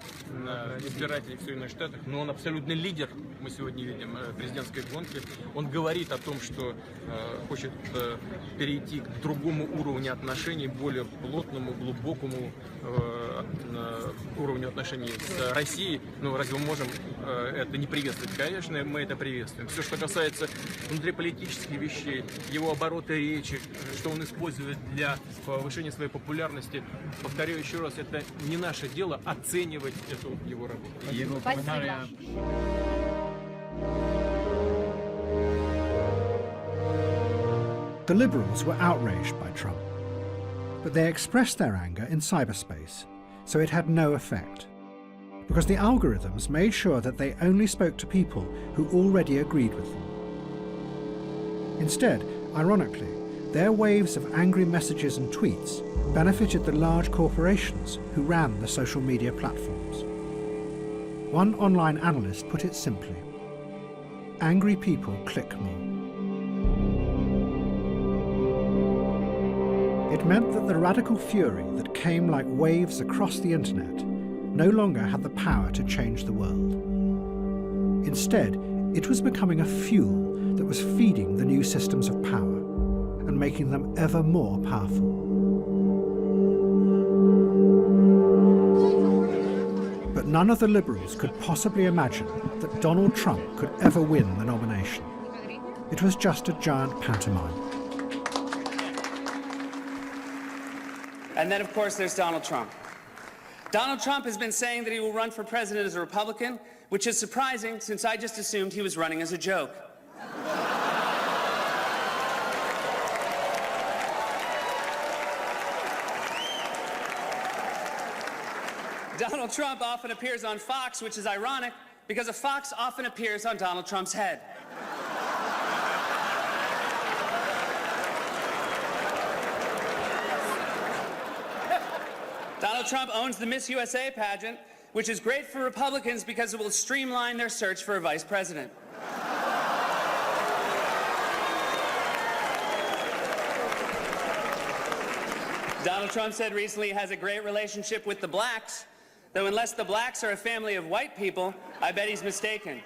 избирателей в Соединенных Штатах. Но он абсолютный лидер, мы сегодня видим, президентской гонки. Он говорит о том, что хочет перейти к другому уровню отношений, более плотному, глубокому уровню отношений с Россией. Ну, разве мы можем это не приветствовать? Конечно, мы это приветствуем. Все, что касается внутриполитических вещей, его обороты речи, что он использует для повышения своей популярности, повторяю еще раз, это не наше дело оценивать эту его работу. The liberals were outraged by Trump, but they expressed their anger in cyberspace, so it had no effect, because the algorithms made sure that they only spoke to people who already agreed with them. Instead, ironically, their waves of angry messages and tweets benefited the large corporations who ran the social media platforms. One online analyst put it simply: angry people click more. It meant that the radical fury that came like waves across the internet no longer had the power to change the world. Instead, it was becoming a fuel that was feeding the new systems of power and making them ever more powerful. But none of the liberals could possibly imagine that Donald Trump could ever win the nomination. It was just a giant pantomime. And then, of course, there's Donald Trump. Donald Trump has been saying that he will run for president as a Republican, which is surprising since I just assumed he was running as a joke. Donald Trump often appears on Fox, which is ironic because a fox often appears on Donald Trump's head. Donald Trump owns the Miss USA pageant, which is great for Republicans because it will streamline their search for a vice president. Donald Trump said recently he has a great relationship with the blacks, though unless the blacks are a family of white people, I bet he's mistaken.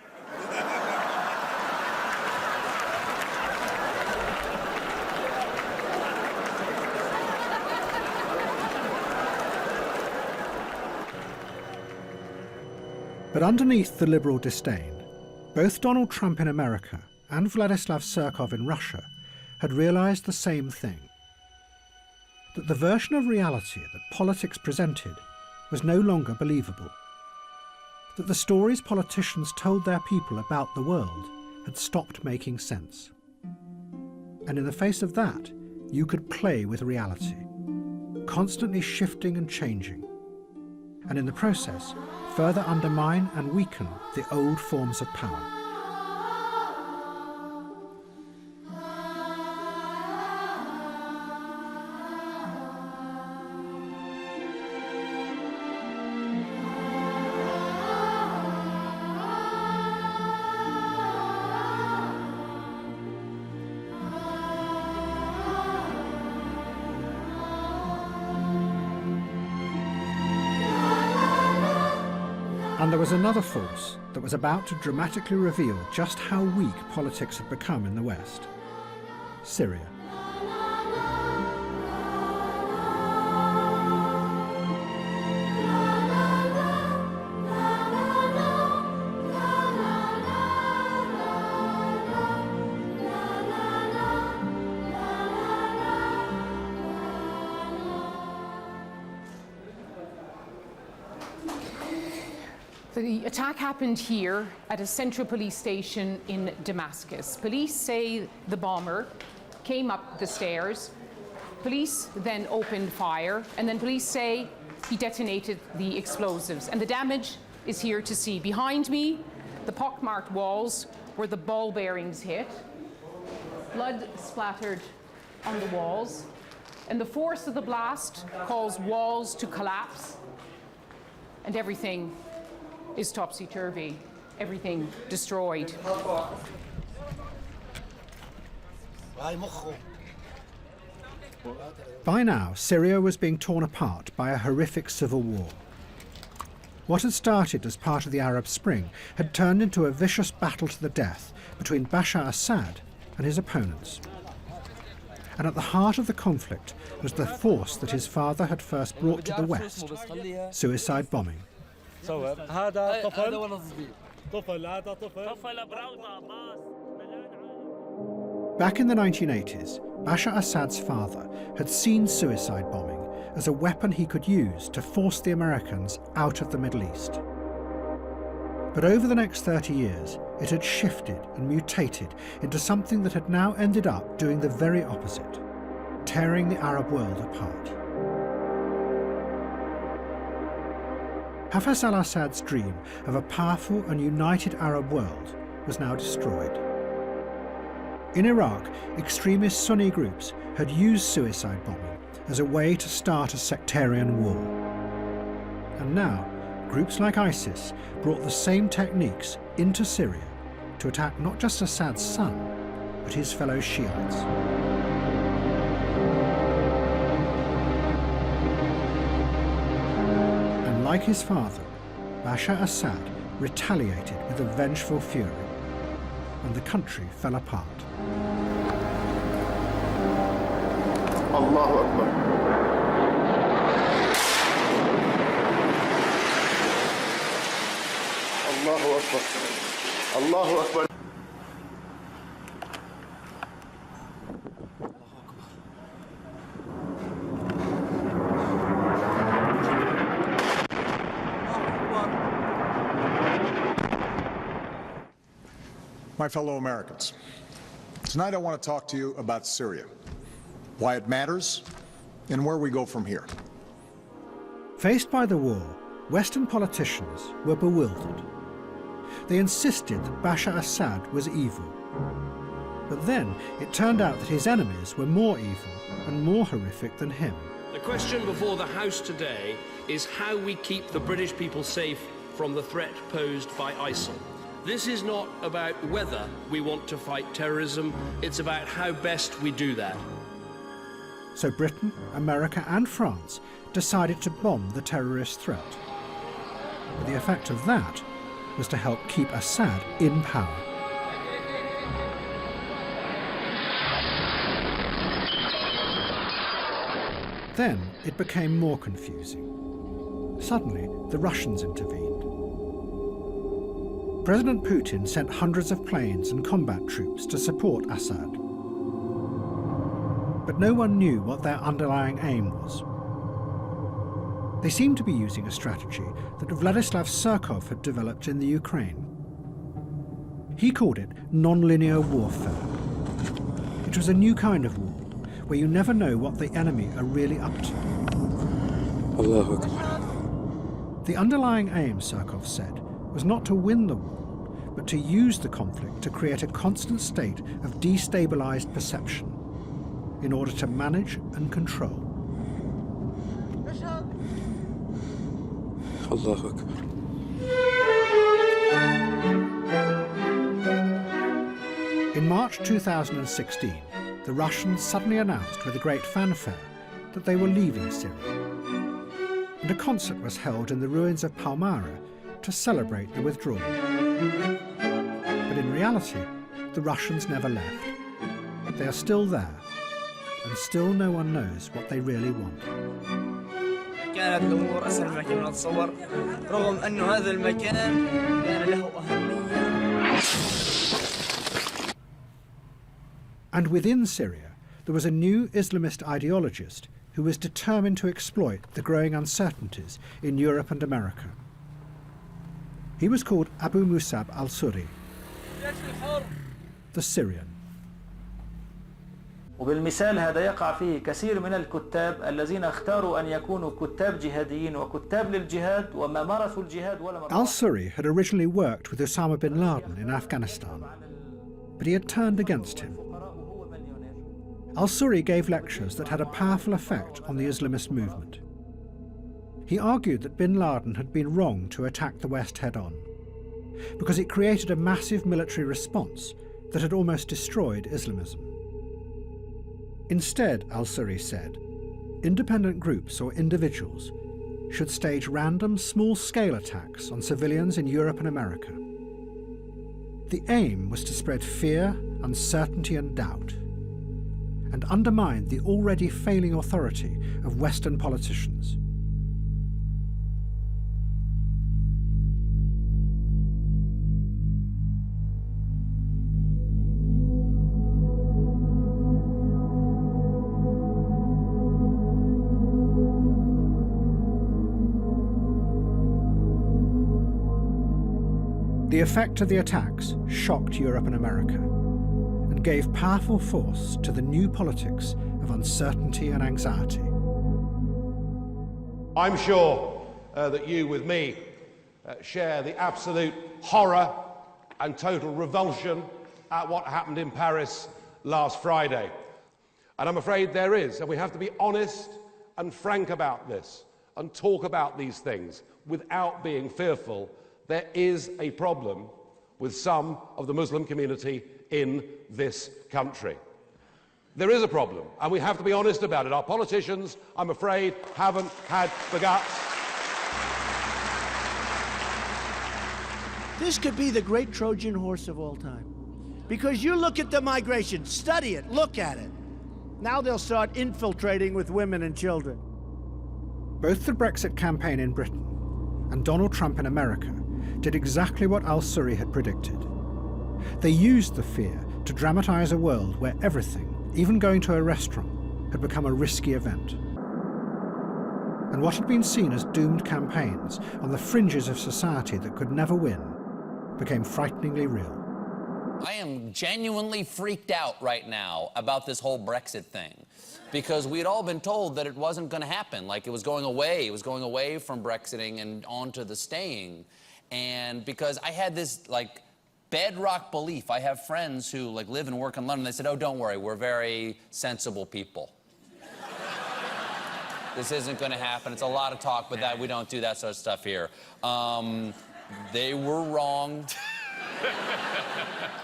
But underneath the liberal disdain, both Donald Trump in America and Vladislav Surkov in Russia had realized the same thing: that the version of reality that politics presented was no longer believable, that the stories politicians told their people about the world had stopped making sense. And in the face of that, you could play with reality, constantly shifting and changing, and in the process, further undermine and weaken the old forms of power. And there was another force that was about to dramatically reveal just how weak politics had become in the West: Syria. The attack happened here at a central police station in Damascus. Police say the bomber came up the stairs. Police then opened fire, and then police say he detonated the explosives. And the damage is here to see. Behind me, the pockmarked walls where the ball bearings hit. Blood splattered on the walls. And the force of the blast caused walls to collapse. And everything is topsy-turvy, everything destroyed. By now, Syria was being torn apart by a horrific civil war. What had started as part of the Arab Spring had turned into a vicious battle to the death between Bashar al-Assad and his opponents. And at the heart of the conflict was the force that his father had first brought to the West: suicide bombing. Back in the 1980s, Bashar Assad's father had seen suicide bombing as a weapon he could use to force the Americans out of the Middle East. But over the next 30 years, it had shifted and mutated into something that had now ended up doing the very opposite, tearing the Arab world apart. Hafez al-Assad's dream of a powerful and united Arab world was now destroyed. In Iraq, extremist Sunni groups had used suicide bombing as a way to start a sectarian war. And now, groups like ISIS brought the same techniques into Syria to attack not just Assad's son, but his fellow Shiites. And like his father, Bashar Assad retaliated with a vengeful fury, and the country fell apart. Allahu Akbar. Allahu Akbar. Allahu Akbar. My fellow Americans, tonight I want to talk to you about Syria, why it matters, and where we go from here. Faced by the war, Western politicians were bewildered. They insisted that Bashar Assad was evil. But then it turned out that his enemies were more evil and more horrific than him. The question before the House today is how we keep the British people safe from the threat posed by ISIL. This is not about whether we want to fight terrorism, it's about how best we do that. So Britain, America and France decided to bomb the terrorist threat. But the effect of that was to help keep Assad in power. Then it became more confusing. Suddenly, the Russians intervened. President Putin sent hundreds of planes and combat troops to support Assad. But no one knew what their underlying aim was. They seemed to be using a strategy that Vladislav Surkov had developed in the Ukraine. He called it non-linear warfare. It was a new kind of war, where you never know what the enemy are really up to. Allahu Akbar. The underlying aim, Surkov said, was not to win the war, but to use the conflict to create a constant state of destabilized perception in order to manage and control. Allahu Akbar. In March 2016, the Russians suddenly announced with a great fanfare that they were leaving Syria. And a concert was held in the ruins of Palmyra to celebrate the withdrawal. But in reality, the Russians never left. They are still there, and still no one knows what they really want. كانت الأمور أسهل مما كنا نتصور رغم أن هذا المكان كان له أهمية. And within Syria, there was a new Islamist ideologist who was determined to exploit the growing uncertainties in Europe and America. He was called Abu Musab al-Suri, the Syrian. وبالمثال هذا يقع فيه كثير من الكتاب الذين اختاروا أن يكونوا كتاب جهاديين وكتاب للجهاد وما مارسوا الجهاد ولا Al-Suri had originally worked with Osama bin Laden in Afghanistan, but he had turned against him. Al-Suri gave lectures that had a powerful effect on the Islamist movement. He argued that bin Laden had been wrong to attack the West head-on, because it created a massive military response that had almost destroyed Islamism. Instead, al-Suri said, independent groups or individuals should stage random small-scale attacks on civilians in Europe and America. The aim was to spread fear, uncertainty and doubt, and undermine the already failing authority of Western politicians. The effect of the attacks shocked Europe and America and gave powerful force to the new politics of uncertainty and anxiety. I'm sure that you, with me, share the absolute horror and total revulsion at what happened in Paris last Friday. And I'm afraid there is, and we have to be honest and frank about this and talk about these things without being fearful. There is a problem with some of the Muslim community in this country. There is a problem, and we have to be honest about it. Our politicians, I'm afraid, haven't had the guts. This could be the great Trojan horse of all time. Because you look at the migration, study it, look at it. Now they'll start infiltrating with women and children. Both the Brexit campaign in Britain and Donald Trump in America did exactly what al-Assad had predicted. They used the fear to dramatize a world where everything, even going to a restaurant, had become a risky event. And what had been seen as doomed campaigns on the fringes of society that could never win became frighteningly real. I am genuinely freaked out right now about this whole Brexit thing, because we'd all been told that it wasn't going to happen, like it was going away from Brexiting and onto the staying. And because I had this like bedrock belief, I have friends who like live and work in London, they said, oh, don't worry, we're very sensible people. This isn't going to happen. It's a lot of talk, but that we don't do that sort of stuff here. They were wrong.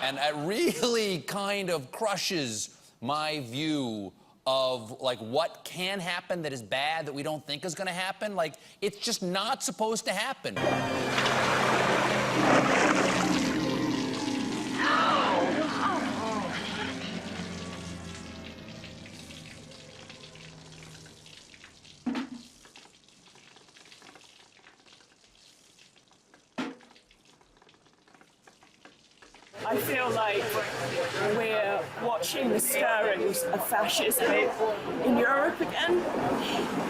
And it really kind of crushes my view of like what can happen that is bad that we don't think is going to happen. Like, it's just not supposed to happen. I feel like we're watching the stirrings of fascism in Europe again,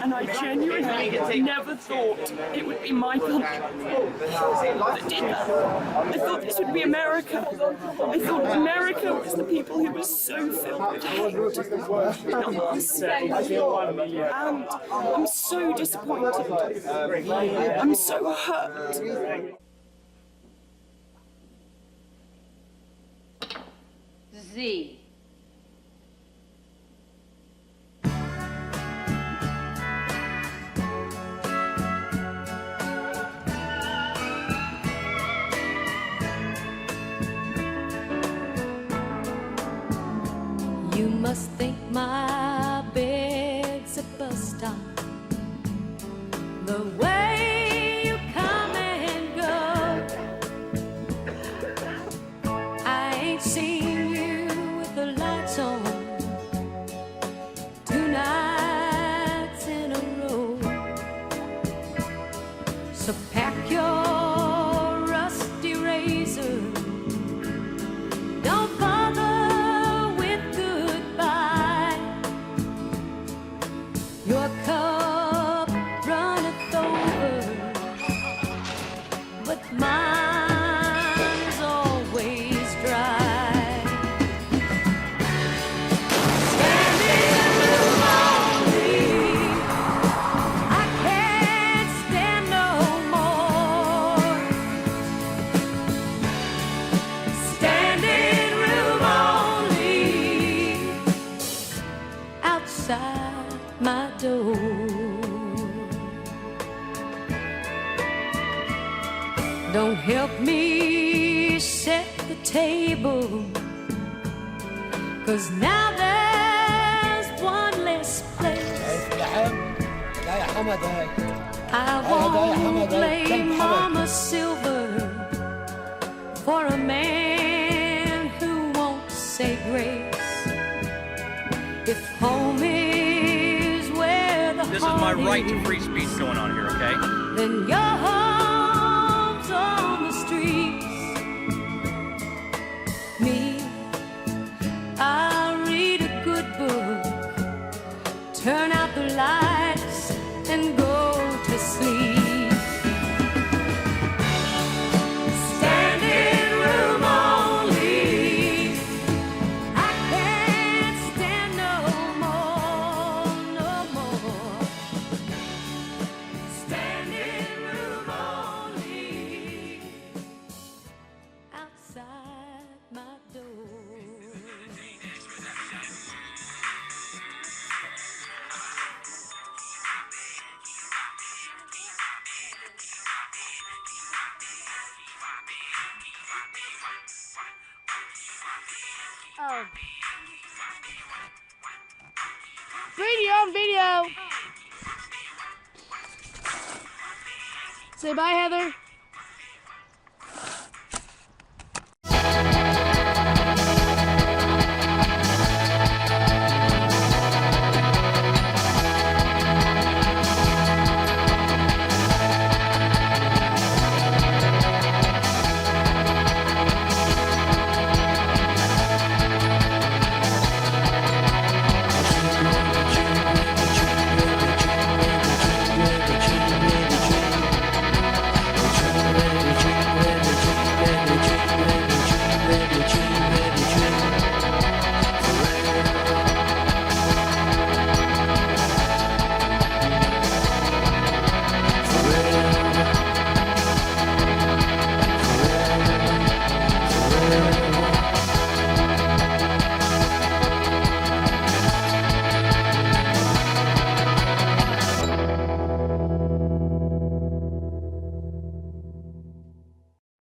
and I genuinely never thought it would be my country that did that. I thought this would be America. I thought America was the people who were so filled with hate, not us. And I'm so disappointed. I'm so hurt. Z. You must think my bed's a bus stop. The way you come and go, I ain't seen you with the lights on 2 nights in a row. So pack your rusty razor. Don't bother with goodbye. Your cup runneth over, but mine's always dry. Standing room only, I can't stand no more. Standing room only, outside my door. Don't help me set the table, 'cause now there's one less place. I won't blame Mama Silver for a man who won't say grace. If home is where the This is my heart right to is, free speech going on here, okay? then your home's on the streets. Me, I'll read a good book, turn out the lights, and go to sleep. Standing room only, I can't stand no more, no more. Standing room only. Brady, you're on video. Say bye, Heather.